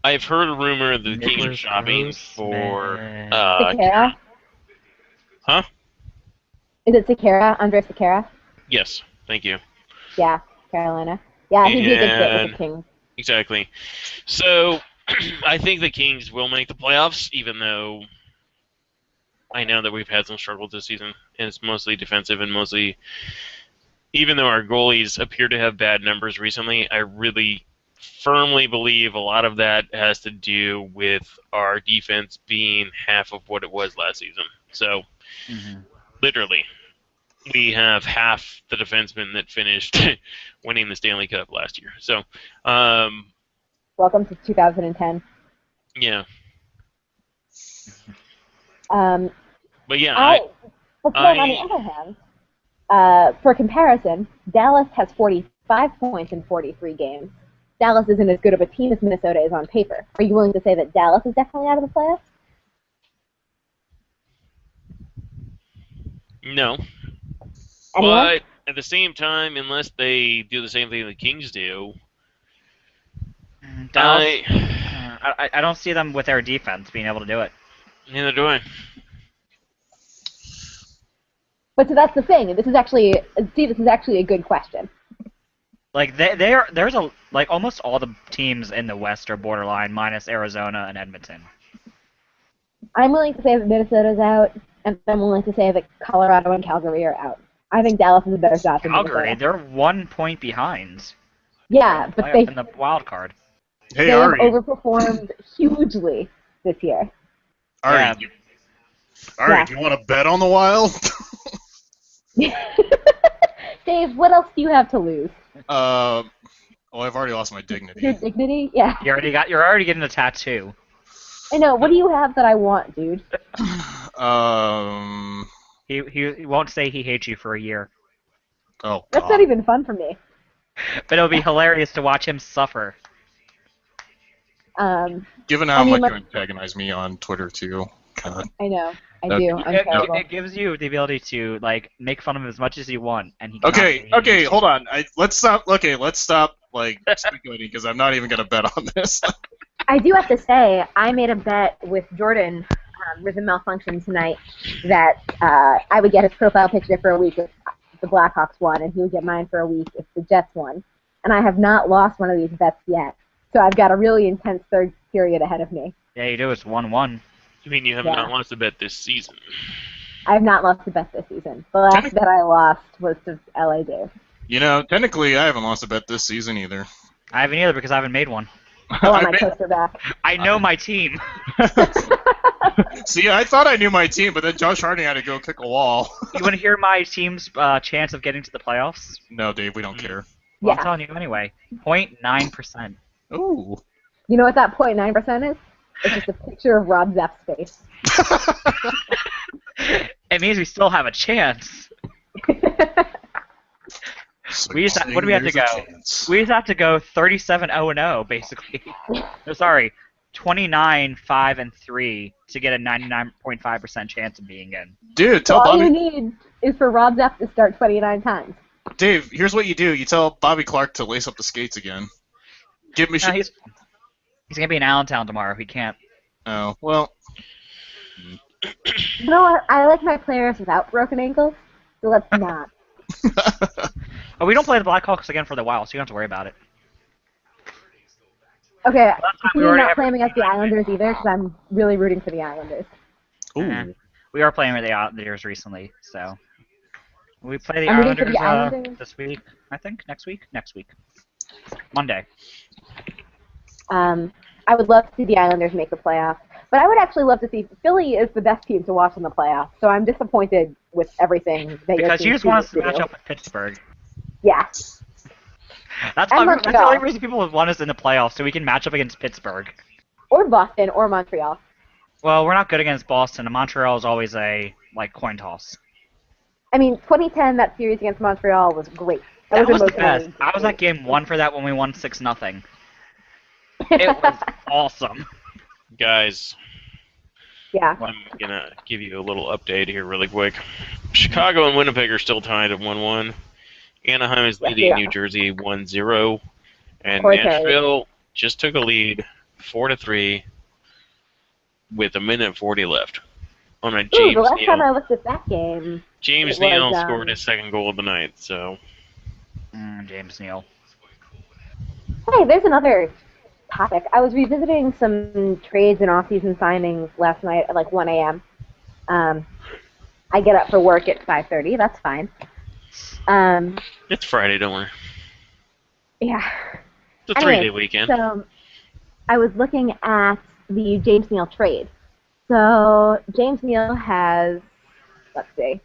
I've heard a rumor that the Kings are shopping for Sekera? Huh? Is it Sekera? Andre Sekera? Yes, thank you. Yeah, Carolina. Yeah, he'd be a good fit with the Kings. Exactly. So, I think the Kings will make the playoffs, even though I know that we've had some struggles this season, and it's mostly defensive and mostly... Even though our goalies appear to have bad numbers recently, I really firmly believe a lot of that has to do with our defense being half of what it was last season. So, literally, we have half the defensemen that finished winning the Stanley Cup last year. So, welcome to 2010. Yeah. But yeah, but then on the other hand, for comparison, Dallas has 45 points in 43 games. Dallas isn't as good of a team as Minnesota is on paper. Are you willing to say that Dallas is definitely out of the playoffs? No. Anyone? But at the same time, unless they do the same thing the Kings do, Dallas, I don't see them with their defense being able to do it. Neither do I. But so that's the thing. This is actually a good question. Like there's almost all the teams in the West are borderline, minus Arizona and Edmonton. I'm willing to say that Minnesota's out, and I'm willing to say that Colorado and Calgary are out. I think Dallas is a better shot than Calgary, Minnesota. they're 1 point behind. Yeah, but they in the wild card. Hey, they have Ari. overperformed hugely this year. Ari, Yeah. Ari, do you want to bet on the Wild? Dave, what else do you have to lose? Well, I've already lost my dignity. Your dignity? Yeah. You're already getting a tattoo. I know. What do you have that I want, dude? He won't say he hates you for a year. Oh, That's God. not even fun for me. But it'll be hilarious to watch him suffer. Given how much you antagonize me on Twitter, too. God. I know. I do. I'm terrible. It gives you the ability to make fun of him as much as you want, and he. Okay, hold on. Let's stop. Okay, let's stop speculating because I'm not even gonna bet on this. I do have to say, I made a bet with Jordan, Rhythm Malfunction tonight, that I would get his profile picture for a week if the Blackhawks won, and he would get mine for a week if the Jets won. And I have not lost one of these bets yet, so I've got a really intense third period ahead of me. Yeah, you do. It's 1-1. I mean, you have not lost a bet this season. I have not lost a bet this season. The last bet I lost was to LA Dave. You know, technically, I haven't lost a bet this season either. I haven't either because I haven't made one. I want my poster back. I know my team. See, I thought I knew my team, but then Josh Harding had to go kick a wall. You want to hear my team's chance of getting to the playoffs? No, Dave, we don't care. Well, I'm telling you anyway. 0.9%. Ooh. You know what that 0.9% is? It's just a picture of Rob Zepp's face. It means we still have a chance. So We used to, what do we have to there's go? a chance. We used to have to go 37-0-0 basically. No, sorry, 29-5-3 to get a 99.5% chance of being in. Dude, So tell all you Bobby. need is for Rob Zepp to start 29 times. Dave, here's what you do. You tell Bobby Clark to lace up the skates again. Give me No, he's gonna be in Allentown tomorrow. He can't. Oh, well. You know what? I like my players without broken ankles, so let's not. Oh, we don't play the Blackhawks again for the while, so you don't have to worry about it. Okay, Last time can we you already not have- play them against the Islanders either? Because I'm really rooting for the Islanders. Ooh. We are playing with the Islanders recently, so we play the I'm rooting for Islanders, the Islanders. this week. I think next week. Monday. I would love to see the Islanders make the playoffs, but I would actually love to see Philly is the best team to watch in the playoffs. So I'm disappointed with everything that your Because team you just want us to chooses match do. up with Pittsburgh. Yeah. That's And the Montreal. only reason people would want us in the playoffs, so we can match up against Pittsburgh. Or Boston or Montreal. Well, we're not good against Boston, and Montreal is always a coin toss. I mean, 2010, that series against Montreal was great. That was the emotionally best. I was at great. game 1 for that when we won 6-0. It was awesome. Guys, Yeah. I'm gonna give you a little update here really quick. Chicago and Winnipeg are still tied at 1-1. Anaheim is Yes, leading they are. New Jersey 1-0. And Corey Nashville just took a lead 4-3 with a minute 40 left. On a Ooh, James the last time I Neal. looked at that game, James it Neal was, scored his second goal of the night, so James Neal. hey, there's another topic. I was revisiting some trades and off-season signings last night at like 1 a.m. I get up for work at 5:30. That's fine. it's Friday, don't worry. Yeah. It's a Anyways, 3-day weekend. So I was looking at the James Neal trade. So James Neal has, let's see,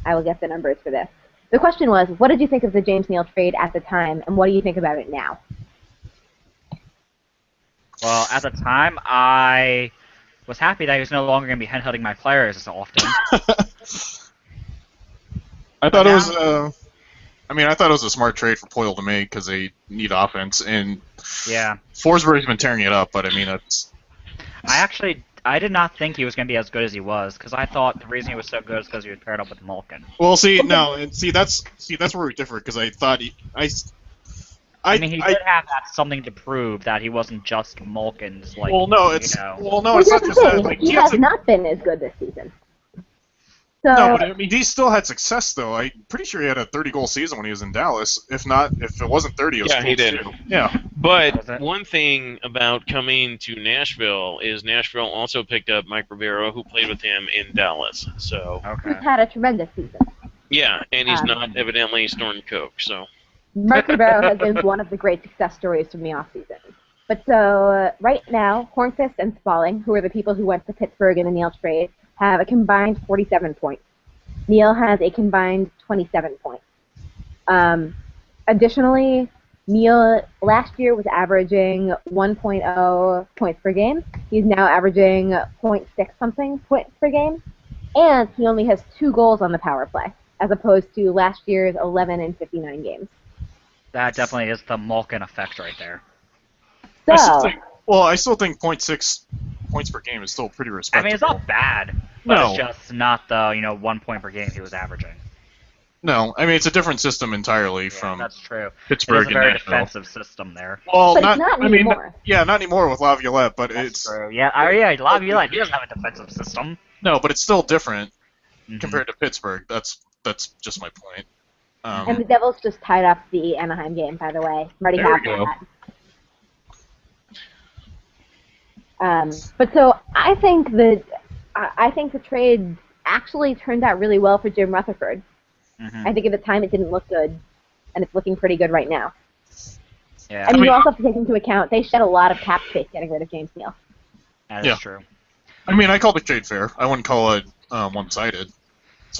I will get the numbers for this. The question was, what did you think of the James Neal trade at the time, and what do you think about it now? Well, at the time, I was happy that he was no longer going to be headhunting my players as often. I thought it was. I thought it was a smart trade for Poyle to make because they need offense, and Yeah. Forsberg's been tearing it up. But I mean, that's. I did not think he was going to be as good as he was, because I thought the reason he was so good is because he was paired up with Malkin. Well, see, no, and that's where we differ because I thought I mean, he did have that something to prove that he wasn't just Malkin's, like, well, no, it's you know. well, no, Well, it's not here's just the that. thing, Like, he he has has not been as good this season. So, no, but I mean, he still had success though. I'm pretty sure he had a 30-goal season when he was in Dallas. If it wasn't 30, it was Yeah, he close did. to. Yeah. Was But it? one thing about coming to Nashville is Nashville also picked up Mike Rivera, who played with him in Dallas. So, Okay. he's had a tremendous season. yeah, and he's Um, not evidently snorting coke, so. Mark Rivero has been one of the great success stories from the offseason. But so right now, Hornqvist and Spalling, who are the people who went to Pittsburgh in the Neal trade, have a combined 47 points. Neal has a combined 27 points. Additionally, Neal last year was averaging 1.0 points per game. He's now averaging 0.6 something points per game, and he only has 2 goals on the power play, as opposed to last year's 11 in 59 games. That definitely is the Malkin effect right there. I still So, think, I still think 0.6 points per game is still pretty I respectable. mean, it's not bad, but No. it's just not the 1 point per game he was averaging. No, I mean it's a different system entirely Yeah, from that's true. It Pittsburgh is a and very Nashville. defensive system there. Well, but it's not I mean, anymore. yeah, not anymore with Laviolette, but That's it's true. Yeah, Laviolette, he doesn't have a defensive system. no, but it's still different Mhm. compared to Pittsburgh. That's just my point. And the Devils just tied up the Anaheim game, by the way. I'm already There we happy go. with that. But so I think the trade actually turned out really well for Jim Rutherford. Mhm. I think at the time it didn't look good, and it's looking pretty good right now. Yeah, I mean, mean- you also have to take into account they shed a lot of cap space getting rid of James Neal. that is Yeah. true. I mean, I call the trade fair. I wouldn't call it one-sided.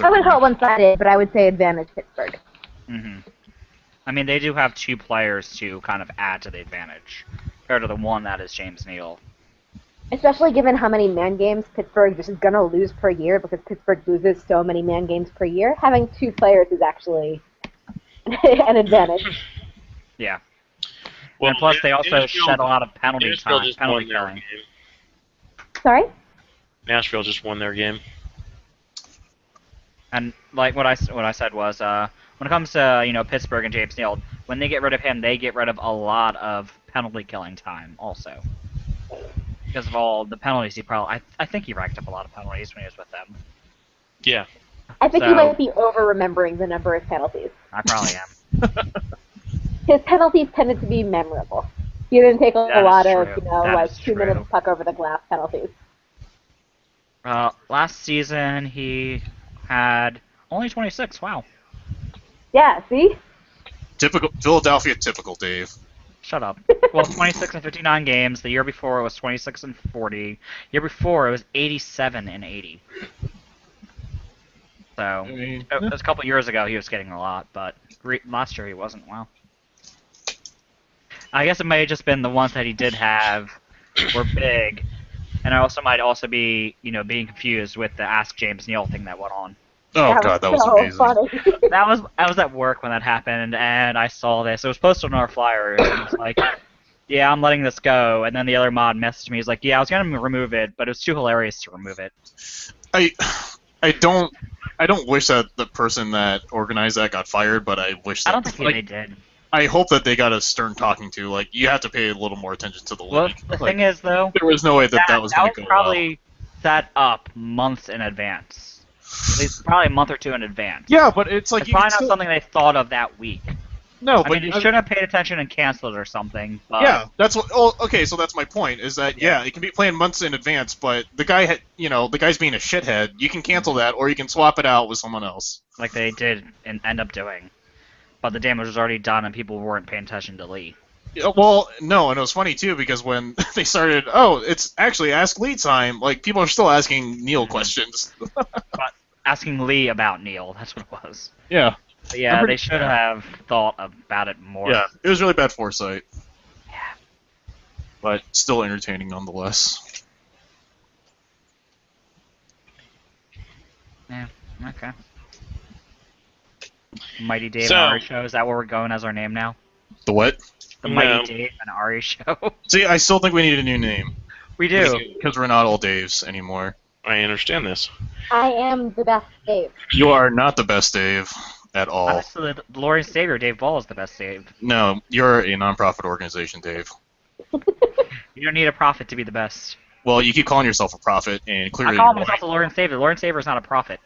I wouldn't call it one-sided, but I would say advantage Pittsburgh. Hmm. I mean, they do have 2 players to kind of add to the advantage, compared to the one that is James Neal. Especially given how many man games Pittsburgh just is going to lose per year, because Pittsburgh loses so many man games per year. Having 2 players is actually an advantage. Yeah. Well, And plus, they also Nashville- shed a lot of penalty Nashville time, just penalty won their killing. game. Sorry? Nashville just won their game. And like what I said was, when it comes to Pittsburgh and James Neal, when they get rid of him, they get rid of a lot of penalty killing time also. Because of all the penalties he probably, I think he racked up a lot of penalties when he was with them. Yeah. I think So- you might be over-remembering the number of penalties. I probably am. His penalties tended to be memorable. He didn't take That a is lot of, true. That like is 2 true. minutes puck over the glass penalties. Last season he had only 26. Wow. Yeah, see? Typical Philadelphia, typical Dave. Shut up. Well, 26 in 59 games. The year before it was 26 and 40. Year before it was 87 and 80. So I mean, it was a couple years ago he was getting a lot, but last year he wasn't. Wow. I guess it may have just been the ones that he did have were big, and I also might also be being confused with the Ask James Neal thing that went on. oh god, that was so amazing. funny. I was at work when that happened, and I saw this. It was posted on our flyers, and it was like, yeah, I'm letting this go. And then the other mod messaged me. He's like, yeah, I was gonna remove it, but it was too hilarious to remove it. I don't wish that the person that organized that got fired, but I wish that I don't think they did. I hope that they got a stern talking to. Like, you have to pay a little more attention to the Well, league. the Like, thing is, though, there was no way that was going to go probably set up months in advance. At least probably a month or two in advance. well. Yeah, but it's like It's you probably can not still, something they thought of that week. no, I but mean, they should have paid attention and canceled it or something. But yeah, that's what. Oh, okay, so that's my point. Is that it can be planned months in advance, but the guy had, the guy's being a shithead. You can cancel that, or you can swap it out with someone else. like they did and end up doing. But the damage was already done, and people weren't paying attention to Lee. Yeah, well, no, and it was funny too because when they started, it's actually Ask Lee time. Like, people are still asking Neil questions. But asking Lee about Neil, that's what it was. Yeah, But yeah, pretty- they should have thought about it more. yeah, it was really bad foresight, Yeah. but still entertaining nonetheless. Yeah. Okay. Mighty Dave So- and Ari Show. Is that where we're going as our name now? The what? The No. Mighty Dave and Ari Show. See, I still think we need a new name We do. because we're not all Daves anymore. I understand this. I am the best Dave. You are not the best Dave at all. Honestly, the Lord and Savior Dave Ball is the best Dave. No, you're a nonprofit organization, Dave. You don't need a prophet to be the best. Well, you keep calling yourself a prophet, and I clearly call you're myself the Lord and Savior. The Lord and Savior is not a prophet.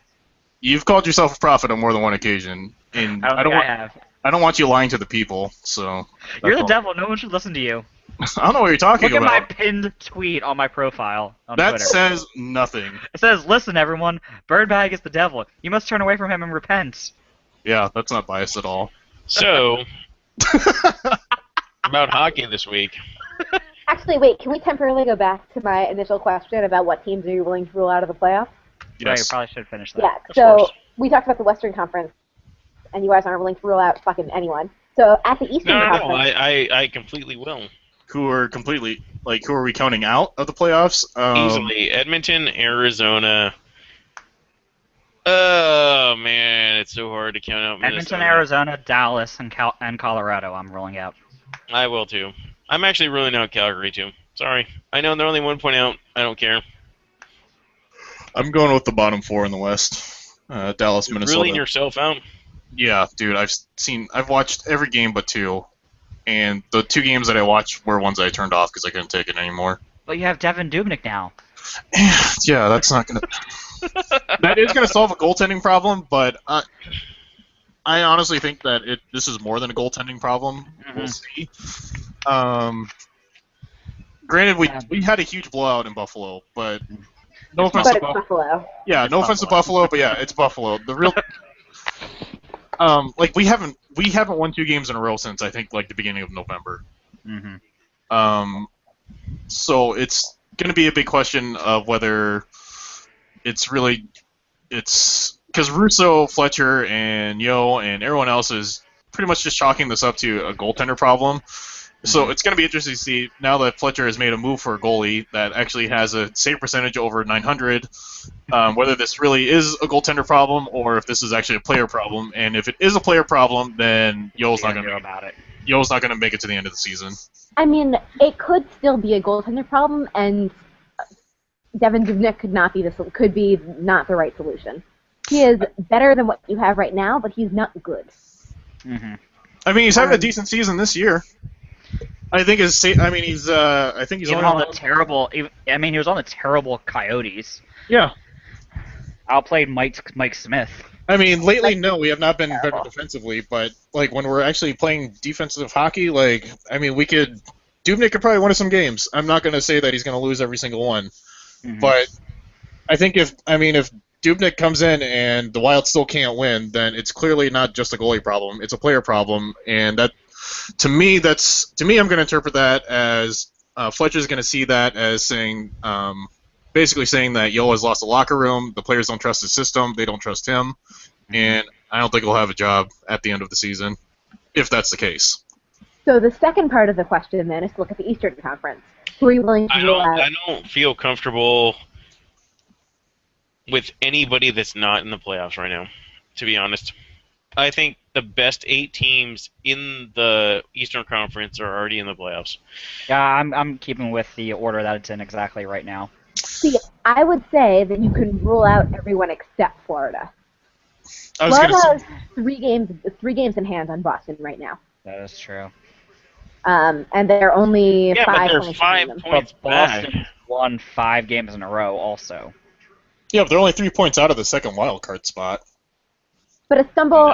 you've called yourself a prophet on more than one occasion, and I don't think I have. I don't want you lying to the people. So You're the all. devil. No one should listen to you. I don't know what you're talking Look at my about. pinned tweet on my profile on That Twitter. says nothing. It says, "Listen, everyone. Birdbag is the devil. You must turn away from him and repent." Yeah, that's not biased at all. So, about hockey this week. Actually, wait, can we temporarily go back to my initial question about what teams are you willing to rule out of the playoffs? Right, you Yes. probably should finish that. Yeah, Of so course. we talked about the Western Conference, and you guys aren't willing to rule out fucking anyone. So at the Eastern No, Conference, I completely will. Who are completely who are we counting out of the playoffs? Easily. Edmonton, Arizona. Oh, man, it's so hard to count out Minnesota. Edmonton, Arizona, Dallas, and Colorado. I'm ruling out. I will, too. I'm actually ruling out Calgary, too. Sorry. I know they're only 1 point out. I don't care. I'm going with the bottom four in the West. Dallas, You're Minnesota. ruling yourself out. Yeah, dude, I've watched every game but two, and the two games that I watched were ones I turned off because I couldn't take it anymore. But you have Devin Dubnyk now. Yeah, that's not gonna. That is gonna solve a goaltending problem, but I honestly think that this is more than a goaltending problem. We'll see. Granted, we had a huge blowout in Buffalo, but no offense but to it's Buffalo. Buffalo. Yeah, It's no offense to Buffalo. Buffalo, but yeah, it's Buffalo. The real, we haven't won 2 games in a row since I think like the beginning of November. Mm-hmm. So it's going to be a big question of whether it's because Russo, Fletcher, and Yo, and everyone else is pretty much just chalking this up to a goaltender problem, So it's going to be interesting to see now that Fletcher has made a move for a goalie that actually has a save percentage over 900, whether this really is a goaltender problem or if this is actually a player problem. And if it is a player problem, then Yo's not going to about it. Yo's not going to make it to the end of the season. I mean, it could still be a goaltender problem, and Devin Dubnyk could be not the right solution. He is better than what you have right now, but he's not good. Mm-hmm. I mean, he's having a decent season this year. I think he's Even only on the terrible. I mean, he was on the terrible Coyotes. Yeah. Outplayed Mike Smith. I mean, lately, no, we have not been better defensively, but like when we're actually playing defensive hockey, like I mean, Dubnyk could probably win us some games. I'm not going to say that he's going to lose every single one, but I think if Dubnyk comes in and the Wild still can't win, then it's clearly not just a goalie problem; it's a player problem, and that to me, I'm going to interpret that as Fletcher's going to see that as saying. Basically saying that Yo has lost the locker room, the players don't trust his system, they don't trust him, and I don't think he'll have a job at the end of the season, if that's the case. So the second part of the question, then, is to look at the Eastern Conference. Who are you willing to rule out? I don't feel comfortable with anybody that's not in the playoffs right now, to be honest. I think the best 8 teams in the Eastern Conference are already in the playoffs. Yeah, I'm keeping with the order that it's in exactly right now. See, I would say that you can rule out everyone except Florida. I was Florida gonna say, has 3 games in hand on Boston right now. That is true. And they're only Yeah, 5 but they're points 5 behind them. points But Boston won 5 games in a row also. yeah, but they're only 3 points out of the second wild card spot. But a stumble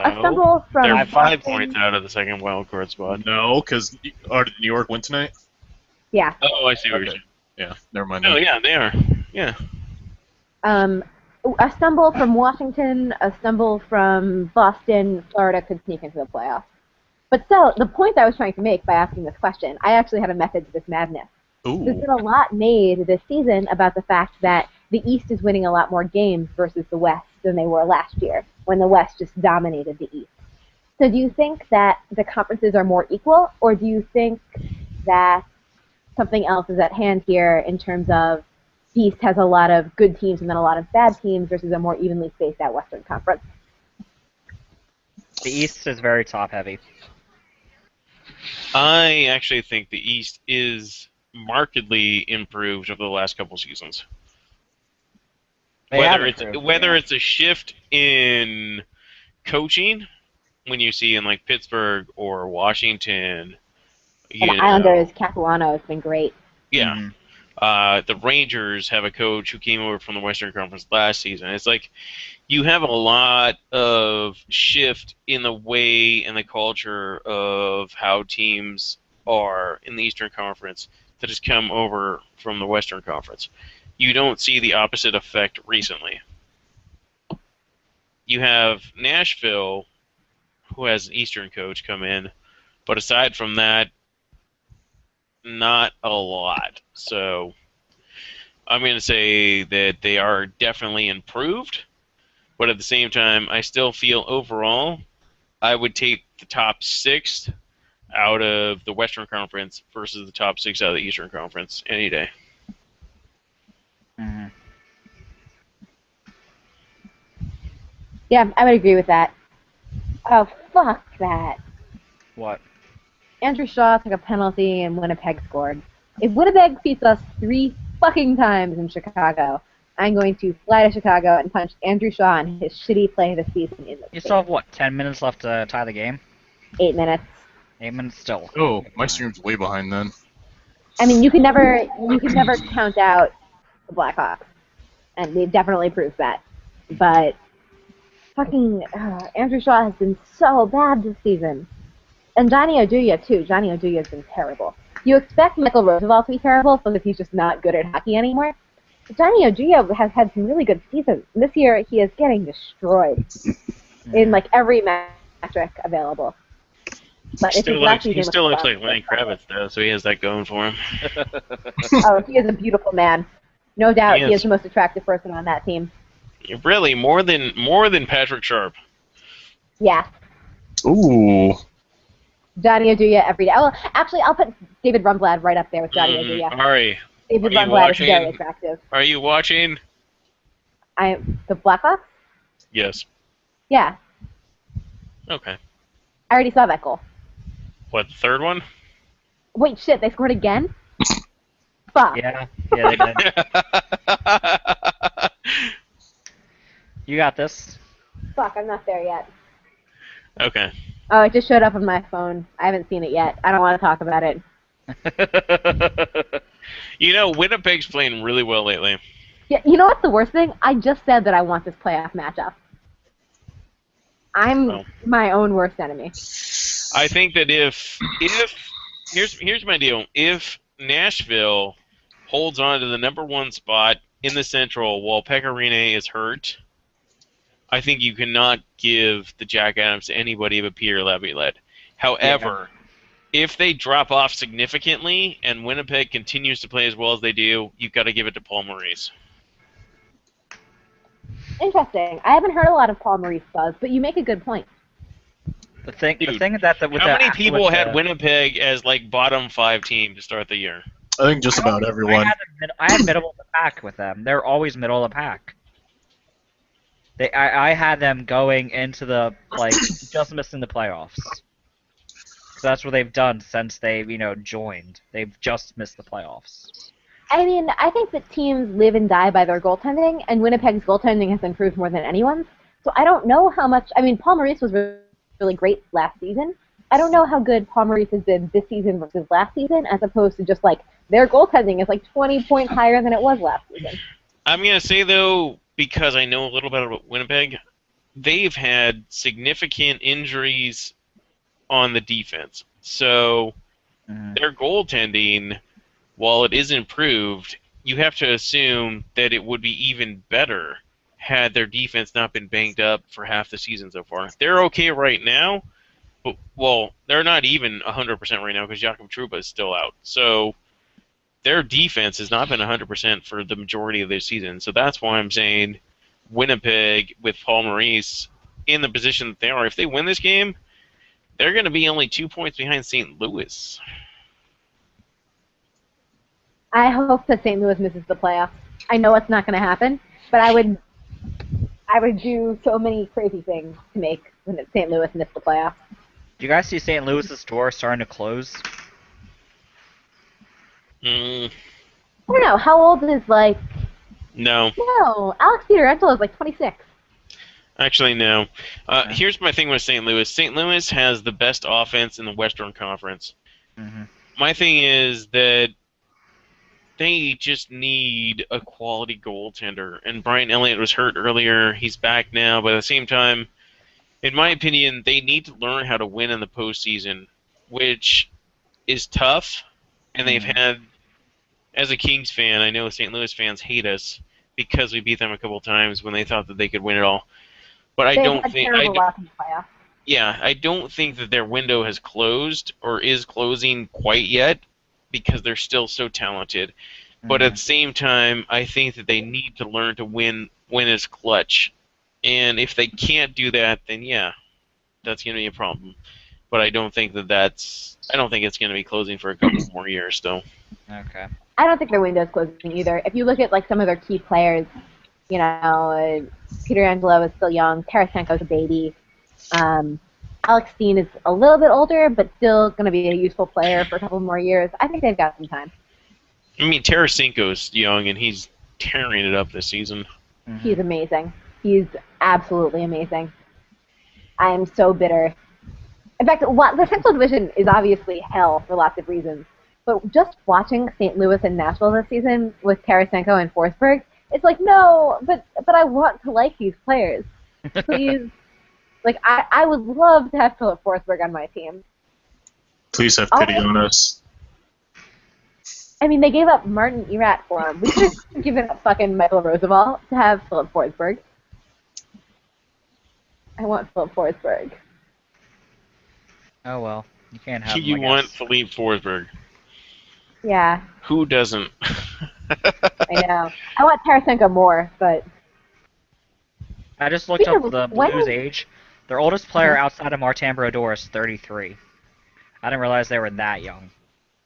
from They're 5 Boston, points out of the second wild card spot. No, because did New York win tonight? Yeah. Oh, I see what you're saying. Yeah, never mind. Oh, yeah, they are. Yeah. A stumble from Washington, a stumble from Boston, Florida could sneak into the playoffs. But still, the point I was trying to make by asking this question, I actually had a method to this madness. Ooh. There's been a lot made this season about the fact that the East is winning a lot more games versus the West than they were last year, when the West just dominated the East. So do you think that the conferences are more equal, or do you think that something else is at hand here in terms of the East has a lot of good teams and then a lot of bad teams versus a more evenly spaced out Western Conference? The East is very top-heavy. I actually think the East is markedly improved over the last couple seasons. Whether it's a shift in coaching, when you see in like Pittsburgh or Washington, And Islanders, Capuano has been great. Yeah. The Rangers have a coach who came over from the Western Conference last season. It's like you have a lot of shift in the way and the culture of how teams are in the Eastern Conference that has come over from the Western Conference. You don't see the opposite effect recently. You have Nashville, who has an Eastern coach come in, but aside from that, not a lot. So I'm going to say that they are definitely improved, but at the same time, I still feel overall I would take the top 6 out of the Western Conference versus the top 6 out of the Eastern Conference any day. Mm-hmm. Yeah, I would agree with that. Oh, fuck that. What? Andrew Shaw took a penalty and Winnipeg scored. If Winnipeg beats us 3 fucking times in Chicago, I'm going to fly to Chicago and punch Andrew Shaw and his shitty play this season in the You face. still have, what, 10 minutes left to tie the game? 8 minutes. 8 minutes still. Oh, my stream's way behind then. I mean, you can never count out the Blackhawks, and they definitely proved that. But fucking Andrew Shaw has been so bad this season, and Johnny Oduya too. Johnny Oduya has been terrible. You expect Michael Roosevelt to be terrible because he's just not good at hockey anymore. But Johnny Oduya has had some really good seasons. This year, he is getting destroyed in like every metric available. But He still looks like Lenny Kravitz, though, so he has that going for him. Oh, he is a beautiful man. No doubt, He he is. is the most attractive person on that team. Really, more than Patrick Sharp. Yeah. Ooh. Johnny Oduya every day. Well, actually, I'll put David Rumblad right up there with Johnny Oduya. Ari, David are you Rumblad is very watching? attractive. Are you watching? The Blackhawks? Yes. Yeah, Okay. I already saw that goal. What, the third one? Wait, shit, they scored again? Fuck. Yeah, they did. You got this. Fuck, I'm not there yet. Okay. Oh, it just showed up on my phone. I haven't seen it yet. I don't want to talk about it. Winnipeg's playing really well lately. Yeah, you know what's the worst thing? I just said that I want this playoff matchup. I'm Oh. my own worst enemy. I think that if here's my deal. If Nashville holds on to the number one spot in the Central while Pecorine is hurt, I think you cannot give the Jack Adams to anybody but Peter Laviolette. However, if they drop off significantly and Winnipeg continues to play as well as they do, you've got to give it to Paul Maurice. Interesting. I haven't heard a lot of Paul Maurice buzz, but you make a good point. The thing Dude, is that with how many people had Winnipeg as like bottom 5 team to start the year? I think just about everyone. I had middle of the pack with them. They're always middle of the pack. I had them going into the just missing the playoffs. So that's what they've done since they've joined. They've just missed the playoffs. I mean, I think that teams live and die by their goaltending, and Winnipeg's goaltending has improved more than anyone's. So I don't know how much. I mean, Paul Maurice was really great last season. I don't know how good Paul Maurice has been this season versus last season, as opposed to just their goaltending is 20 points higher than it was last season. I'm gonna say though, because I know a little bit about Winnipeg, they've had significant injuries on the defense. So their goaltending, while it is improved, you have to assume that it would be even better had their defense not been banged up for half the season so far. They're okay right now, but, well, they're not even 100% right now because Jakob Trouba is still out. So their defense has not been 100% for the majority of their season. So that's why I'm saying Winnipeg, with Paul Maurice in the position that they are, if they win this game, they're going to be only 2 points behind St. Louis. I hope that St. Louis misses the playoffs. I know it's not going to happen, but I would do so many crazy things to make St. Louis miss the playoffs. Do you guys see St. Louis's door starting to close? I don't know. How old is No. No, Alex Pietrangelo is 26. Actually, no. Here's my thing with St. Louis. St. Louis has the best offense in the Western Conference. Mm-hmm. My thing is that they just need a quality goaltender. And Brian Elliott was hurt earlier. He's back now. But at the same time, in my opinion, they need to learn how to win in the postseason, which is tough. And they've had, as a Kings fan, I know St. Louis fans hate us because we beat them a couple times when they thought that they could win it all. But I don't think I don't think that their window has closed or is closing quite yet because they're still so talented. But at the same time, I think that they need to learn to win as clutch. And if they can't do that, then yeah, that's going to be a problem. But I don't think I don't think it's going to be closing for a couple more years still. Okay. I don't think their window's closing either. If you look at some of their key players, Pietrangelo is still young. Tarasenko's a baby. Alex Steen is a little bit older, but still going to be a useful player for a couple more years. I think they've got some time. I mean, Tarasenko's young, and he's tearing it up this season. He's amazing. He's absolutely amazing. I am so bitter. In fact, the Central Division is obviously hell for lots of reasons. But just watching St. Louis and Nashville this season with Tarasenko and Forsberg, it's no, but I want to like these players. Please. I would love to have Philip Forsberg on my team. Please have pity on us. I mean, they gave up Martin Erat for him. We could have given up fucking Michael Roosevelt to have Philip Forsberg. I want Philip Forsberg. Oh well, you can't have. You want Philippe Forsberg? Yeah. Who doesn't? I know. I want Tarasenko more, but. I just looked up the Blues' age. Their oldest player outside of Martin Brodeur is 33. I didn't realize they were that young.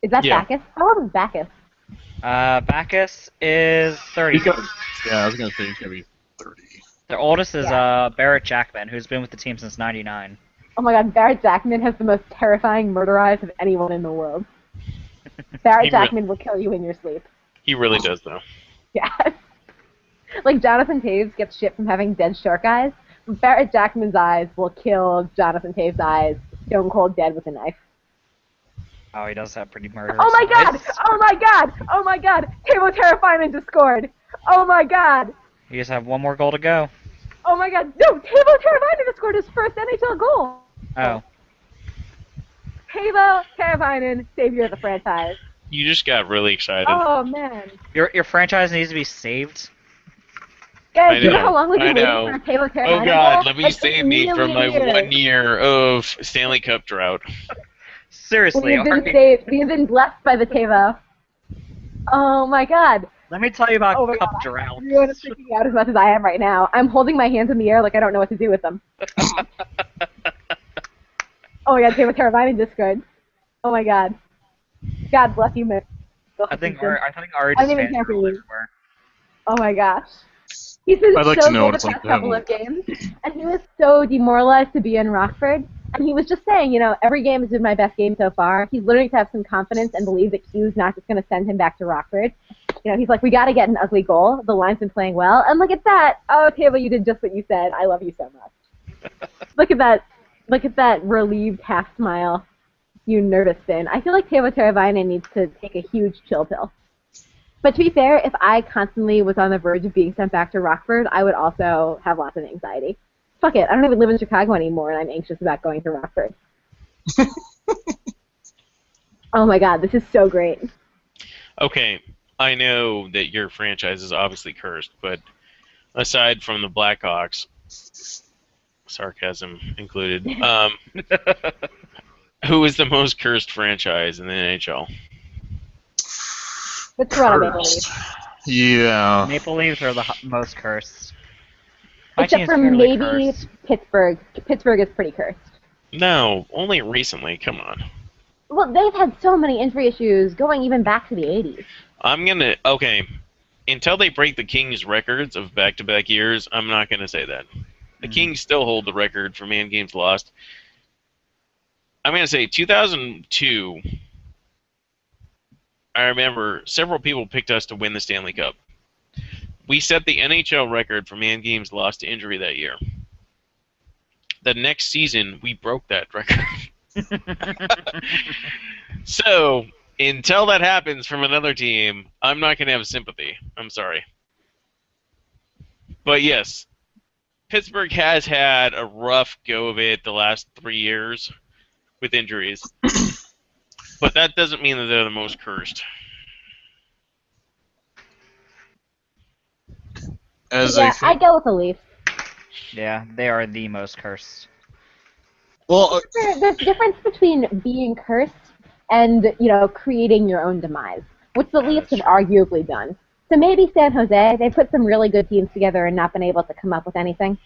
Is that Yeah. Bacchus? How old is Bacchus? Bacchus is 30. Yeah, I was gonna say he's gonna be 30. Their oldest is Yeah. Barrett Jackman, who's been with the team since '99. Oh my god, Barrett Jackman has the most terrifying murder eyes of anyone in the world. Barrett He re- Jackman will kill you in your sleep. He really does, though. Yeah. Like Jonathan Taves gets shit from having dead shark eyes. Barrett Jackman's eyes will kill Jonathan Taves' eyes stone cold dead with a knife. Oh, he does have pretty murderous Oh my god! eyes. Oh my god! Oh my god! Tavo Terrifying just scored! Oh my god! He just have one more goal to go. Oh my god! No! Tavo Terrifying just scored his first NHL goal! Oh. Tavo Terrifying, savior of the franchise. You just got really excited. Oh man. Your franchise needs to be saved. Guys, I do you know know, how long we've I been know. waiting for a Tavo Oh Terrifying God, goal? let me Like, save me from my million years. 1 year of Stanley Cup drought. Seriously, We've been Artie, saved. We've been blessed by the Tavo. Oh my god. let me tell you about Oh my cup god. drought. Everyone is freaking out as much as I am right now. I'm holding my hands in the air like I don't know what to do with them. Oh my god, Tavo Terrifying just scored. Oh my god. God bless you, man. I think Artie's I don't even fans care are for all you. everywhere. Oh my gosh. He's been I'd like so to know good what the it's like past to have couple a- of games, and he was so demoralized to be in Rockford. And he was just saying, you know, every game has been my best game so far. He's learning to have some confidence and believe that Q's not just going to send him back to Rockford. You know, he's like, we got to get an ugly goal. The line's been playing well. And look at that. Oh, Tavo, you did just what you said. I love you so much. Look at that. Look at that relieved half smile. You nervous Finn. I feel like Tavo Teravainen needs to take a huge chill pill. But to be fair, if I constantly was on the verge of being sent back to Rockford, I would also have lots of anxiety. Fuck it, I don't even live in Chicago anymore, and I'm anxious about going to Rockford. Oh my god, this is so great. Okay, I know that your franchise is obviously cursed, but aside from the Blackhawks, sarcasm included, who is the most cursed franchise in the NHL? The Toronto Maple Cursed. Leafs. Yeah. Maple Leafs are the most cursed. My Except team's for fairly maybe cursed. Pittsburgh. Pittsburgh is pretty cursed. No, only recently. Come on. Well, they've had so many injury issues going even back to the 80s. Okay, until they break the Kings' records of back-to-back years, I'm not gonna say that. The Kings still hold the record for man games lost. I'm gonna say 2002. I remember several people picked us to win the Stanley Cup. We set the NHL record for man games lost to injury that year. The next season, we broke that record. So, until that happens from another team, I'm not going to have sympathy. I'm sorry. But yes, Pittsburgh has had a rough go of it the last 3 years with injuries. But that doesn't mean that they're the most cursed. Yeah, I go with the Leafs. Yeah, they are the most cursed. Well, There's a difference between being cursed and, you know, creating your own demise, which the Leafs have that's true. arguably done. So maybe San Jose, they put some really good teams together and not been able to come up with anything.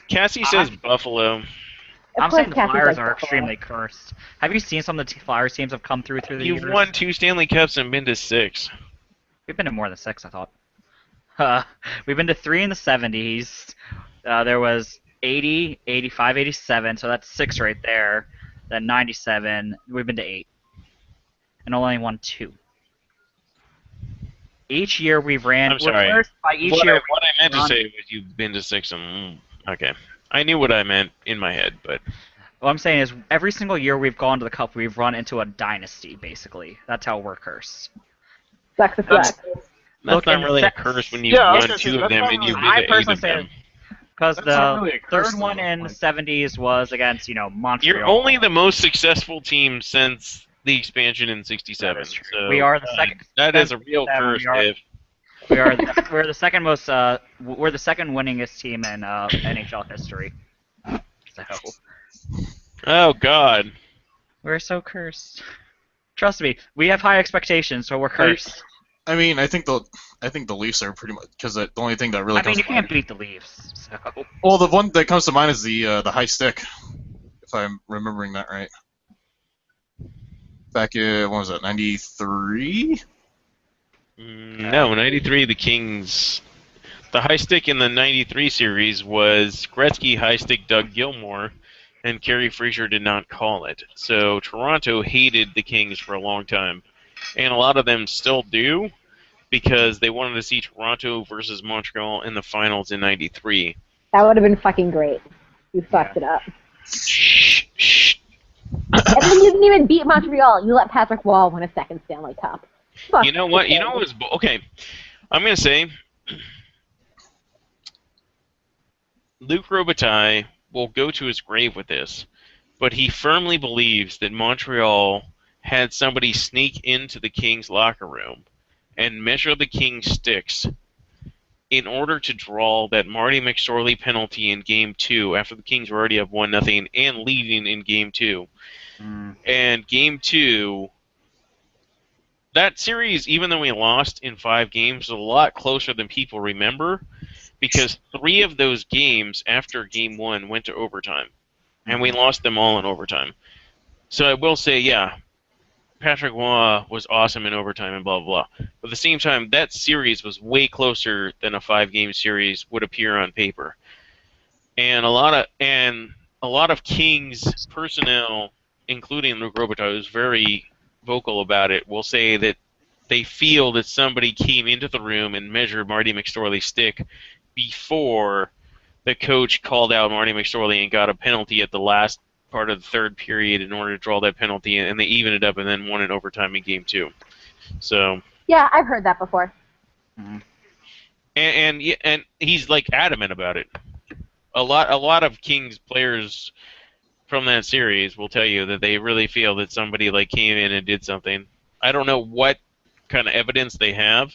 Cassie says Buffalo. Of I'm course, saying the Cassie Flyers says are Buffalo. extremely cursed. Have you seen some of the Flyers teams have come through the You've years? won 2 Stanley Cups and been to 6. We've been to more than 6, I thought. We've been to 3 in the 70s. There was 80, 85, 87, so that's 6 right there. Then 97, we've been to 8. And only won 2. Each year we've ran. I'm sorry. We're cursed by each What year. I meant to run- say was you've been to 6 and... Okay. I knew what I meant in my head, but... What I'm saying is, every single year we've gone to the Cup, we've run into a dynasty, basically. That's how we're cursed. Sucks a flex. That's Look, not in really a se- curse when you've Yeah, I was won gonna say, 2 of that's them not and you've really- been I to 8 personally of say them. because That's the not really a curse, third one though. in the Like- 70s was against, Montreal. You're only the most successful team since the expansion in '67. That is true. So, We are the second. That is a real 67, curse, we are- Dave. We're the second most. We're the second winningest team in NHL history. So Oh God. we're so cursed. Trust me, we have high expectations, so we're cursed. I mean, I think the Leafs are pretty much because the only thing that really I mean, comes you to mind. can't beat the Leafs. So Well, the one that comes to mind is the high stick, if I'm remembering that right. back in, what was that, 93? No, 93, the Kings. The high stick in the 93 series was Gretzky, high stick Doug Gilmour, and Kerry Fraser did not call it. So Toronto hated the Kings for a long time. And a lot of them still do, because they wanted to see Toronto versus Montreal in the finals in 93. That would have been fucking great. You fucked it up. Shh, shh. And then you didn't even beat Montreal. You let Patrick Wall win a second Stanley Cup. Fuck You know what? the You know what's... Okay, I'm going to say... Luc Robitaille will go to his grave with this, but he firmly believes that Montreal had somebody sneak into the Kings locker room and measure the Kings sticks in order to draw that Marty McSorley penalty in Game 2 after the Kings were already up 1-0 and leading in Game 2. And Game 2, that series, even though we lost in 5 games, was a lot closer than people remember, because 3 of those games after Game 1 went to overtime, and we lost them all in overtime. So I will say, yeah, Patrick Waugh was awesome in overtime and blah, blah, blah. But at the same time, that series was way closer than a 5-game series would appear on paper. And a lot of Kings personnel, including Luc Robitaille, who's very vocal about it, will say that they feel that somebody came into the room and measured Marty McSorley's stick before the coach called out Marty McSorley and got a penalty at the last part of the third period in order to draw that penalty, and they evened it up and then won in overtime in Game 2. So Yeah, I've heard that before. and he's like adamant about it. A lot of Kings players from that series will tell you that they really feel that somebody like came in and did something. I don't know what kind of evidence they have,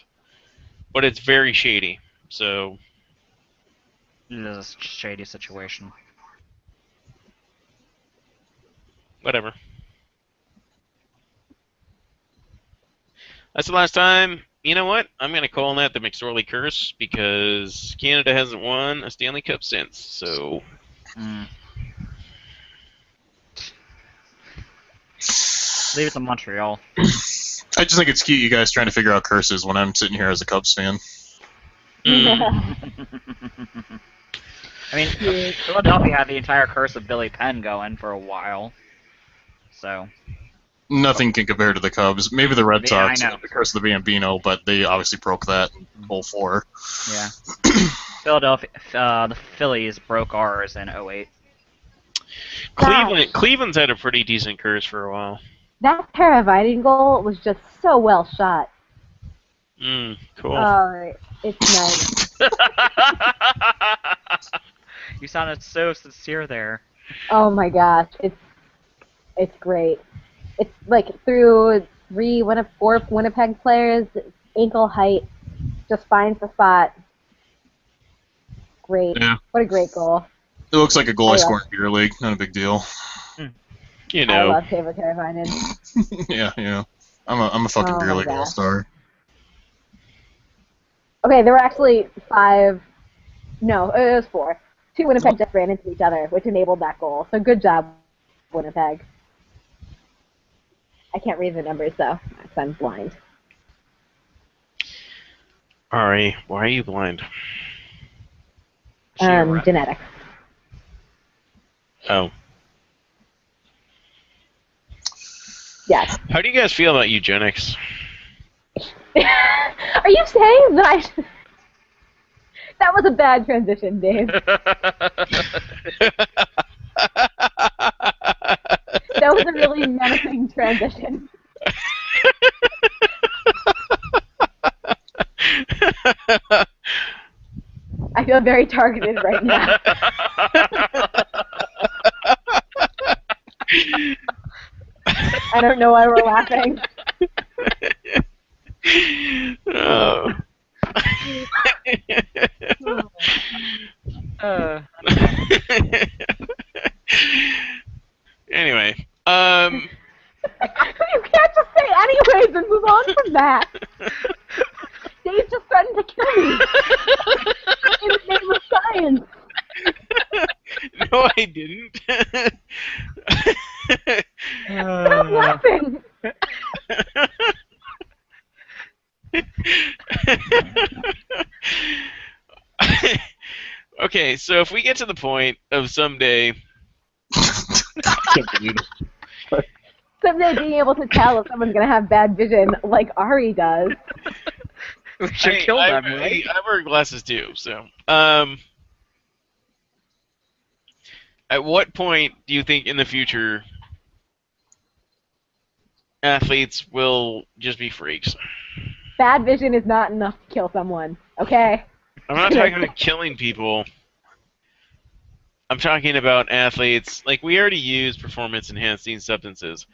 but it's very shady. So It is a shady situation. whatever. That's the last time. You know what? I'm going to call that the McSorley curse, because Canada hasn't won a Stanley Cup since. So Leave it to Montreal. I just think it's cute you guys trying to figure out curses when I'm sitting here as a Cubs fan. I mean, Philadelphia had the entire curse of Billy Penn going for a while. So Nothing can compare to the Cubs. Maybe the Red Yeah, I Sox, know. the curse of the Bambino, but they obviously broke that in 04. yeah, Philadelphia, the Phillies broke ours in 08. Cleveland's had a pretty decent curse for a while. That Teravainen goal was just so well shot. Cool. Oh, it's nice. You sounded so sincere there. Oh my gosh, it's great. It's like through 4 Winnipeg players, ankle height, just finds the spot. Great. Yeah. What a great goal. It looks like a goal I love- scored in beer league. Not a big deal. You I know. love Teuvo Teravainen. yeah. I'm a fucking Oh beer my league gosh. all-star. Okay, there were actually 5. No, it was 4. 2 Winnipeg just ran into each other, which enabled that goal. So good job, Winnipeg. I can't read the numbers though, because I'm blind. Ari, why are you blind? Genetics. Oh. Yes. How do you guys feel about eugenics? Are you saying that That was a bad transition, Dave. That was a really menacing transition. I feel very targeted right now. I don't know why we're laughing. Oh. Anyway, You can't just say anyways and move on from that. Dave just threatened to kill me. In the name of science. no, I didn't. Stop laughing. Okay, so if we get to the point of someday, I can't believe it. Someday being able to tell if someone's gonna have bad vision, like Ari does. We should kill them, right? I wear glasses too. So, at what point do you think in the future athletes will just be freaks? Bad vision is not enough to kill someone. Okay. I'm not talking about killing people. I'm talking about athletes. Like, we already use performance-enhancing substances.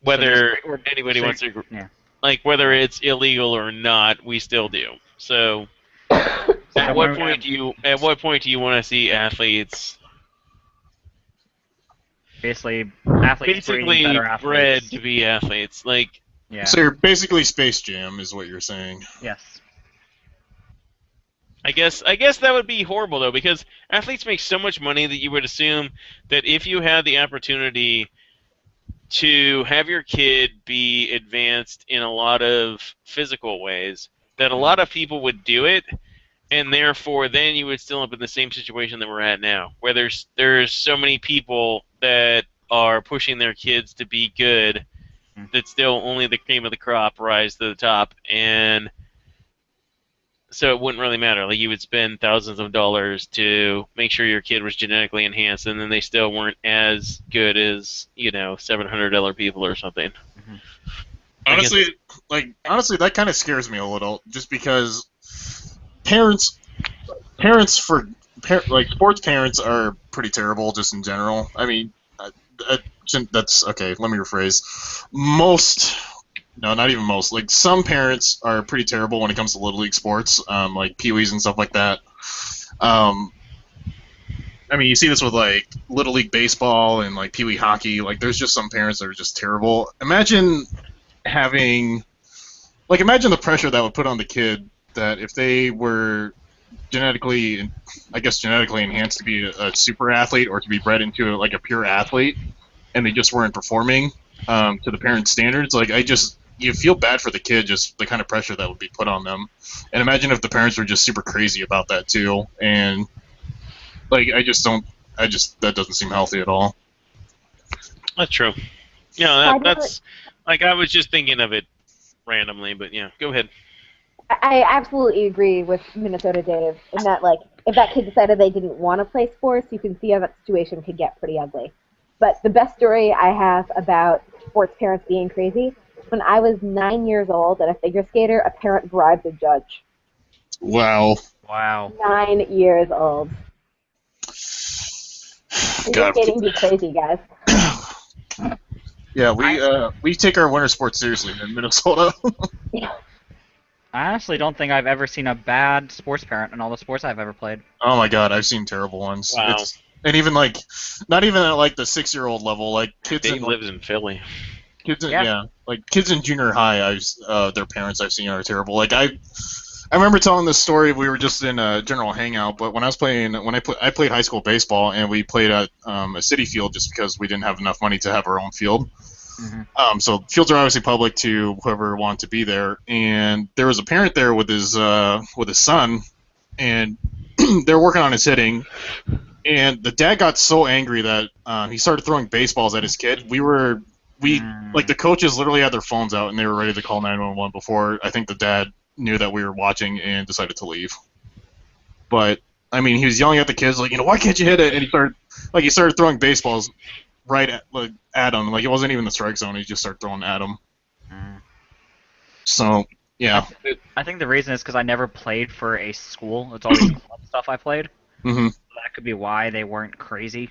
Whether anybody wants to, Yeah. like, whether it's illegal or not, we still do. So, at what point do you want to see athletes Basically, athletes breeding basically better bred athletes. to be athletes? Like, Yeah. So you're basically Space Jam, is what you're saying. Yes. I guess that would be horrible though, because athletes make so much money that you would assume that if you had the opportunity to have your kid be advanced in a lot of physical ways, that a lot of people would do it, and therefore then you would still end up in the same situation that we're at now, where there's so many people that are pushing their kids to be good that still only the cream of the crop rise to the top, and so it wouldn't really matter. Like, you would spend thousands of dollars to make sure your kid was genetically enhanced, and then they still weren't as good as, $700 people or something. Honestly, that kind of scares me a little, just because parents like sports parents are pretty terrible just in general. I mean, that's okay. Let me rephrase. No, not even most. Like, some parents are pretty terrible when it comes to Little League sports, like Pee-wees and stuff like that. I mean, you see this with, like, Little League baseball and, like, Pee-wee hockey. Like, there's just some parents that are just terrible. Imagine the pressure that would put on the kid, that if they were genetically enhanced to be a super athlete or to be bred into, like, a pure athlete, and they just weren't performing to the parents' standards. Like, you feel bad for the kid, just the kind of pressure that would be put on them. And imagine if the parents were just super crazy about that too. And like, that doesn't seem healthy at all. That's true. Yeah, that's like, I was just thinking of it randomly, but yeah, go ahead. I absolutely agree with Minnesota Dave in that, like, if that kid decided they didn't want to play sports, you can see how that situation could get pretty ugly. But the best story I have about sports parents being crazy, when I was 9 years old and a figure skater, a parent bribed a judge. Wow. 9 years old. Figure skating be crazy, guys. Yeah, we take our winter sports seriously in Minnesota. Yeah. I honestly don't think I've ever seen a bad sports parent in all the sports I've ever played. Oh my god, I've seen terrible ones. Wow. And even, like, not even at, like, the 6-year-old level, like kids Dave lives in Philly. kids in junior high, their parents I've seen are terrible. Like, I remember telling this story. We were just in a general hangout, but when I played high school baseball, and we played at a city field just because we didn't have enough money to have our own field. Mm-hmm. So fields are obviously public to whoever wanted to be there, and there was a parent there with his son, and they're working on his hitting, and the dad got so angry that he started throwing baseballs at his kid. Like, the coaches literally had their phones out and they were ready to call 911 before I think the dad knew that we were watching and decided to leave. But I mean, he was yelling at the kids like, why can't you hit it? And he started throwing baseballs right at him. Like, it wasn't even the strike zone. He just started throwing at him. So yeah. I think the reason is because I never played for a school. It's always club stuff I played. Mm-hmm. So that could be why they weren't crazy.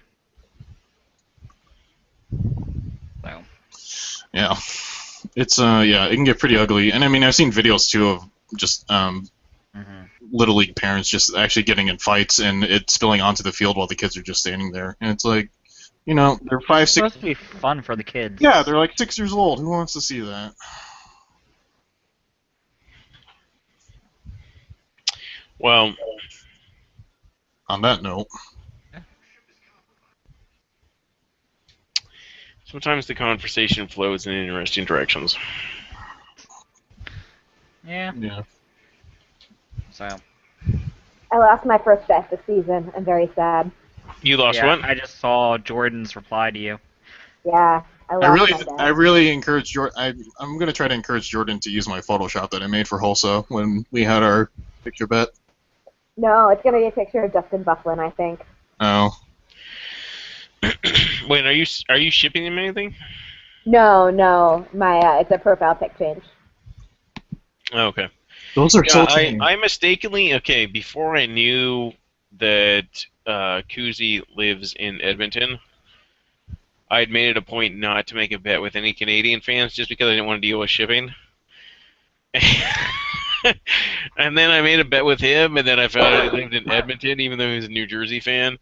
So. Yeah. It's it can get pretty ugly. And I mean, I've seen videos too of just Little League parents just actually getting in fights and it spilling onto the field while the kids are just standing there. And it's like, they're 5, 6. It's supposed to be fun for the kids. Yeah, they're like 6 years old. Who wants to see that? Well, on that note, sometimes the conversation flows in interesting directions. Yeah. Yeah. So. I lost my first bet this season. I'm very sad. You lost Yeah, what? I just saw Jordan's reply to you. Yeah, I I lost really, my I bet. really encourage Jordan. I'm gonna try to encourage Jordan to use my Photoshop that I made for Hulsa when we had our picture bet. No, it's gonna be a picture of Dustin Bufflin, I think. Oh, Wait, are you shipping him anything? No, my it's a profile pic change. Oh, okay. those are Yeah, so I, tame. I mistakenly before I knew that Kuzi lives in Edmonton, I had made it a point not to make a bet with any Canadian fans just because I didn't want to deal with shipping. And then I made a bet with him, and then I found out he lived in Edmonton, even though he was a New Jersey fan.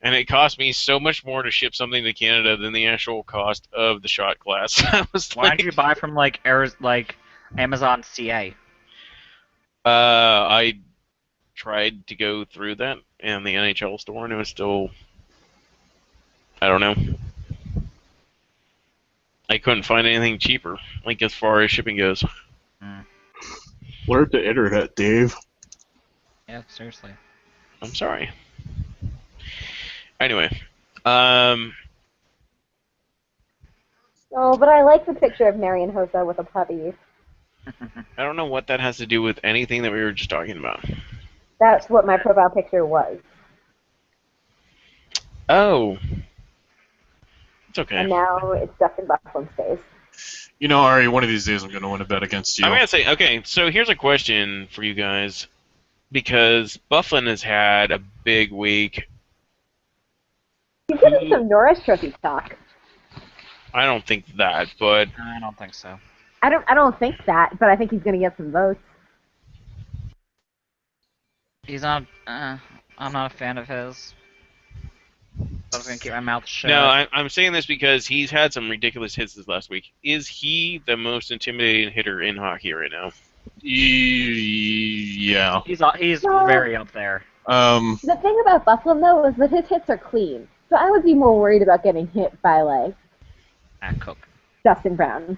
And it cost me so much more to ship something to Canada than the actual cost of the shot glass. I was Why like, don't you buy from like Amazon CA? I tried to go through that in the NHL store, and it was still, I don't know. I couldn't find anything cheaper, like as far as shipping goes. Mm. Learn the internet, Dave. Yeah, seriously. I'm sorry. Anyway, um, Oh, but I like the picture of Marion Hossa with a puppy. I don't know what that has to do with anything that we were just talking about. That's what my profile picture was. Oh, it's okay. And now it's Dustin Bufflin's face. You know, Ari, one of these days I'm gonna win a bet against you. I'm gonna say, okay, so here's a question for you guys, because Bufflin has had a big week. He's getting some Norris Trophy talk. I don't think that, but I don't think so. I don't think that, but I think he's gonna get some votes. He's not. I'm not a fan of his. I was gonna keep my mouth shut. no, I'm saying this because he's had some ridiculous hits this last week. Is he the most intimidating hitter in hockey right now? Yeah. He's No. very up there. The thing about Bufflin though is that his hits are clean, so I would be more worried about getting hit by like Matt Cook. Dustin Brown.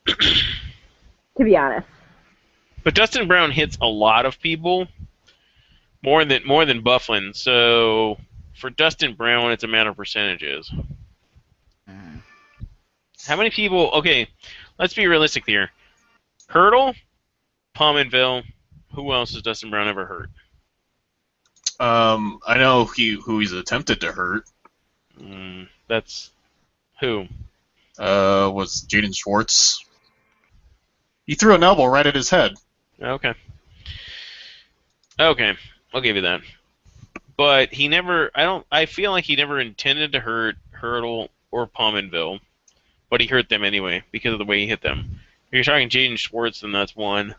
To be honest. But Dustin Brown hits a lot of people, more than Bufflin. So for Dustin Brown, it's a matter of percentages. Mm. How many people? Okay, let's be realistic here. Hurdle, Pominville. Who else has Dustin Brown ever hurt? I know who he's attempted to hurt. That's who? Was Jaden Schwartz. He threw an elbow right at his head. Okay, I'll give you that. But he never. I feel like he never intended to hurt Hurdle or Pominville, but he hurt them anyway because of the way he hit them. If you're talking Jaden Schwartz, then that's one.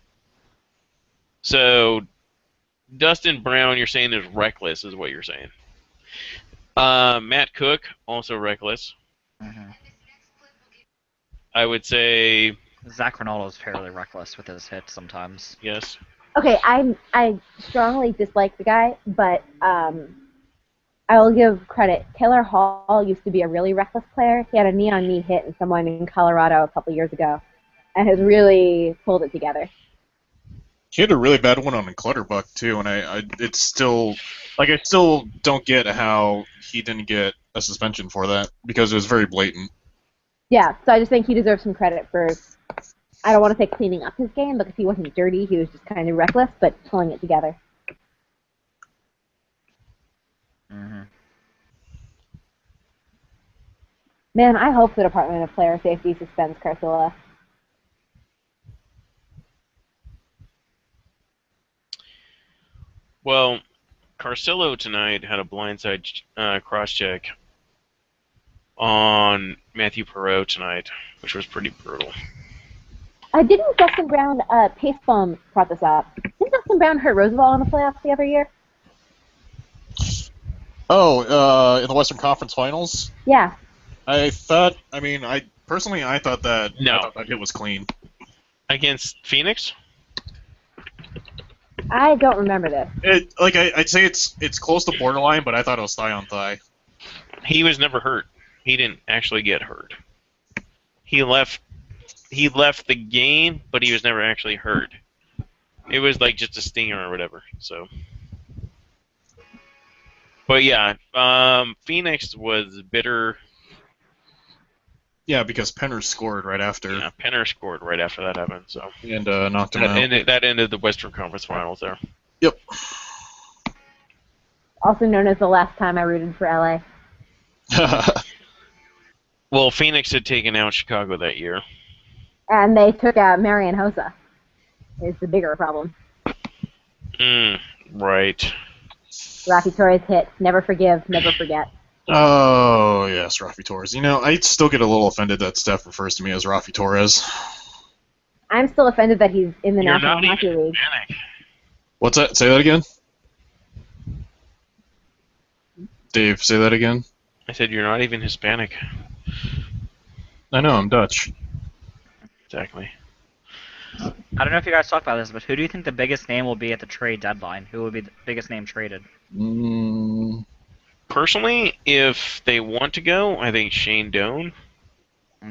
So Dustin Brown, you're saying is reckless, is what you're saying. Matt Cook, also reckless. Mm-hmm. I would say Zach Ronaldo's fairly reckless with his hits sometimes. yes. Okay, I strongly dislike the guy, but I will give credit. Taylor Hall used to be a really reckless player. He had a knee-on-knee hit in someone in Colorado a couple years ago, and has really pulled it together. He had a really bad one on the Clutterbuck too, and it's still I still don't get how he didn't get a suspension for that because it was very blatant. Yeah, so I just think he deserves some credit for, I don't want to say cleaning up his game, because he wasn't dirty, he was just kind of reckless, but pulling it together. Mm-hmm. Man, I hope the Department of Player Safety suspends Carcilla. Well, Carcillo tonight had a blindside cross-check on Matthew Perreault tonight, which was pretty brutal. Didn't Dustin Brown, Pacebomb brought this up, didn't Dustin Brown hurt Roosevelt in the playoffs the other year? Oh, in the Western Conference Finals? Yeah. I personally thought that No. I thought that hit was clean. Against Phoenix? I don't remember this. I'd say it's close to borderline, but I thought it was thigh on thigh. He was never hurt. He didn't actually get hurt. He left the game, but he was never actually hurt. It was like just a stinger or whatever. So, but yeah, Phoenix was bitter. Yeah, because Penner scored right after Yeah, Penner scored right after that happened. So and knocked him that out. ended the Western Conference Finals there. Yep. Also known as the last time I rooted for LA. Well, Phoenix had taken out Chicago that year. And they took out Marian Hossa. Is the bigger problem. Right. Rafi Torres hit. Never forgive, never forget. Oh, yes, Rafi Torres. You know, I still get a little offended that Steph refers to me as Rafi Torres. I'm still offended that he's in the You're National not Hockey even League. Hispanic. What's that? Say that again? Dave, say that again? I said you're not even Hispanic. I know, I'm Dutch. Exactly. I don't know if you guys talked about this, but who do you think the biggest name will be at the trade deadline? Who will be the biggest name traded? Personally, if they want to go, I think Shane Doan.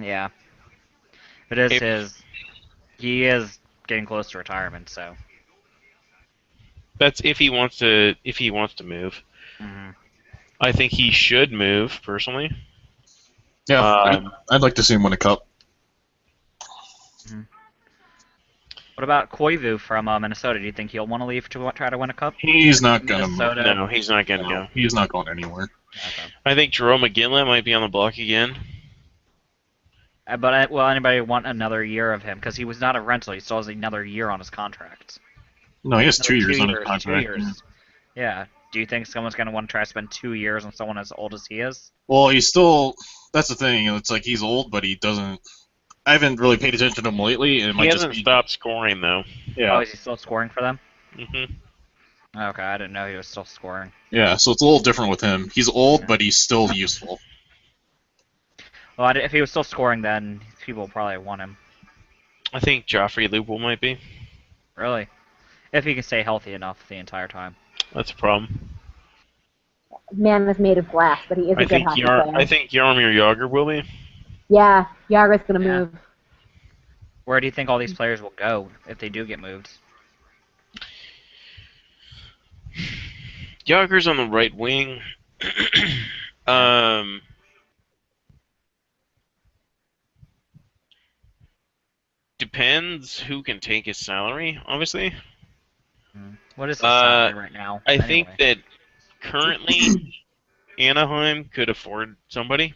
Yeah. It is If his. He is getting close to retirement, so. that's if he wants to move. hmm I think he should move personally. Yeah, Um, I'd like to see him win a cup. What about Koivu from Minnesota? Do you think he'll want to leave to try to win a cup? He's not gonna move. Minnesota. no, he's not going to No, go. he's not going anywhere. Okay. I think Jerome McGinley might be on the block again. But will anybody want another year of him? Because he was not a rental. He still has another year on his contract. No, he has Another 2 years on his 2 contract. years. Yeah. Do you think someone's going to want to try to spend 2 years on someone as old as he is? Well, he's still. That's the thing. It's like he's old, but he doesn't. I haven't really paid attention to him lately. And it He might just hasn't be. stopped scoring though. Yeah. Oh, is he still scoring for them? hmm Okay, I didn't know he was still scoring. Yeah, so it's a little different with him. He's old, but he's still useful. Well, if he was still scoring, then people would probably want him. I think Joffrey Lupul might be. Really? If he can stay healthy enough the entire time. That's a problem. Man is made of glass, but he is a good hockey player. I think Jaromir Jagr will be. Yeah, Yager's going to Yeah. move. Where do you think all these players will go if they do get moved? Jagr's on the right wing. um, depends who can take his salary, obviously. What is his salary right now? I think that currently Anaheim could afford somebody.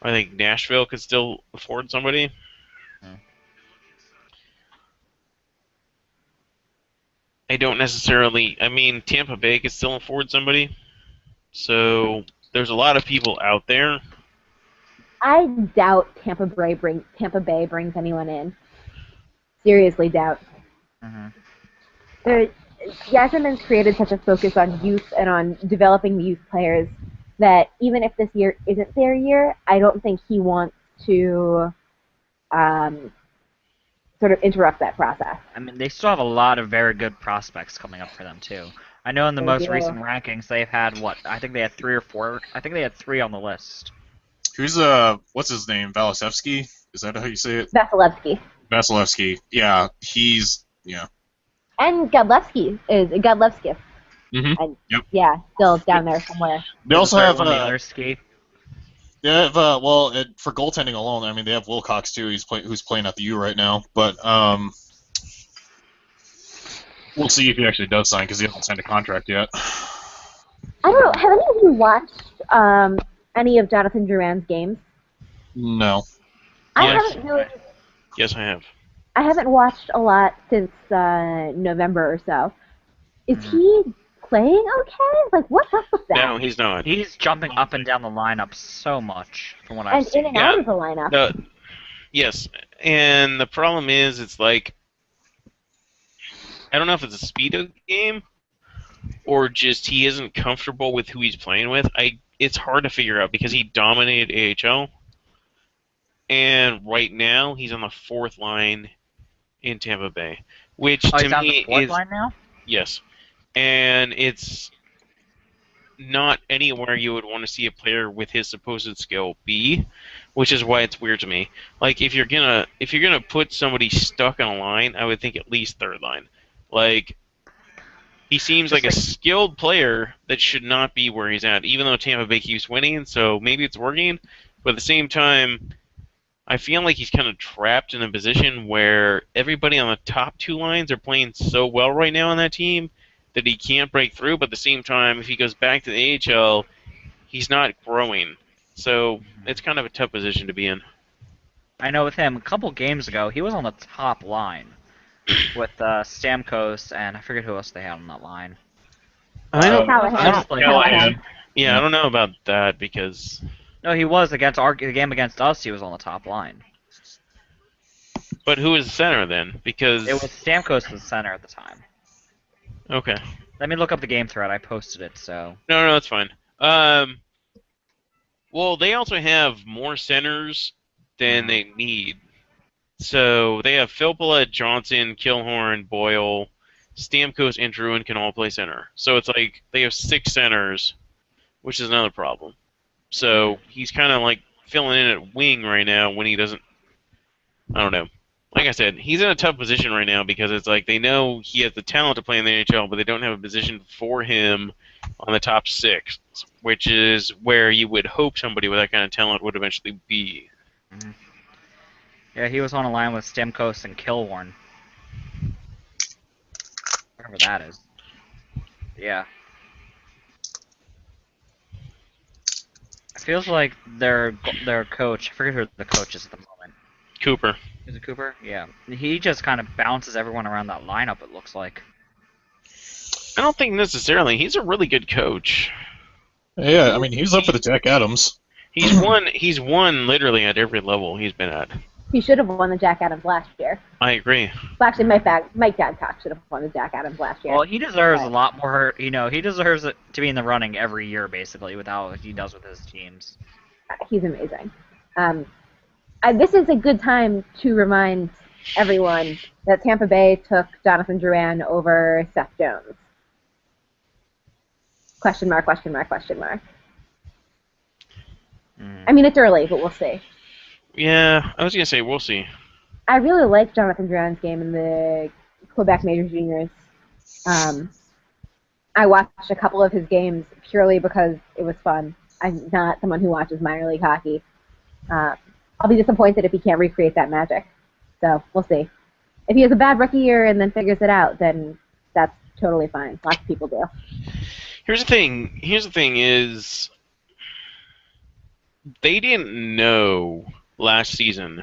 I think Nashville could still afford somebody. I don't necessarily. I mean, Tampa Bay could still afford somebody. So there's a lot of people out there. I doubt Tampa Bay brings anyone in. Seriously doubt. Yasserman's created such a focus on youth and on developing the youth players that even if this year isn't their year, I don't think he wants to sort of interrupt that process. I mean, they still have a lot of very good prospects coming up for them, too. I know in the most recent rankings, they've had, what, I think they had 3 or 4, I think they had 3 on the list. Who's what's his name? Vasilevsky? Is that how you say it? Vasilevsky. Yeah, he's And Godlewski. Mm-hmm. And, yep. Yeah, still down there somewhere. They also have Ski. Yeah, for goaltending alone, I mean they have Wilcox too. Who's playing at the U right now, but we'll see if he actually does sign because he hasn't signed a contract yet. I don't know. Have any of you watched any of Jonathan Drouin's games? No. I Yes. haven't really. Yes, I have. I haven't watched a lot since November or so. Is he playing okay? Like, what's up with that? No, he's not. He's jumping up and down the lineup so much, from what I've And seen. in and out of the lineup. Yes, and the problem is, it's like, I don't know if it's a speed of the game or just he isn't comfortable with who he's playing with. It's hard to figure out because he dominated AHL, and right now he's on the 4th line in Tampa Bay, which to he's on me the 4th is line now? yes, and it's not anywhere you would want to see a player with his supposed skill be, which is why it's weird to me. Like if you're gonna put somebody stuck on a line, I would think at least third line. Like he seems like Just a like skilled player that should not be where he's at, even though Tampa Bay keeps winning, so maybe it's working. But at the same time, I feel like he's kind of trapped in a position where everybody on the top two lines are playing so well right now on that team that he can't break through. But at the same time, if he goes back to the AHL, he's not growing. So it's kind of a tough position to be in. I know with him, a couple games ago, he was on the top line with Stamkos and I forget who else they had on that line. I don't. Callahan. I don't. Callahan. Yeah, I don't know about that because. No, he was against the game against us. He was on the top line. But who is the center then? Because It was Stamkos was center at the time. okay. Let me look up the game thread. I posted it, so. No, that's fine. Well, they also have more centers than they need. So they have Filppula, Johnson, Kilhorn, Boyle, Stamkos, and Druin can all play center. So it's like they have 6 centers, which is another problem. So he's kind of like filling in at wing right now when he doesn't. I don't know. Like I said, he's in a tough position right now because it's like they know he has the talent to play in the NHL, but they don't have a position for him on the top 6, which is where you would hope somebody with that kind of talent would eventually be. Mhm. Yeah, he was on a line with Stamkos and Kilhorn. Whatever that is. Yeah. It feels like their coach, I forget who the coach is at the moment. Cooper. Is it Cooper? Yeah. He just kind of bounces everyone around that lineup, it looks like. I don't think necessarily. He's a really good coach. Yeah, I mean, he's up for the Jack Adams. He's won. He's won literally at every level he's been at. He should have won the Jack Adams last year. I agree. Well, actually, Mike Babcock should have won the Jack Adams last year. Well, he deserves a lot more, he deserves it to be in the running every year, basically, with how he does with his teams. He's amazing. This is a good time to remind everyone that Tampa Bay took Jonathan Drouin over Seth Jones. Question mark, question mark, question mark. I mean, it's early, but we'll see. Yeah, I was gonna say we'll see. I really liked Jonathan Drouin's game in the Quebec Major Juniors. I watched a couple of his games purely because it was fun. I'm not someone who watches minor league hockey. I'll be disappointed if he can't recreate that magic. So we'll see. If he has a bad rookie year and then figures it out, then that's totally fine. Lots of people do. Here's the thing. Here's the thing is, they didn't know last season.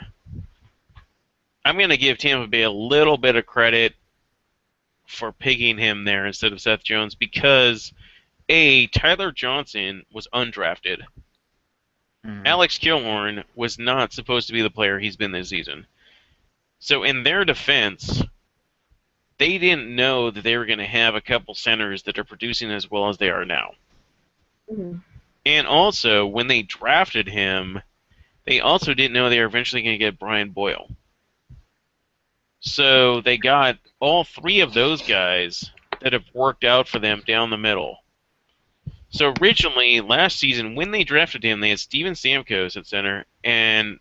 I'm gonna give Tampa Bay a little bit of credit for picking him there instead of Seth Jones because Tyler Johnson was undrafted. Alex Kilhorn was not supposed to be the player he's been this season. So in their defense, they didn't know that they were going to have a couple centers that are producing as well as they are now. Mm-hmm. And also, when they drafted him, they also didn't know they were eventually going to get Brian Boyle. So they got all 3 of those guys that have worked out for them down the middle. So originally, last season, when they drafted him, they had Steven Stamkos at center and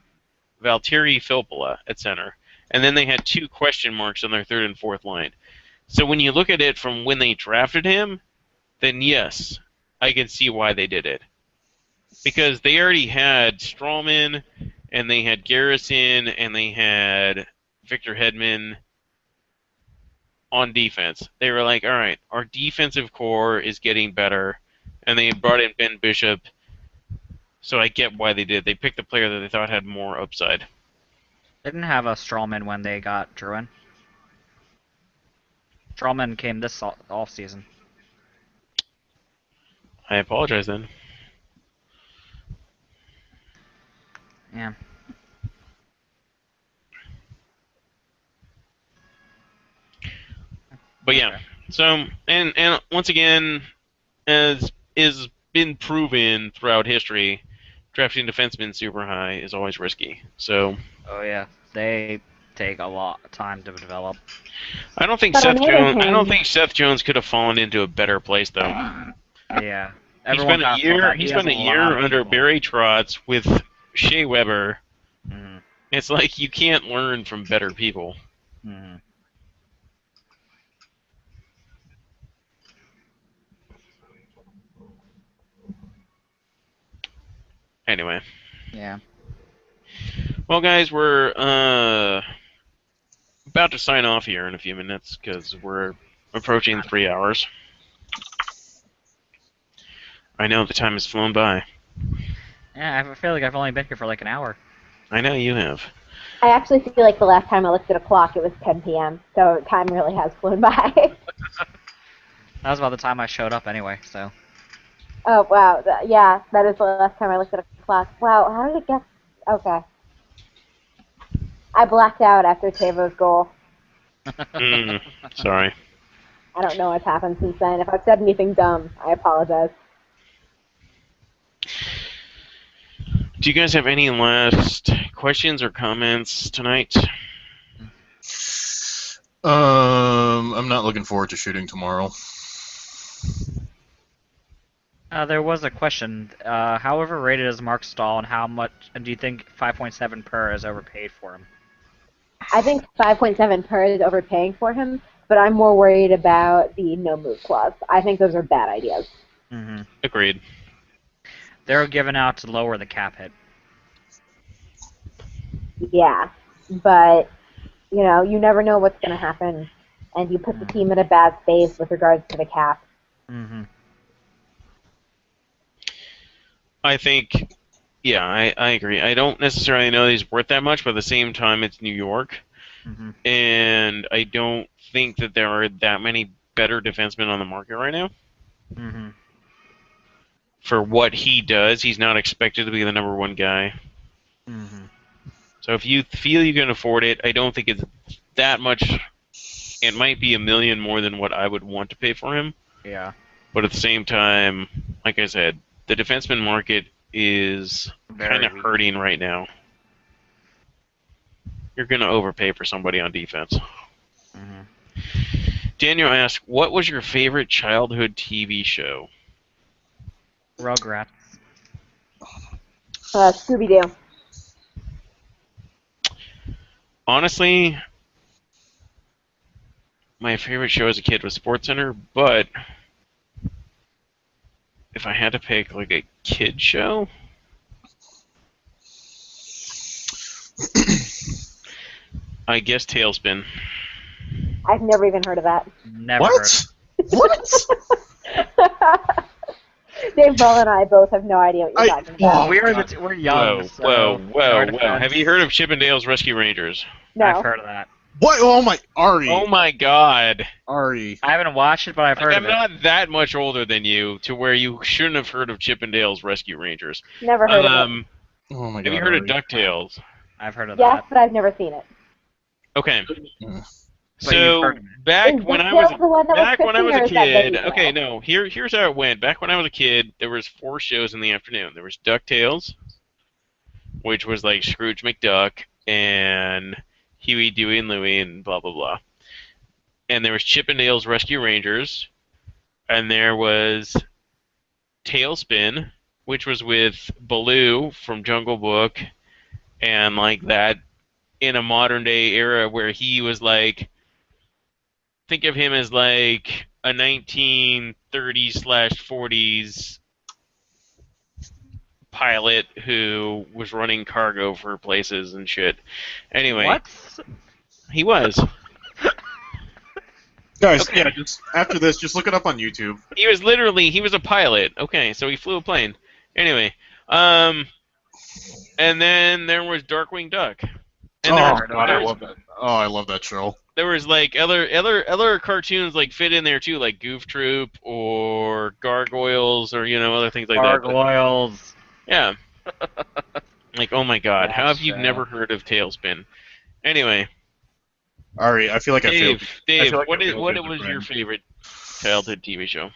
Valtteri Filppula at center. And then they had 2 question marks on their 3rd and 4th line. So when you look at it from when they drafted him, then yes, I can see why they did it. Because they already had Strawman, and they had Garrison, and they had Victor Hedman on defense. They were like, all right, our defensive core is getting better. And they brought in Ben Bishop, so I get why they did. They picked the player that they thought had more upside. They didn't have a Strawman when they got Drouin. Strawman came this off season. I apologize then. Yeah. But yeah, so and once again, as is been proven throughout history, drafting defensemen super high is always risky. So. Oh yeah, they take a lot of time to develop. I don't think But on Seth the other Jones. I don't hand- think Seth Jones could have fallen into a better place though. Yeah. Everyone got filled out. He He has spent a a lot year of under people. Barry Trotz with Shea Weber. Mhm. It's like you can't learn from better people. Mhm. Anyway, Yeah. well, guys, we're about to sign off here in a few minutes because we're approaching 3 hours. I know the time has flown by. Yeah, I feel like I've only been here for like an hour. I know you have. I actually feel like the last time I looked at a clock, it was 10 p.m. So time really has flown by. That was about the time I showed up anyway, so. Oh wow, yeah, that is the last time I looked at a clock. Wow, how did it get? Okay, I blacked out after Tavo's goal. Sorry. I don't know what's happened since then. If I've said anything dumb, I apologize. Do you guys have any last questions or comments tonight? I'm not looking forward to shooting tomorrow. There was a question. How overrated is Mark Stahl, and how much do you think 5.7 per is overpaid for him? I think 5.7 per is overpaying for him, but I'm more worried about the no move clause. I think those are bad ideas. Mm-hmm. Agreed. They're given out to lower the cap hit. Yeah, but you know, you never know what's going to happen, and you put the team in a bad space with regards to the cap. Mm-hmm. I think, yeah, I agree. I don't necessarily know that he's worth that much, but at the same time, it's New York. Mm-hmm. And I don't think that there are that many better defensemen on the market right now. Mm-hmm. For what he does, he's not expected to be the number one guy. Mm-hmm. So if you feel you can afford it, I don't think it's that much. It might be $1 million more than what I would want to pay for him. Yeah. But at the same time, like I said, the defenseman market is kind of weak. hurting right now. You're going to overpay for somebody on defense. Mm-hmm. Daniel asked, what was your favorite childhood TV show? Rugrats. Scooby-Doo. Honestly, my favorite show as a kid was SportsCenter, but if I had to pick like a kid show, I guess Tailspin. I've never even heard of that. Never What? What? Dave Ball and I both have no idea what you're talking about. Heard. We're young. Whoa, so whoa, in whoa, our whoa. defense, Have you heard of Chippendale's Rescue Rangers? No. I've heard of that. What? Oh my, Ari. Oh my god. Ari. I haven't watched it, but I've heard I'm of it. not that much older than you to where you shouldn't have heard of Chippendale's Rescue Rangers. Never heard of it. Oh my god. Have you heard Ari. of DuckTales? I've heard of Yes, that. but I've never seen it. Okay. Mm. But you've So heard of it. back Is when I was DuckTales the one that was back when I was Christian, a or is that kid, Veggie okay, Tale? no, here's how it went. Back when I was a kid, there was 4 shows in the afternoon. There was DuckTales, which was like Scrooge McDuck and Huey, Dewey, and Louie, and blah blah blah. And there was Chippendale's Rescue Rangers, and there was Tailspin, which was with Baloo from Jungle Book, and like that in a modern day era where he was like, think of him as like a 1930s/40s pilot who was running cargo for places and shit. Anyway, What? he was. Guys, Okay. yeah, just after this, just look it up on YouTube. He was a pilot. Okay, so he flew a plane. Anyway, and then there was Darkwing Duck. And Oh there, god, there I was, love that. Oh, I love that show. there was like other cartoons like fit in there too, like Goof Troop or Gargoyles or other things like that. Gargoyles. Yeah. Like, oh my god, how have you Gotcha. never heard of Tailspin? Anyway, Ari, I feel like I Dave, feel like what I feel was good, your friend. favorite childhood TV show?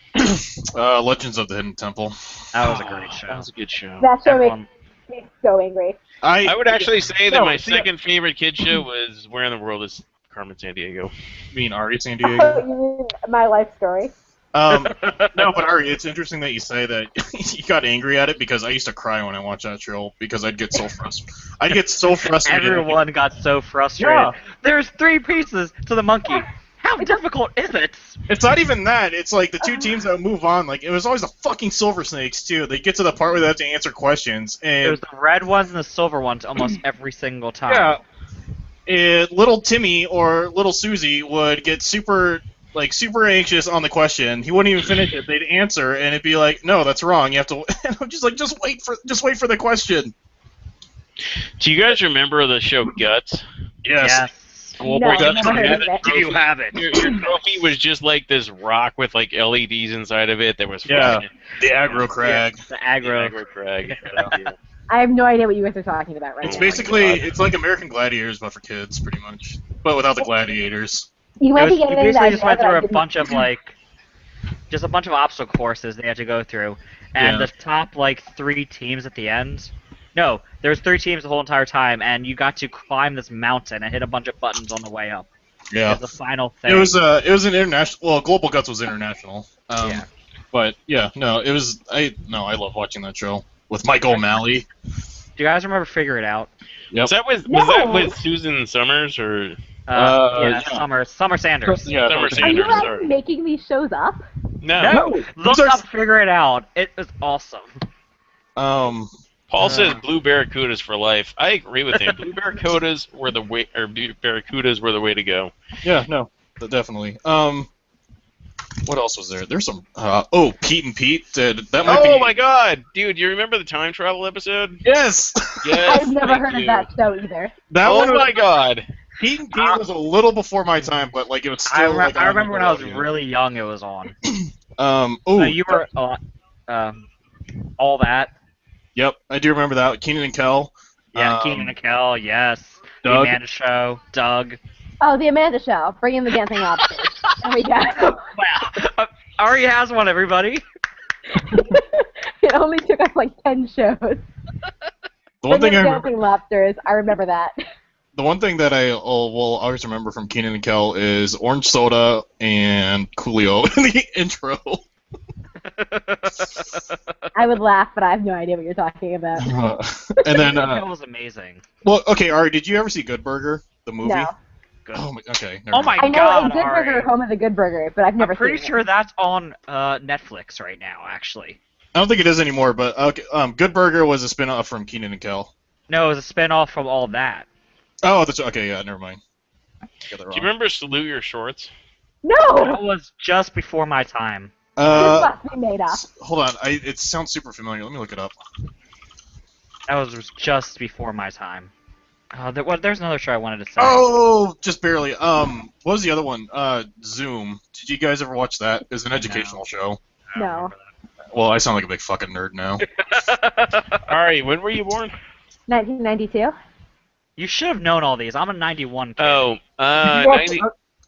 Legends of the Hidden Temple. That was a great show. That was a good show. That show Everyone- makes me so angry. I would actually say that No, my see, second favorite kid show was Where in the World is Carmen Sandiego? mean Ari San Oh, Diego. you mean My Life Story? No, but Ari, it's interesting that you say that you got angry at it because I used to cry when I watched that show because I'd get so frustrated. I'd get so frustrated. Everyone got so frustrated. Yeah. There's 3 pieces to the monkey. How difficult is it? It's not even that. It's like the two teams that would move on. Like it was always the fucking Silver Snakes too. They get to the part where they have to answer questions, and It was the red ones and the silver ones almost every single time. yeah, little Timmy or little Susie would get super anxious on the question. He wouldn't even finish it. They'd answer, and it'd be like, "No, that's wrong. You have to." And I'm just like, just wait for the question. Do you guys remember the show Guts? Yes. No, I've never heard of it. Do you have it? Your trophy was just like this rock with like LEDs inside of it that was Yeah. flashing. The aggro crag. The aggro. Aggro Crag. I have no idea what you guys are talking about right It's now. basically it's like American Gladiators, but for kids, pretty much, but without the gladiators. You It might was, be you getting into basically that just went but I through a didn't- bunch of just a bunch of obstacle courses they had to go through, and Yeah. the top 3 teams at the end. No, there was 3 teams the whole entire time, and you got to climb this mountain and hit a bunch of buttons on the way up. Yeah. As the final thing. It was an international. Well, Global Guts was international. Yeah. But yeah, no, it was. I love watching that show with Mike O'Malley. Do you guys remember Figure It Out? Yep. Was that No. with Susan Summers or yeah. Summer Sanders. Yeah, Summer Are you Sanders? actually Sorry. making these shows up? No. Look Those are- up Figure It Out. It was awesome. Paul says blue barracudas for life. I agree with him. Blue barracudas were the way, or blue barracudas were the way to go. Yeah, no, definitely. What else was there? There's some. Pete and Pete did that. Might Oh be... my God, dude! You remember the time travel episode? Yes. Yes. I've never thank heard you. of that show either. That Oh one. my God. Pete and Pete was a little before my time, but it was still. I on remember when I was Nickelodeon. really young. It was on. You You were all that. Yep, I do remember that. Keenan and Kel. Yeah, Keenan and Kel. Yes. The Doug. Amanda Show. Doug. Oh, the Amanda Show. Bring in the dancing lobsters. There we go. Wow. Ari has one, everybody. It only took us 10 shows. The one Bring thing in I dancing lobsters. I remember that. The one thing that I will always remember from Keenan and Kel is orange soda and Coolio in the intro. I would laugh, but I have no idea what you're talking about. And then, That was amazing. well, okay, Ari, did you ever see Good Burger, the movie? No. Good. Oh, okay. Never Oh my I know God, a Good Ari. Burger, Home of the Good Burger, but I've never I'm pretty seen sure that's on Netflix right now, actually. I don't think it is anymore, but okay, Good Burger was a spin-off from Keenan and Kel. No, it was a spin-off from all that. Oh, that's okay. Yeah, never mind. I got that Do wrong. you remember Salute Your Shorts? it. No! That was just before my time. This must be made up. Hold on. It sounds super familiar. Let me look it up. That was just before my time. There's another show I wanted to say. Oh, just barely. What was the other one? Zoom. Did you guys ever watch that? It was an educational show. I don't No. remember Well, I sound like a big fucking nerd now. that. Ari, when were you born? 1992? You should have known all these. I'm a 91 kid. Oh, What? 90,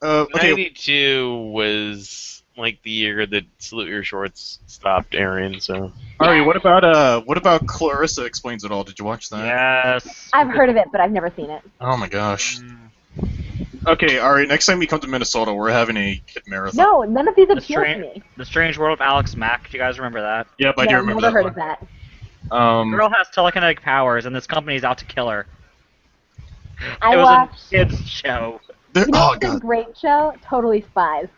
Okay. 92 was like the year that Salute Your Shorts stopped airing. So Ari, what about Clarissa Explains It All? Did you watch that? Yes. I've heard of it, but I've never seen it. Oh my gosh. Mm. Okay, Ari, next time you come to Minnesota, we're having a kid marathon. No, none of these The appeal to Strange, me. the Strange World of Alex Mack. Do you guys remember that? Yep, I do No, remember never that heard one. of that. The girl has telekinetic powers, and this company's out to kill her. I It was watched, a kids show. you know Oh what's a god, great show? Totally Spies.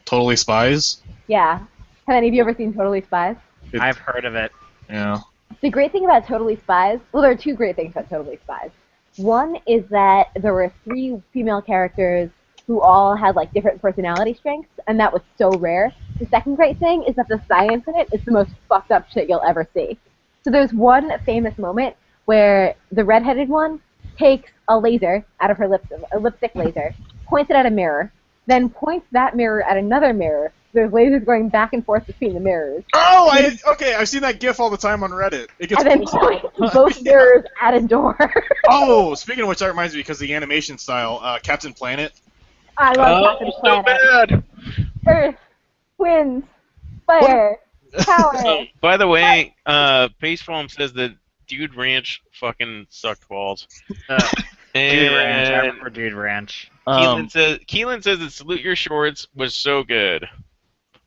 Totally Spies. Yeah. Have any of you ever seen Totally Spies? It- I've heard of it. Yeah. The great thing about Totally Spies, well, there are two great things about Totally Spies. One is that there were 3 female characters who all had different personality strengths, and that was so rare. The second great thing is that the science in it is the most fucked up shit you'll ever see. So there's one famous moment where the redheaded one takes a laser out of her a lipstick laser, points it at a mirror, then points that mirror at another mirror. There's lasers going back and forth between the mirrors. Oh, okay. I've seen that GIF all the time on Reddit. It gets. And then points both mirrors at a door. Oh, speaking of which, that reminds me because the animation style, Captain Planet. I love Captain so Planet. bad. Earth, wind, fire, power. By the way, Paceform says that Dude Ranch fucking sucked balls. Dude Ranch. I And remember Dude Ranch. Keelan says that Salute Your Shorts was so good.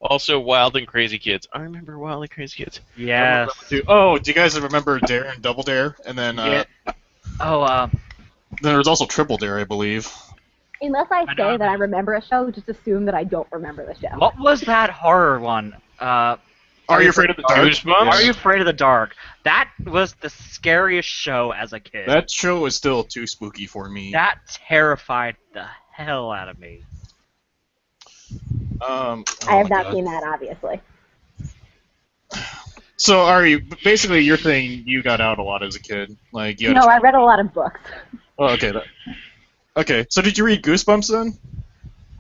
Also, Wild and Crazy Kids. I remember Wild and Crazy Kids. Yes. Oh, do you guys remember Dare and Double Dare? And then Yeah. Oh, then there was also Triple Dare, I believe. Unless I I say know. that I remember a show, just assume that I don't remember the show. what was that horror one? Are You Afraid of the Dark? Goosebumps? Are You Afraid of the Dark? That was the scariest show as a kid. That show is still too spooky for me. That terrified the hell out of me. I have not seen that, obviously. So, Ari, basically, you're saying you got out a lot as a kid. Like, you had No, I read a lot of books. Oh, okay. Okay, so did you read Goosebumps then?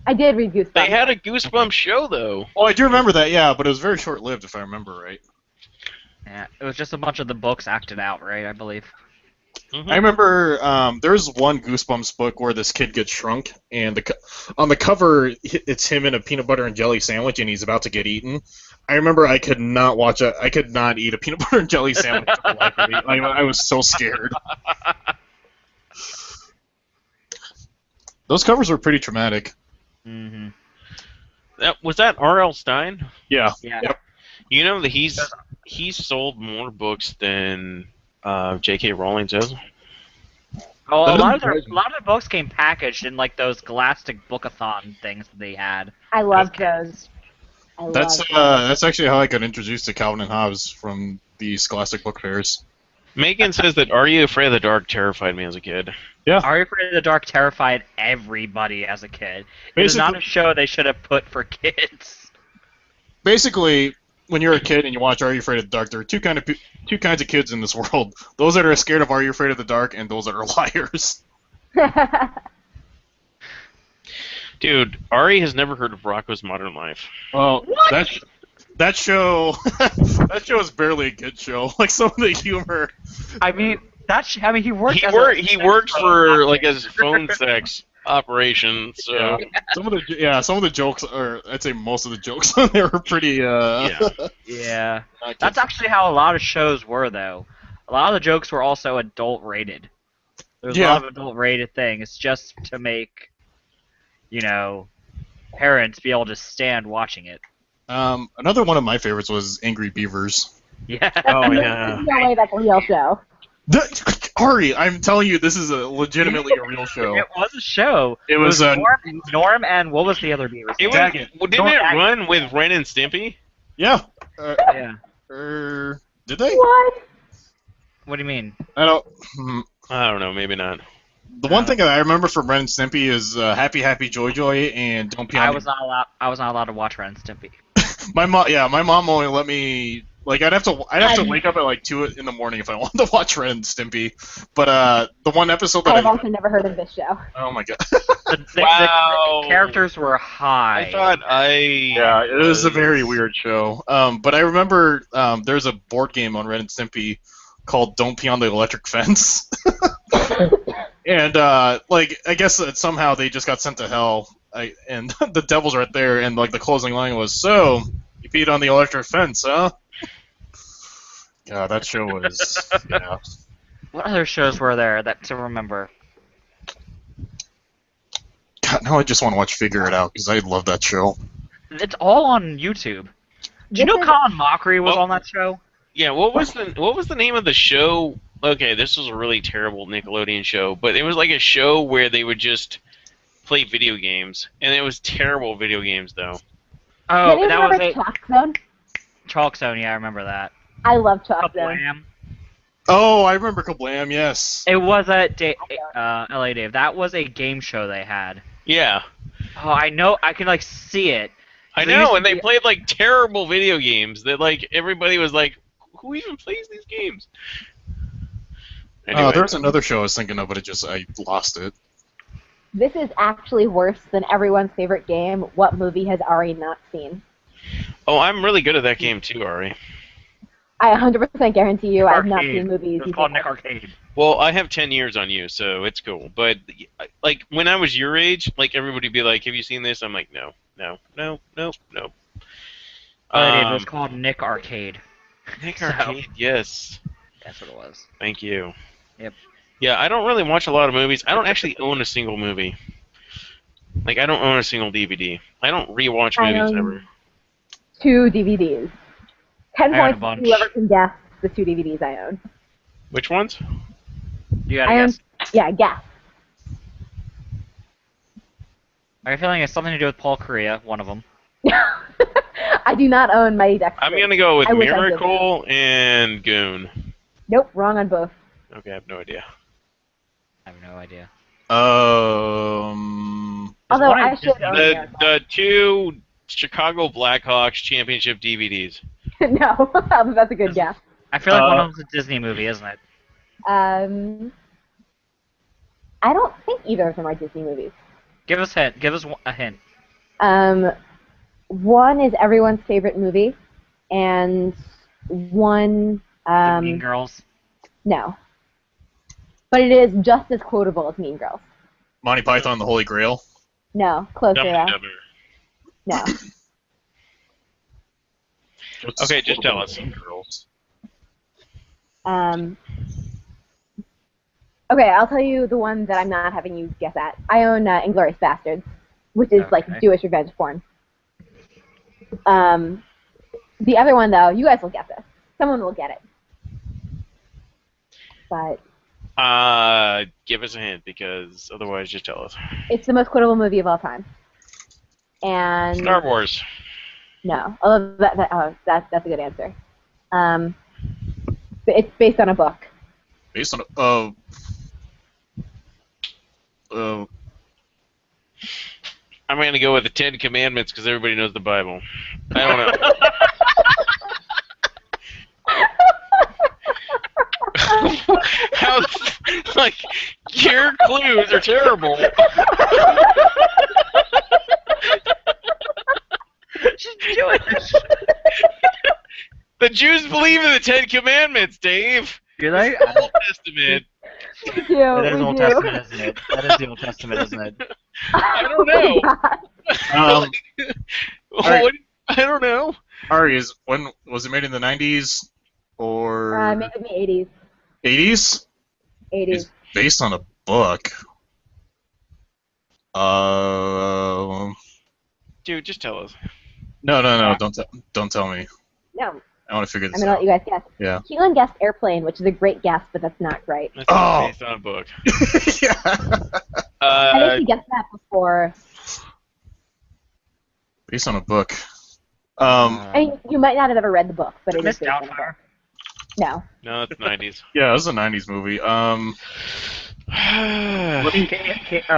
I did read Goosebumps. They had a Goosebumps show, though. Oh, I do remember that, yeah, but it was very short-lived, if I remember right. Yeah, it was just a bunch of the books acted out, right? I believe. I remember there's one Goosebumps book where this kid gets shrunk, and on the cover, it's him in a peanut butter and jelly sandwich, and he's about to get eaten. I remember I could not I could not eat a peanut butter and jelly sandwich for the life of me. I was so scared. Those covers were pretty traumatic. Mm-hmm. Was that R.L. Stein? Yeah. Yeah. Yep. You know that he's sold more books than J.K. Rowling does. Oh, That a lot doesn't of the books came packaged in like those Scholastic Bookathon things that they had. I loved those. That's actually how I got introduced to Calvin and Hobbes from the Scholastic Book Fairs. Megan says that Are You Afraid of the Dark terrified me as a kid. Yeah. Are You Afraid of the Dark terrified everybody as a kid. It was not a show they should have put for kids. Basically, when you're a kid and you watch Are You Afraid of the Dark, there are two kinds of kids in this world: those that are scared of Are You Afraid of the Dark, and those that are liars. Dude, Ari has never heard of Rocco's Modern Life. Well, that show that show is barely a good show. Like some of the humor. I mean, he worked. He worked for like a phone sex operation. So yeah. Some of the jokes, or I'd say most of the jokes on there were pretty. Yeah. That's actually how a lot of shows were, though. A lot of the jokes were also adult rated. There's a lot of adult rated things just to make, parents be able to stand watching it. Another one of my favorites was Angry Beavers. Yeah. Oh yeah. No way that's a real show. Ari, I'm telling you, this is legitimately a real show. It was a show. It was Norm, and what was the other Beaver? Didn't it run with Ren and Stimpy? Yeah. Yeah. Did they? What? What do you mean? I don't know. Maybe not. The one thing that I remember from Ren and Stimpy is Happy Happy Joy Joy and Don't Pee on I Me. was not allowed to watch Ren and Stimpy. My mom only let me. Like I'd have to wake up at like 2 in the morning if I wanted to watch Ren and Stimpy. But the one episode that I've also never heard of this show. Oh my god. The characters were high. Yeah, it was a very weird show. But I remember there's a board game on Ren and Stimpy called Don't Pee on the Electric Fence. And I guess that somehow they just got sent to hell. And the devil's right there, and like the closing line was, "So you peed on the electric fence, huh?" Yeah, that show was. Yeah. What other shows were there to remember? God, now I just want to watch Figure It Out because I love that show. It's all on YouTube. Do you know Colin Mockery was on that show? Yeah. What was the name of the show? Okay, this was a really terrible Nickelodeon show, but it was like a show where they would just play video games, and it was terrible video games though. Oh, that was a Chalk Zone. Chalk Zone, yeah, I remember that. I love Chalk Zone. Kablam. Oh, I remember Kablam. Yes. It was at LA Dave. That was a game show they had. Yeah. Oh, I know. I can see it. I know, and they played like terrible video games that like everybody was like, "Who even plays these games?" Anyway. There's another show I was thinking of, but I lost it. This is actually worse than everyone's favorite game. What movie has Ari not seen? Oh, I'm really good at that game too, Ari. I 100% guarantee you I've not seen movies. It's called Nick Arcade. Well, I have 10 years on you, so it's cool. But like when I was your age, like everybody would be like, "Have you seen this?" I'm like, "No." It was called Nick Arcade. Nick Arcade, yes. That's what it was. Thank you. Yep. Yeah, I don't really watch a lot of movies. I don't actually own a single movie. Like, I don't own a single DVD. I don't rewatch movies ever. 2 DVDs. 10 I own a points to bunch. whoever can guess the 2 DVDs I own. Which ones? You gotta I own, guess. yeah, guess. I have a feeling it's something to do with Paul Korea, one of them. I do not own Mighty Ducks 3. I'm gonna go with I wish I did. Miracle and Goon. Nope, wrong on both. Okay, I have no idea. I have no idea. Although one I in should Disney. own The Miracle. the 2 Chicago Blackhawks championship DVDs. No, that's a good guess. I feel like one of them's a Disney movie, isn't it? I don't think either of them are Disney movies. Give us a hint. Give us a hint. One is everyone's favorite movie, and one, The Mean Girls. no. But it is just as quotable as Mean Girls. Monty Python and the Holy Grail. No, closer Dumb though. and Dumber. No. What's Okay, just tell us. Mean Girls? Okay, I'll tell you the one that I'm not having you guess at. I own Inglourious Bastards, which is like Okay. Jewish revenge porn. The other one, though, you guys will get this. Someone will get it. But Give us a hint, because otherwise, just tell us. it's the most quotable movie of all time. And Star Wars. no, although that's a good answer. But it's based on a book. Based on I'm gonna go with the 10 Commandments because everybody knows the Bible. I don't know. How, like, your clues are terrible. She's Jewish. The Jews believe in the 10 Commandments, Dave. Do they? Old Testament. We do. That is we Old do. Testament, isn't it? That is the Old Testament, isn't it? I don't know. Alright. I don't know. Ari, when was it made in the 90s or Maybe in the 80s. 80s? 80s. It's based on a book. Dude, just tell us. No, don't tell me. No, I want to figure I'm this gonna let out. you guys guess. Yeah. Keelan guessed Airplane, which is a great guess, but that's not right. That's Oh. based on a book. Yeah. I think he guessed that before. Based on a book. I mean, you might not have ever read the book, but it is Miss based on a book. Doubtfire. No. No, it's 90s. Yeah, it was a 90s movie. Oh,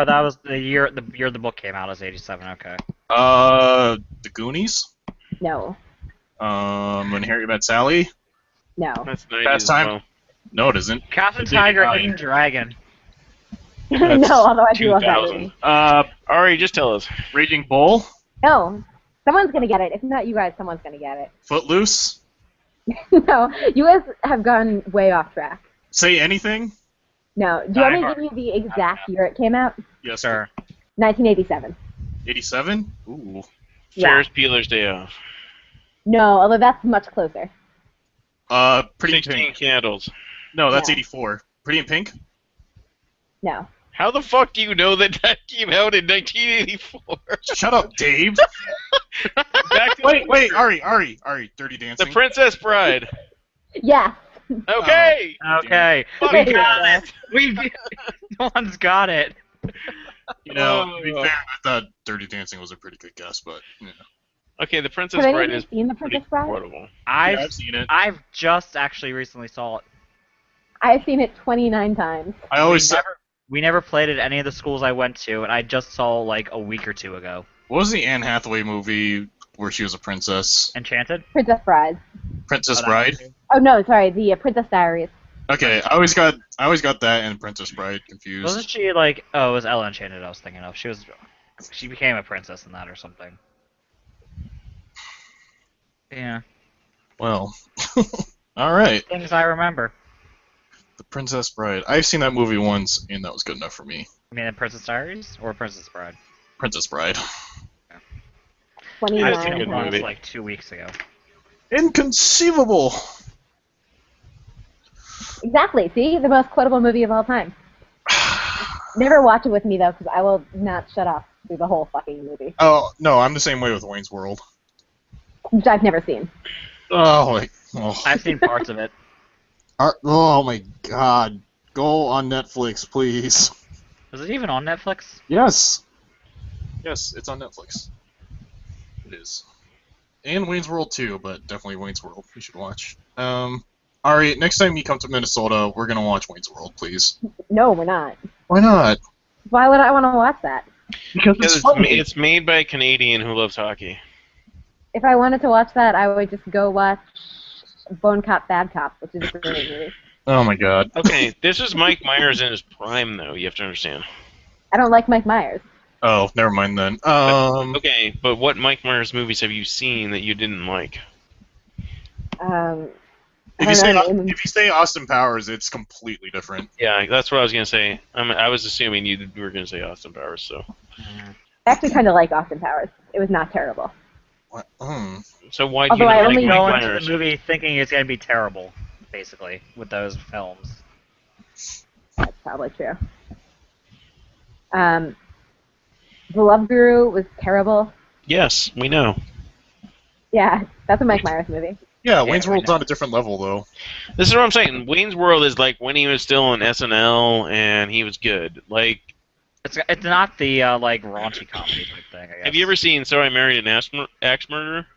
that was the year the book came out. It was 87. Okay. The Goonies. No. When Harry Met Sally. No. That's 90s Fast as Time. well. No, it isn't. Captain It's Tiger, 89. Hidden Dragon. No, although I do love that 2000. movie. Ari, just tell us. Raging Bull. No. Someone's gonna get it. If not you guys, someone's gonna get it. Footloose. No. You guys have gone way off track. Say Anything. No. Do you want me Die to give you the exact year it came out? Yes, Sure. 1987. 87. Ooh. Yeah. Ferris Bueller's Day Off. No, although that's much closer. Pretty in 16 Pink. Candles. No, that's No. 84. Pretty in Pink. No. How the fuck do you know that came out in 1984? Shut up, Dave. Back to wait, Ari, Dirty Dancing. The Princess Bride. Yes. Okay. Okay. Fuck Wait, yeah. No one's got it. You know, to be fair, I thought Dirty Dancing was a pretty good guess, but you know. Okay, The Princess Have any Bride of you is seen The pretty Princess Bride? quotable. I've seen it. I've just actually recently saw it. I've seen it 29 times. I always said, We never played it at any of the schools I went to, and I just saw like a week or two ago. what was the Anne Hathaway movie where she was a princess? Enchanted. Princess Bride. Princess Oh, that Bride. one too. Oh no, sorry, the Princess Diaries. Okay, I always got that and Princess Bride confused. Wasn't she like? Oh, it was Ella Enchanted. I was thinking of. She became a princess in that or something. Yeah. Well, all right. Things I remember. The Princess Bride. I've seen that movie once, and that was good enough for me. I mean, the Princess Diaries or Princess Bride. Princess Bride. 29 I've seen it good once movie. like 2 weeks ago. Inconceivable. Exactly. See, the most quotable movie of all time. Never watch it with me though, because I will not shut up through the whole fucking movie. Oh no, I'm the same way with Wayne's World. which I've never seen. Oh my. Oh. I've seen parts of it. Oh my God. Go on Netflix, please. Is it even on Netflix? Yes. Yes, it's on Netflix. It is. And Wayne's World too, but definitely Wayne's World. You should watch. Ari, next time you come to Minnesota, we're gonna watch Wayne's World, please. No, we're not. Why not? Why would I want to watch that? Because Because it's funny. it's made by a Canadian who loves hockey. If I wanted to watch that, I would just go watch Bone Cop, Bad Cop, which is a great movie. Oh my God. Okay, this is Mike Myers in his prime, though. You have to understand. I don't like Mike Myers. Oh, never mind then. Okay, but what Mike Myers movies have you seen that you didn't like? If you say Austin Powers, it's completely different. Yeah, that's what I was gonna say. I was assuming you were gonna say Austin Powers. So. I actually kind of like Austin Powers. It was not terrible. What? So why do you Although I not only like Go Mike into Myers? the movie thinking it's gonna be terrible, basically, with those films. That's probably true. The Love Guru was terrible. Yes, we know. Yeah, that's a Mike Myers movie. Yeah, Wayne's I World's know. on a different level, though. This is what I'm saying. Wayne's World is like when he was still on SNL and he was good. Like, It's not the like raunchy comedy type thing. I guess. have you ever seen So I Married an Axe Murderer?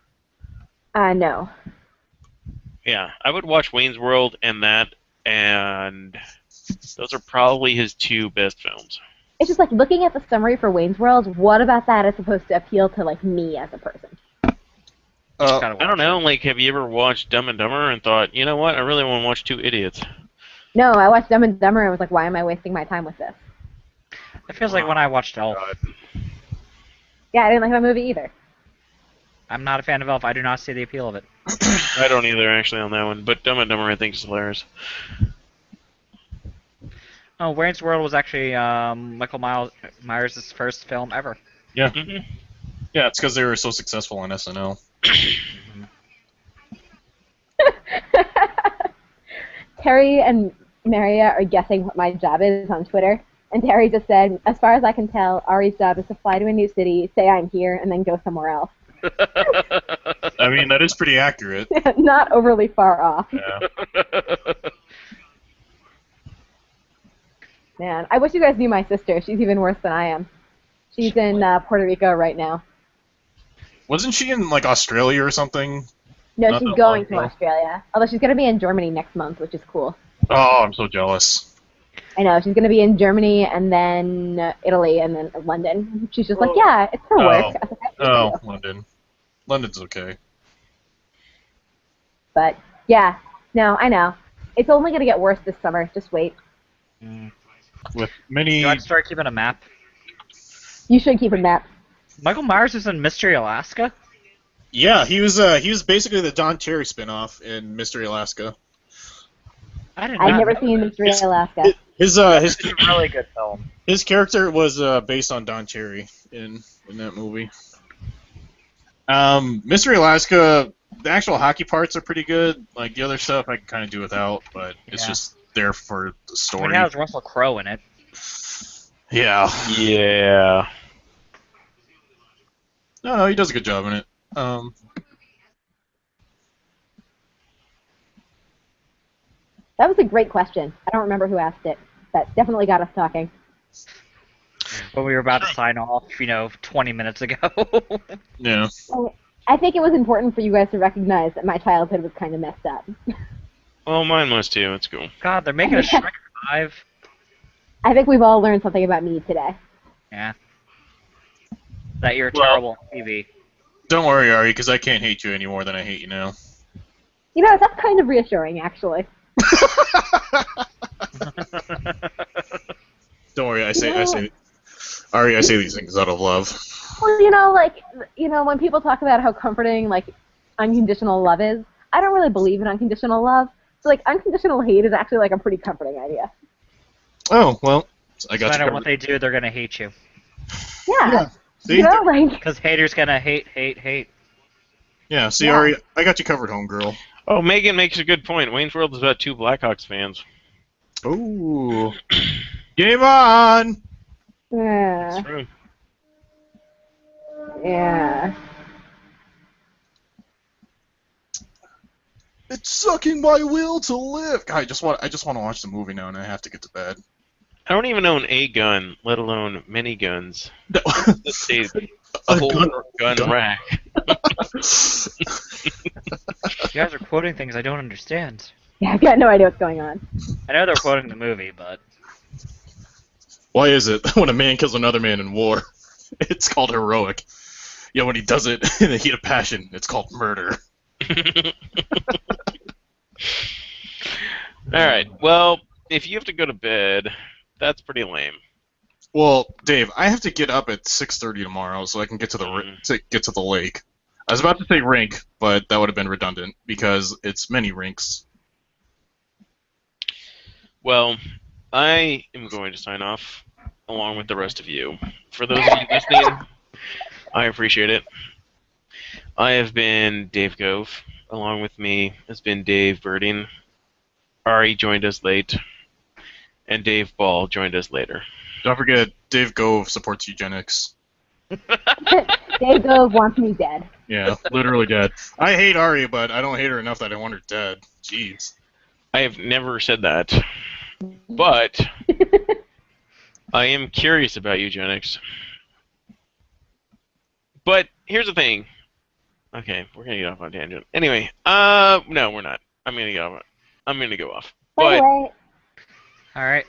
No. Yeah, I would watch Wayne's World and that, and those are probably his two best films. It's just like looking at the summary for Wayne's World, what about that is supposed to appeal to like me as a person? Kinda I don't know. Like, have you ever watched Dumb and Dumber and thought, you know what? I really want to watch two idiots. No, I watched Dumb and Dumber and was like, why am I wasting my time with this? It feels like when I watched Elf. Yeah, I didn't like that movie either. I'm not a fan of Elf. I do not see the appeal of it. I don't either, actually, on that one. But Dumb and Dumber, I think, is hilarious. Oh, Wayne's World was actually Michael Myers' first film ever. Yeah. Mm-hmm. Yeah, it's because they were so successful on SNL. Terry and Maria are guessing what my job is on Twitter, and Terry just said, as far as I can tell, Ari's job is to fly to a new city, say I'm here, and then go somewhere else. I mean, that is pretty accurate. Not overly far off. Yeah. Man, I wish you guys knew my sister. She's even worse than I am. She's in Puerto Rico right now. Wasn't she in, like, Australia or something? No, Not she's that going long to ago. Australia. Although she's going to be in Germany next month, which is cool. Oh, I'm so jealous. I know, she's going to be in Germany and then Italy and then London. She's just like, yeah, it's for work. I was like, "That's good Oh, for you." London. London's okay. But, yeah, no, I know. It's only going to get worse this summer. Just wait. With many... Do I start keeping a map? You should keep a map. Michael Myers is in Mystery Alaska? Yeah, he was basically the Don Cherry spinoff in Mystery Alaska. I didn't I've know never that. seen Mystery Alaska. His It's a really good film. his character was based on Don Cherry in that movie. Mystery Alaska, the actual hockey parts are pretty good. Like the other stuff, I can kind of do without, but it's Yeah. just there for the I story. mean, it has Russell Crowe in it. Yeah. Yeah. No, he does a good job in it. That was a great question. I don't remember who asked it. That definitely got us talking. But we were about to sign off, 20 minutes ago. Yeah. I think it was important for you guys to recognize that my childhood was kind of messed up. Well, mine was too. It's cool. God, they're making a Shrek 5. I think we've all learned something about me today. Yeah. That you're Well- terrible on TV. Don't worry, Ari, because I can't hate you any more than I hate you now. You know, that's kind of reassuring, actually. Don't worry, I say, Ari, I say these things out of love. Well, when people talk about how comforting, like, unconditional love is, I don't really believe in unconditional love. So, like, unconditional hate is actually, like, a pretty comforting idea. Oh, well, I No got matter you what covered. they do, they're gonna hate you. Yeah. See? You know, like, Because haters gonna hate. Yeah, see, Yeah. Ari, I got you covered, homegirl. Oh, Megan makes a good point. Wayne's World is about two Blackhawks fans. Ooh. Game on! yeah. True. Yeah. It's sucking my will to live. God, I just want to watch the movie now, and I have to get to bed. I don't even own a gun, let alone many guns. No. A, A whole gun gun. rack. You guys are quoting things I don't understand. Yeah, I've got no idea what's going on. I know they're quoting the movie, but Why is it when a man kills another man in war, it's called heroic? Yet when he does it in the heat of passion, it's called murder. Alright, well, if you have to go to bed, that's pretty lame. Well, Dave, I have to get up at 6:30 tomorrow so I can get to the lake. I was about to say rink, but that would have been redundant because it's many rinks. Well, I am going to sign off along with the rest of you. For those of you listening, I appreciate it. I have been Dave Gove. Along with me has been Dave Birding. Ari joined us late. And Dave Ball joined us later. Don't forget, Dave Gove supports eugenics. Dave Gove wants me dead. Yeah, literally dead. I hate Ari, but I don't hate her enough that I want her dead. Jeez. I have never said that. But I am curious about eugenics. But here's the thing. Okay, we're gonna get off on a tangent. Anyway, no, we're not. I'm gonna go off. By the But way, all right.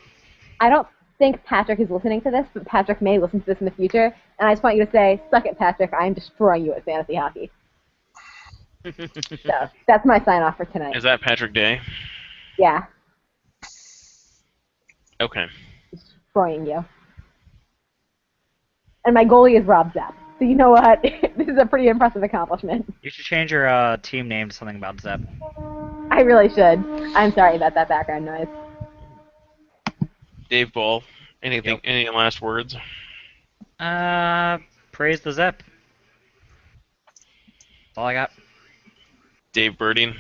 I don't think Patrick is listening to this, but Patrick may listen to this in the future, and I just want you to say, suck it, Patrick, I am destroying you at fantasy hockey. So, that's my sign-off for tonight. is that Patrick Day? Yeah, Okay. destroying you. And my goalie is Rob Zepp. So you know what? This is a pretty impressive accomplishment. You should change your team name to something about Zeb. I really should. I'm sorry about that background noise. Dave Ball. Anything? Yep. Any last words? Praise the Zep. That's all I got. Dave Birding.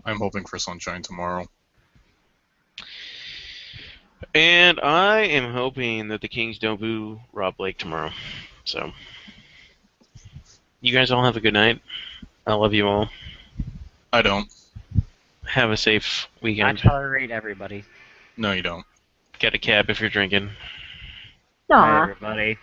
I'm hoping for sunshine tomorrow. And I am hoping that the Kings don't boo Rob Blake tomorrow. So, you guys all have a good night. I love you all. I don't. Have a safe I weekend. tolerate everybody. No, you don't. Get a cab if you're drinking. Bye, Aw. everybody.